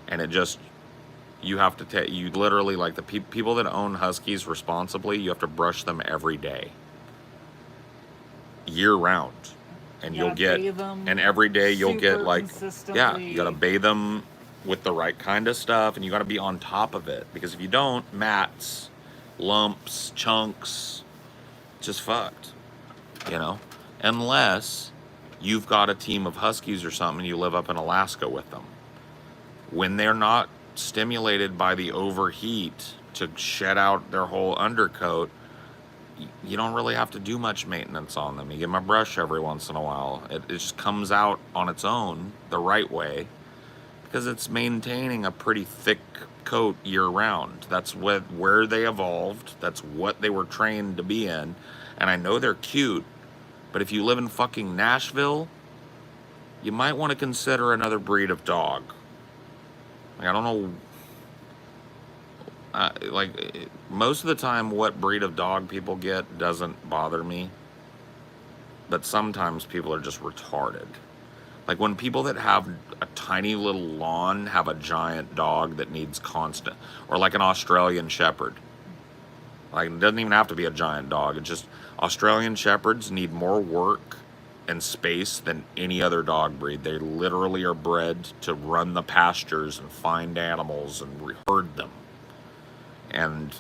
And it just, you have to you literally, like the people that own huskies responsibly, you have to brush them every day, year round. And you'll get, and every day you'll get like, yeah, you gotta bathe them with the right kind of stuff, and you gotta be on top of it, because if you don't, mats, lumps, chunks, just fucked, unless you've got a team of huskies or something and you live up in Alaska with them. When they're not stimulated by the overheat to shed out their whole undercoat, you don't really have to do much maintenance on them. You give them a brush every once in a while. It just comes out on its own the right way, Because it's maintaining a pretty thick coat year round. That's where they evolved. That's what they were trained to be in. And I know they're cute, but if you live in fucking Nashville, you might want to consider another breed of dog. Like, I don't know. Most of the time, what breed of dog people get doesn't bother me. But sometimes people are just retarded. Like when people that have a tiny little lawn have a giant dog that needs constant, or like an Australian Shepherd. Like it doesn't even have to be a giant dog. It's just Australian Shepherds need more work and space than any other dog breed. They literally are bred to run the pastures and find animals and herd them. And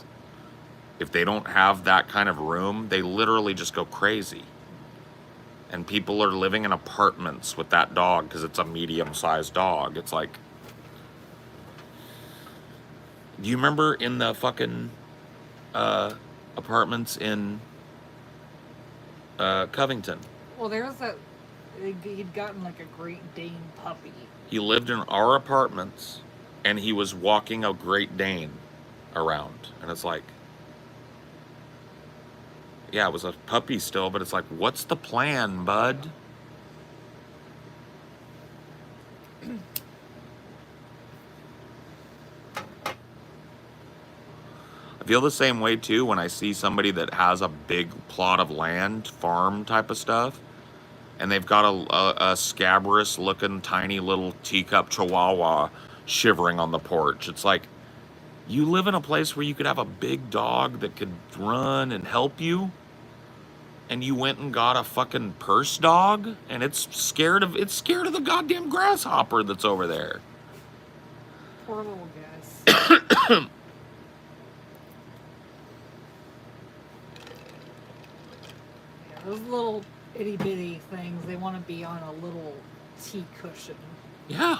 if they don't have that kind of room, they literally just go crazy. And people are living in apartments with that dog because it's a medium-sized dog. It's like, do you remember in the fucking apartments in Covington? Well, there was that. He'd gotten like a Great Dane puppy. He lived in our apartments, and he was walking a Great Dane around, and it's like, yeah, it was a puppy still, but it's like, what's the plan, bud? I feel the same way too when I see somebody that has a big plot of land, farm type of stuff, and they've got a scabrous looking tiny little teacup chihuahua shivering on the porch. It's like, you live in a place where you could have a big dog that could run and help you, and you went and got a fucking purse dog, and it's scared of the goddamn grasshopper that's over there. Poor little guys. Yeah, those little itty bitty things, they want to be on a little tea cushion. Yeah.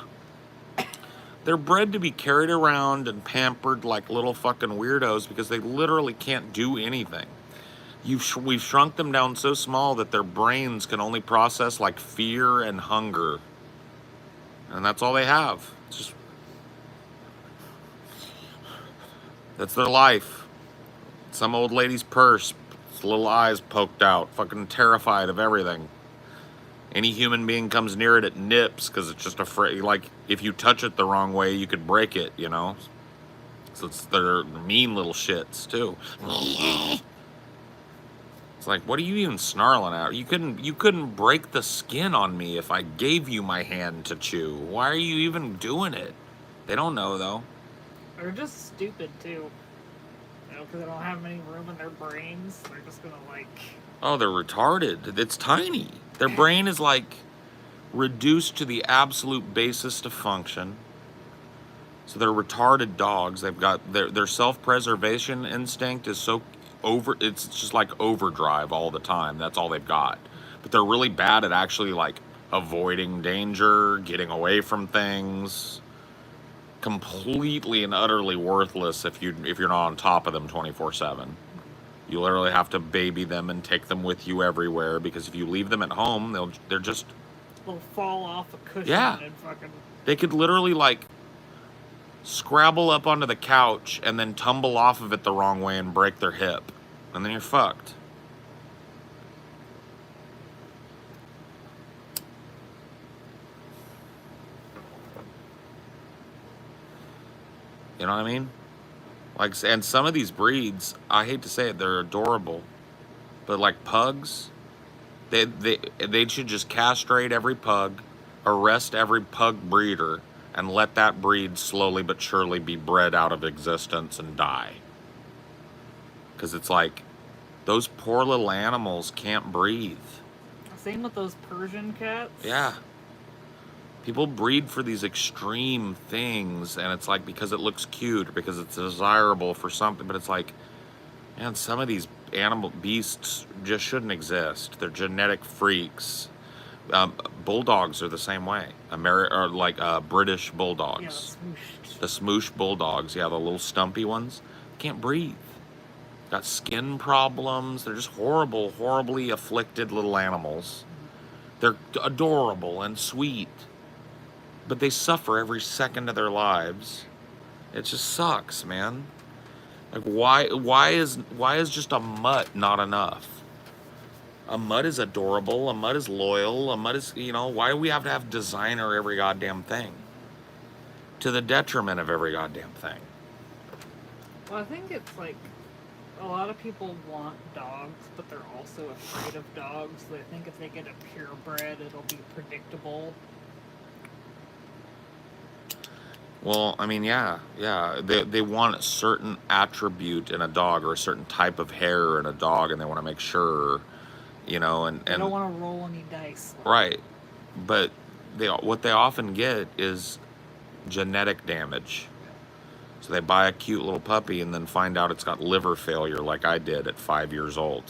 They're bred to be carried around and pampered like little fucking weirdos because they literally can't do anything. We've shrunk them down so small that their brains can only process like fear and hunger. And that's all they have. It's just, that's their life. Some old lady's purse, its little eyes poked out, fucking terrified of everything. Any human being comes near it nips because it's just afraid. Like, if you touch it the wrong way, you could break it, you know? So they're mean little shits, too. It's like, what are you even snarling at? You couldn't break the skin on me if I gave you my hand to chew. Why are you even doing it? They don't know, though. They're just stupid, too. You know, because they don't have any room in their brains. They're just gonna, like... Oh, they're retarded. It's tiny. Their brain is like reduced to the absolute basis to function. So they're retarded dogs. They've got their self-preservation instinct is so it's just like overdrive all the time. That's all they've got. But they're really bad at actually like avoiding danger, getting away from things. Completely and utterly worthless if you're not on top of them 24/7. You literally have to baby them and take them with you everywhere because if you leave them at home, they'll fall off a cushion and fucking... They could literally like scrabble up onto the couch and then tumble off of it the wrong way and break their hip. And then you're fucked. You know what I mean? Like, and some of these breeds, I hate to say it, they're adorable, but like pugs, they should just castrate every pug, arrest every pug breeder, and let that breed slowly but surely be bred out of existence and die. Because it's like, those poor little animals can't breathe. Same with those Persian cats. Yeah. People breed for these extreme things, and it's like because it looks cute or because it's desirable for something, but it's like, man, some of these animal beasts just shouldn't exist. They're genetic freaks. Bulldogs are the same way. British bulldogs. Yeah, the smoosh bulldogs, yeah, the little stumpy ones, can't breathe. Got skin problems. They're just horribly afflicted little animals. They're adorable and sweet. but they suffer every second of their lives. It just sucks, man. Like why is just a mutt not enough? A mutt is adorable, a mutt is loyal, a mutt is, why do we have to have designer every goddamn thing? To the detriment of every goddamn thing. Well, I think it's like a lot of people want dogs, but they're also afraid of dogs. They think if they get a purebred, it'll be predictable. Well, I mean, yeah. They want a certain attribute in a dog or a certain type of hair in a dog, and they want to make sure, and They don't want to roll any dice. Right, but what they often get is genetic damage. So they buy a cute little puppy and then find out it's got liver failure, like I did at 5 years old,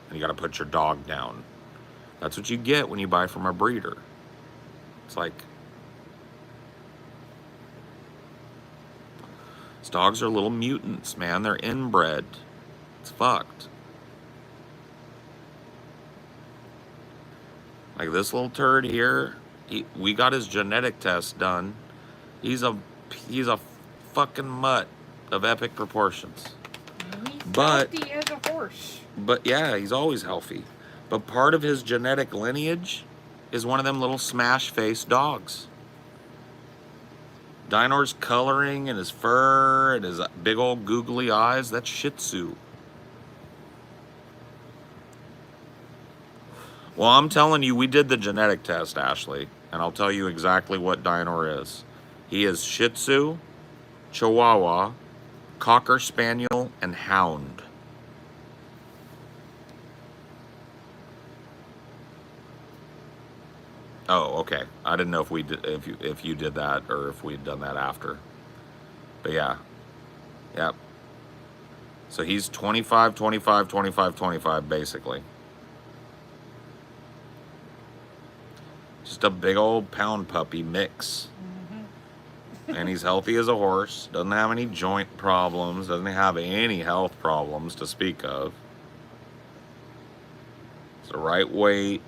and you got to put your dog down. That's what you get when you buy from a breeder. It's like, these dogs are little mutants, man. They're inbred. It's fucked. Like this little turd here, we got his genetic test done. He's a fucking mutt of epic proportions. He's But healthy as a horse. But yeah, he's always healthy. But part of his genetic lineage is one of them little smash-faced dogs. Dinor's coloring and his fur and his big old googly eyes, that's Shih Tzu. Well, I'm telling you, we did the genetic test, Ashley, and I'll tell you exactly what Dinor is. He is Shih Tzu, Chihuahua, Cocker Spaniel, and Hound. Oh, okay. I didn't know if we did, if you did that or if we'd done that after. But yeah. Yep. So he's 25, 25, 25, 25, basically. Just a big old pound puppy mix. And he's healthy as a horse. Doesn't have any joint problems. Doesn't have any health problems to speak of. It's the right weight.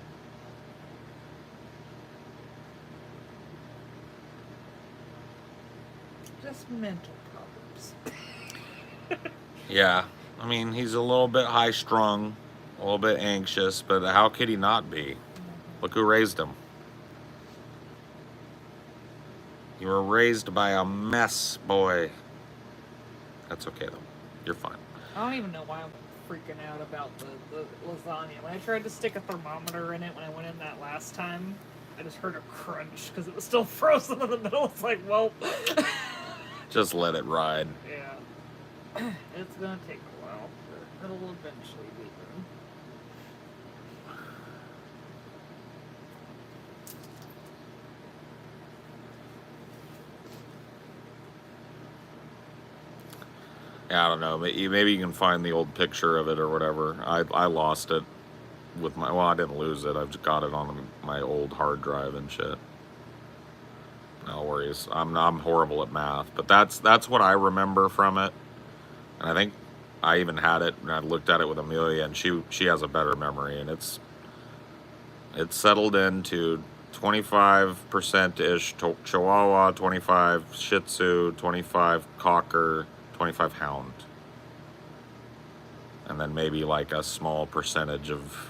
Just mental problems. Yeah. I mean, he's a little bit high strung, a little bit anxious, but how could he not be? Look who raised him. You were raised by a mess, boy. That's okay, though. You're fine. I don't even know why I'm freaking out about the lasagna. When I tried to stick a thermometer in it when I went in that last time, I just heard a crunch because it was still frozen in the middle. It's like, well... Just let it ride. Yeah. It's gonna take a while, but it'll eventually be done. Yeah, I don't know. Maybe you can find the old picture of it or whatever. I lost it with my... Well, I didn't lose it. I've just got it on my old hard drive and shit. No worries. I'm horrible at math, but that's what I remember from it. And I think I even had it, and I looked at it with Amelia, and she has a better memory, and it's settled into 25%-ish Chihuahua, 25 Shih Tzu, 25 Cocker, 25 Hound. And then maybe like a small percentage of,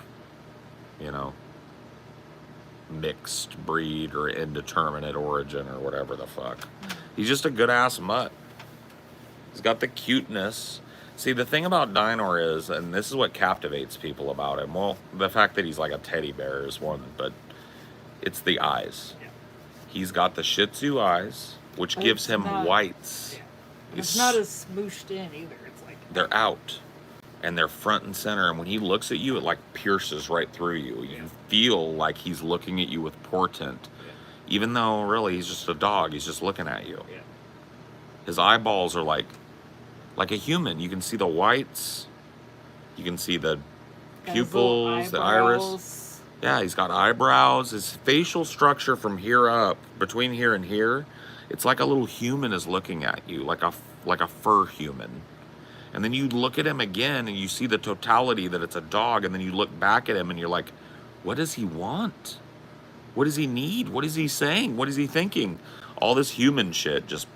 mixed breed or indeterminate origin or whatever the fuck. He's just a good ass mutt. He's got the cuteness. See, the thing about Dinor is, and this is what captivates people about him, well, the fact that he's like a teddy bear is one, but it's the eyes. Yeah. He's got the Shih Tzu eyes, which gives him whites. Yeah. It's not as smooshed in either. It's like... They're out. And they're front and center, and when he looks at you, it like pierces right through you. You feel like he's looking at you with portent, even though really he's just a dog. He's just looking at you. Yeah. His eyeballs are like a human. You can see the whites. You can see the pupils, the iris. Yeah, he's got eyebrows. His facial structure from here up, between here and here, it's like a little human is looking at you, like a fur human. And then you look at him again and you see the totality that it's a dog, and then you look back at him and you're like, what does he want? What does he need? What is he saying? What is he thinking? All this human shit just.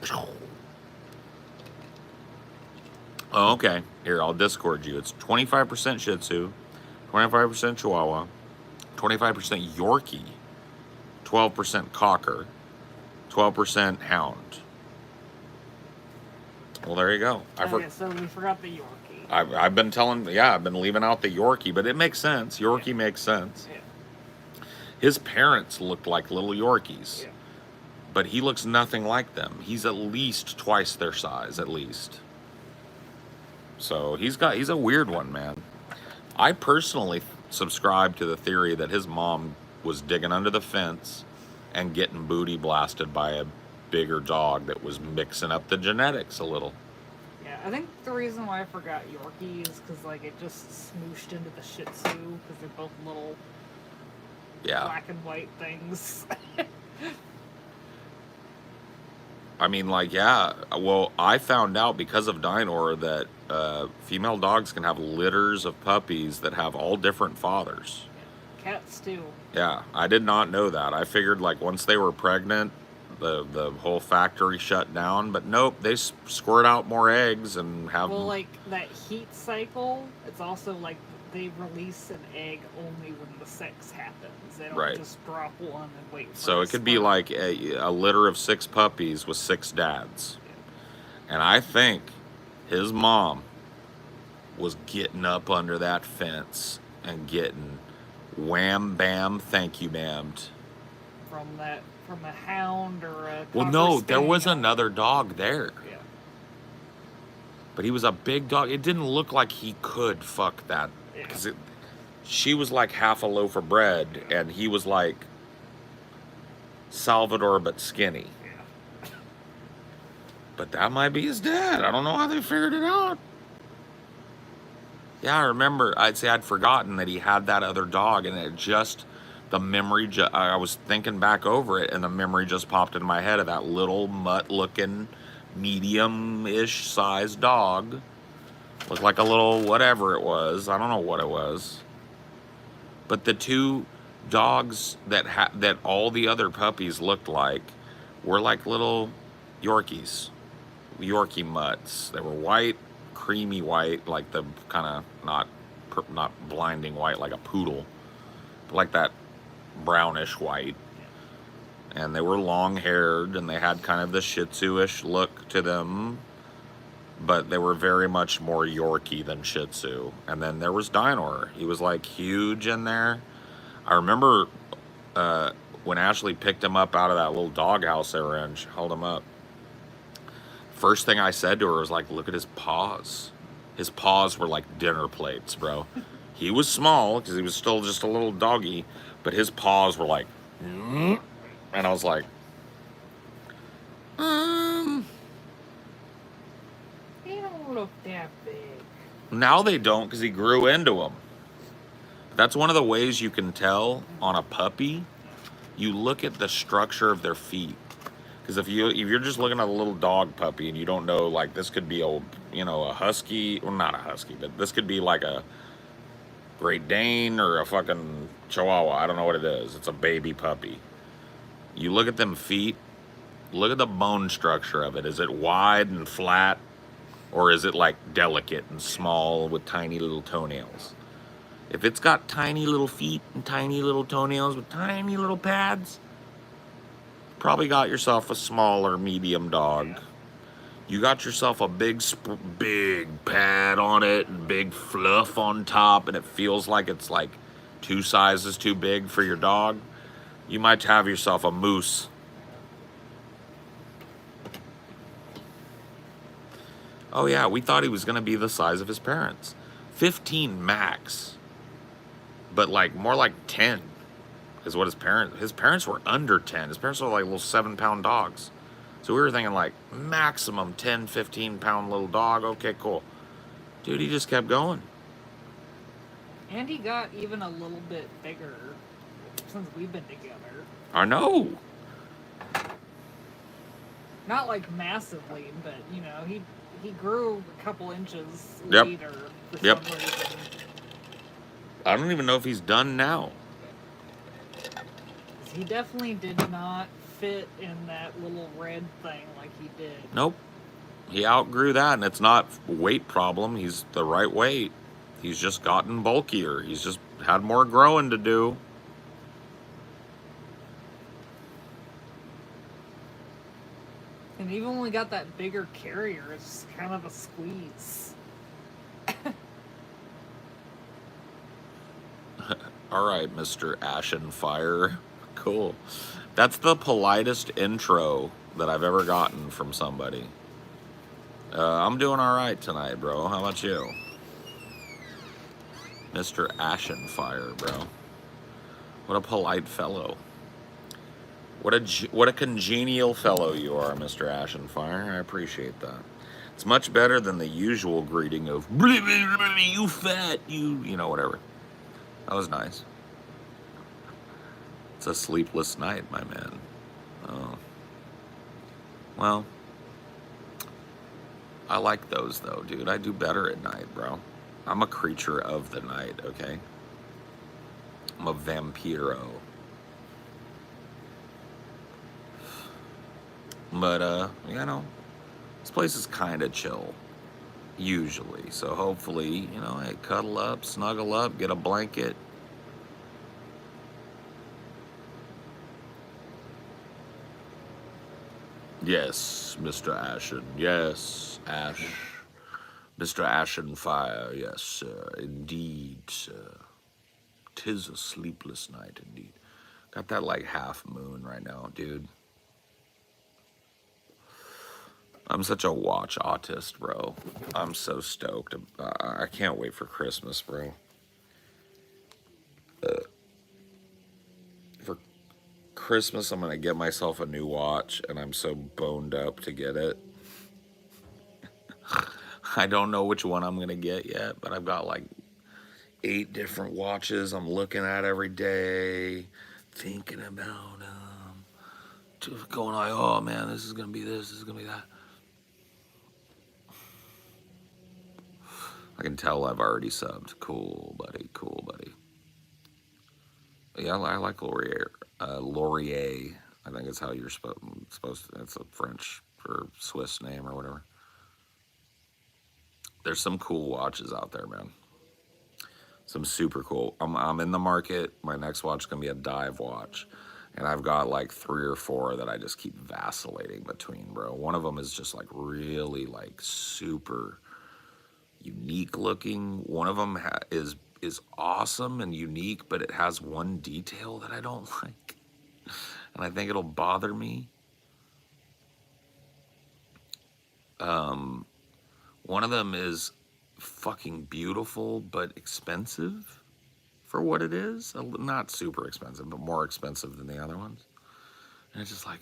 Oh, okay. Here, I'll Discord you. It's 25% Shih Tzu, 25% Chihuahua, 25% Yorkie, 12% Cocker, 12% Hound. Well, there you go. Okay, so we forgot the Yorkie. I've been telling, yeah, I've been leaving out the Yorkie, but it makes sense. Yorkie makes sense. Yeah. His parents looked like little Yorkies, Yeah. but he looks nothing like them. He's at least twice their size, at least. So he's a weird one, man. I personally subscribe to the theory that his mom was digging under the fence and getting booty blasted by a bigger dog that was mixing up the genetics a little. Yeah, I think the reason why I forgot Yorkie is because like it just smooshed into the Shih Tzu because they're both little black and white things. I mean, like, yeah. Well, I found out because of Dinor that female dogs can have litters of puppies that have all different fathers. Yeah. Cats too. Yeah, I did not know that. I figured like once they were pregnant, the whole factory shut down. But nope, they squirt out more eggs and have. Well, like that heat cycle, it's also like they release an egg only when the sex happens. They don't just drop one and wait for So it could be like a litter of 6 puppies with 6 dads. Yeah. And I think his mom was getting up under that fence and getting wham bam thank you bammed. From a hound or a Well, no, there was another dog there. Yeah. But he was a big dog. It didn't look like he could fuck that. Because she was like half a loaf of bread, and he was like Salvador but skinny. Yeah. But that might be his dad. I don't know how they figured it out. Yeah, I remember. I'd say I'd forgotten that he had that other dog, and it just, the memory, I was thinking back over it, and the memory just popped into my head of that little mutt-looking, medium-ish sized dog. Looked like a little whatever it was. I don't know what it was. But the 2 dogs that all the other puppies looked like were like little Yorkies. Yorkie mutts. They were white, creamy white, like the kind of not blinding white like a poodle, but like that brownish white. And they were long-haired, and they had kind of the Shih Tzu-ish look to them. But they were very much more Yorkie than Shih Tzu. And then there was Dinor. He was like huge in there. I remember when Ashley picked him up out of that little doghouse they were in, she held him up. First thing I said to her was like, look at his paws. His paws were like dinner plates, bro. He was small because he was still just a little doggy, but his paws were like, and I was like, They don't look that big. Now they don't because he grew into them. That's one of the ways you can tell on a puppy. You look at the structure of their feet. Because if you're just looking at a little dog puppy and you don't know, like, this could be a husky, well, not a husky, but this could be like a Great Dane or a fucking Chihuahua. I don't know what it is. It's a baby puppy. You look at them feet, look at the bone structure of it. Is it wide and flat, or is it like delicate and small with tiny little toenails? If it's got tiny little feet and tiny little toenails with tiny little pads, probably got yourself a small or medium dog. Yeah. You got yourself a big pad on it and big fluff on top, and it feels like it's like 2 sizes too big for your dog. You might have yourself a moose. Oh yeah, we thought he was going to be the size of his parents. 15 max. But like more like 10 is what his parents were under 10. His parents were like little 7-pound dogs. So we were thinking like maximum 10, 15-pound little dog. Okay, cool. Dude, he just kept going. And he got even a little bit bigger since we've been together. I know. Not like massively, but he grew a couple inches later for some reason. I don't even know if he's done now. he definitely did not fit in that little red thing like he did. Nope. He outgrew that, and it's not weight problem. He's the right weight. He's just gotten bulkier. He's just had more growing to do. And even when we got that bigger carrier, it's kind of a squeeze. All right, Mr. Ashenfire. Cool. That's the politest intro that I've ever gotten from somebody. I'm doing all right tonight, bro. How about you? Mr. Ashenfire, bro. What a polite fellow. What a congenial fellow you are, Mr. Ashenfire. I appreciate that. It's much better than the usual greeting of you fat, you know, whatever. That was nice. It's a sleepless night, my man. Oh. Well, I like those though, dude. I do better at night, bro. I'm a creature of the night, okay? I'm a vampiro. But, you know, this place is kind of chill, usually. So hopefully, you know, hey, cuddle up, snuggle up, get a blanket. Yes, Mr. Ashen. Yes, Ash. Mr. Ashenfire. Yes, sir. Indeed, sir. 'Tis a sleepless night, indeed. Got that, like, half moon right now, dude. I'm such a watch autist, bro. I'm so stoked. I can't wait for Christmas, bro. For Christmas, I'm going to get myself a new watch, and I'm so boned up to get it. I don't know which one I'm going to get yet, but I've got like 8 different watches I'm looking at every day, thinking about just going like, oh man, this is going to be this is going to be that. I can tell I've already subbed. Cool, buddy. Cool, buddy. Yeah, I like Laurier. Laurier, I think is how you're supposed to. It's a French or Swiss name or whatever. There's some cool watches out there, man. Some super cool. I'm in the market. My next watch is gonna be a dive watch, and I've got like 3 or 4 that I just keep vacillating between, bro. One of them is just like really like super unique looking. One of them is awesome and unique, but it has one detail that I don't like, and I think it'll bother me. One of them is fucking beautiful but expensive for what it is. Not super expensive, but more expensive than the other ones. And it's just like,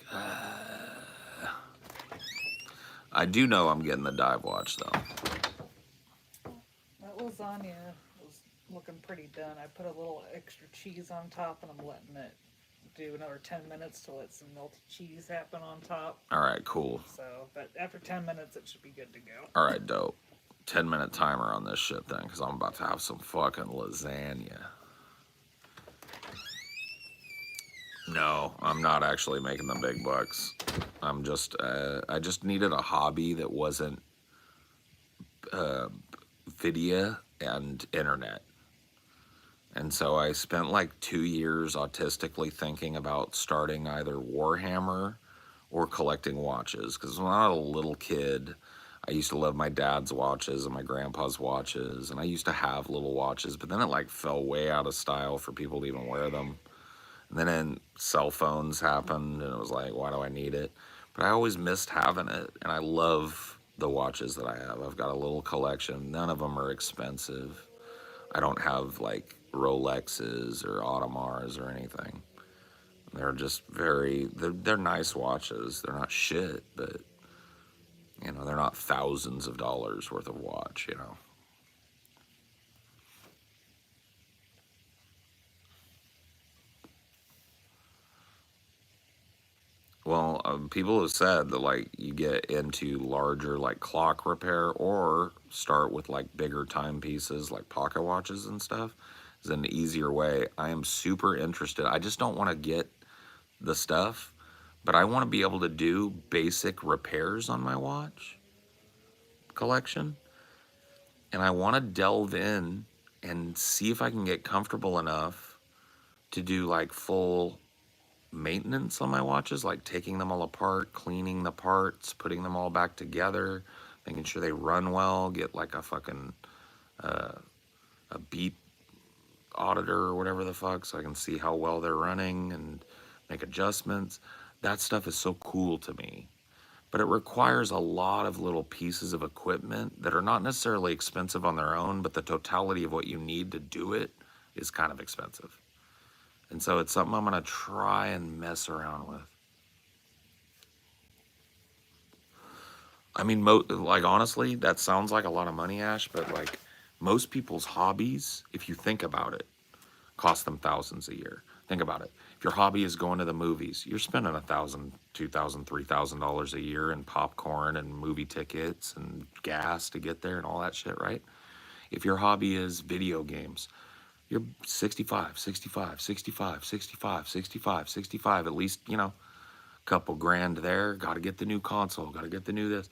I do know I'm getting the dive watch though. That lasagna was looking pretty done. I put a little extra cheese on top, and I'm letting it do another 10 minutes to let some melted cheese happen on top. All right, cool. So, but after 10 minutes, it should be good to go. All right, dope. 10-minute timer on this shit then, because I'm about to have some fucking lasagna. No, I'm not actually making the big bucks. I'm just, I just needed a hobby that wasn't video and internet. And so I spent like 2 years autistically thinking about starting either Warhammer or collecting watches. Because when I was a little kid, I used to love my dad's watches and my grandpa's watches. And I used to have little watches, but then it like fell way out of style for people to even wear them. And then cell phones happened, and it was like, why do I need it? But I always missed having it, and I love the watches that I have. I've got a little collection. None of them are expensive. I don't have like Rolexes or Audemars or anything. They're just they're nice watches. They're not shit, but, you know, they're not thousands of dollars worth of watch, you know. Well, people have said that like you get into larger like clock repair or start with like bigger timepieces like pocket watches and stuff is an easier way. I am super interested. I just don't want to get the stuff, but I want to be able to do basic repairs on my watch collection. And I want to delve in and see if I can get comfortable enough to do like full maintenance on my watches, like taking them all apart, cleaning the parts, putting them all back together, making sure they run well, get like a fucking a beep auditor or whatever the fuck, so I can see how well they're running and make adjustments. That stuff is so cool to me. But it requires a lot of little pieces of equipment that are not necessarily expensive on their own, but the totality of what you need to do it is kind of expensive. And so it's something I'm going to try and mess around with. I mean, like, honestly, that sounds like a lot of money, Ash, but like most people's hobbies, if you think about it, cost them thousands a year. Think about it. If your hobby is going to the movies, you're spending $1,000, $2,000, $3,000 a year in popcorn and movie tickets and gas to get there and all that shit, right? If your hobby is video games, you're 65, 65, 65, 65, 65, 65, at least, you know, couple grand there. Got to get the new console. Got to get the new this.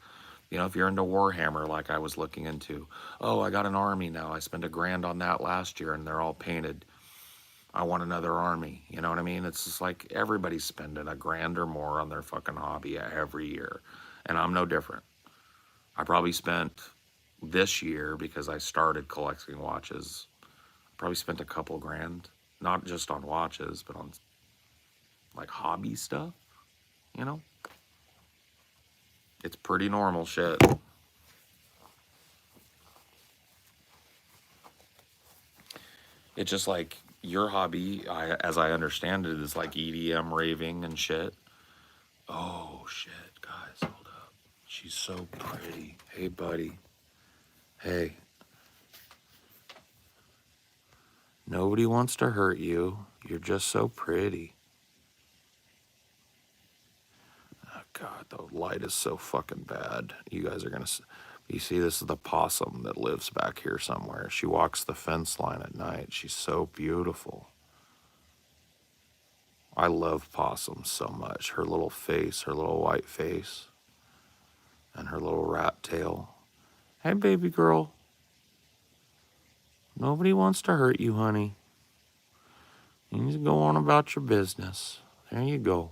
You know, if you're into Warhammer, like I was looking into, oh, I got an army now. I spent $1,000 on that last year, and they're all painted. I want another army. You know what I mean? It's just like everybody's spending $1,000 or more on their fucking hobby every year, and I'm no different. I probably spent this year, because I started collecting watches, probably spent a couple grand, not just on watches, but on like hobby stuff. You know, it's pretty normal shit. It's just like your hobby, as I understand it, is like EDM raving and shit. Oh shit, guys, hold up. She's so pretty. Hey, buddy. Hey. Nobody wants to hurt you. You're just so pretty. Oh, God, the light is so fucking bad. You guys are going to... You see, this is the possum that lives back here somewhere. She walks the fence line at night. She's so beautiful. I love possums so much. Her little face, her little white face, and her little rat tail. Hey, baby girl. Nobody wants to hurt you, honey. You need to go on about your business. There you go.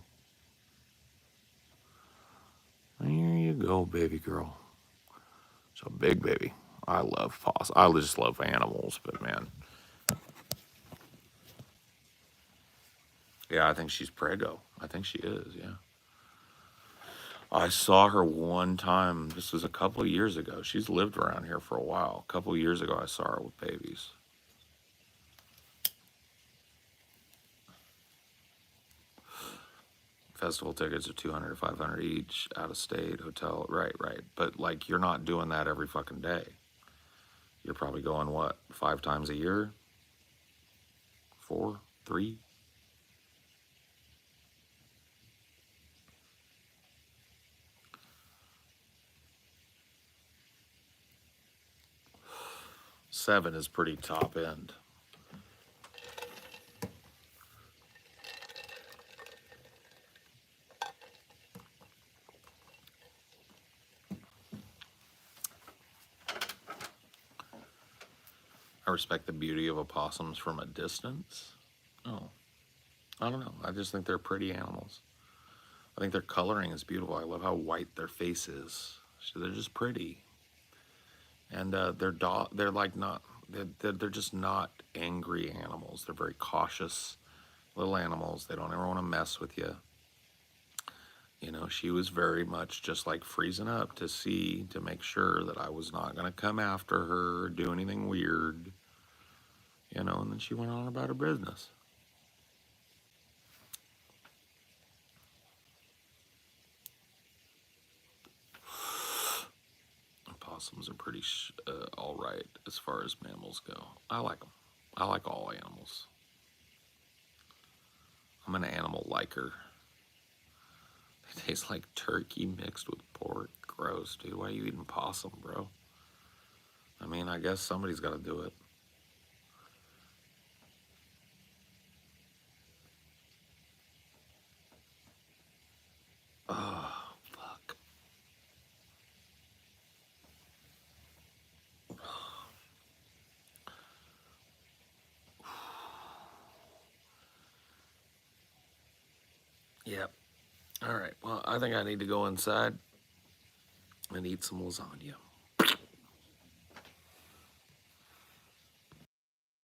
There you go, baby girl. So big baby. I love possums. I just love animals, but man. Yeah, I think she's prego. I think she is, yeah. I saw her one time. This was a couple of years ago. She's lived around here for a while. A couple of years ago, I saw her with babies. Festival tickets are 200 or 500 each, out of state, hotel. Right. But like, you're not doing that every fucking day. You're probably going, what, 5 times a year? 4, 3? Seven is pretty top end. I respect the beauty of opossums from a distance. Oh, I don't know. I just think they're pretty animals. I think their coloring is beautiful. I love how white their face is. So they're just pretty. And they're like not, they're just not angry animals. They're very cautious little animals. They don't ever want to mess with you. You know, she was very much just like freezing up to see, to make sure that I was not going to come after her or do anything weird. You know, and then she went on about her business. Possums are pretty all right as far as mammals go. I like them. I like all animals. I'm an animal liker. They taste like turkey mixed with pork. Gross, dude. Why are you eating possum, bro? I mean, I guess somebody's got to do it. I think I need to go inside and eat some lasagna.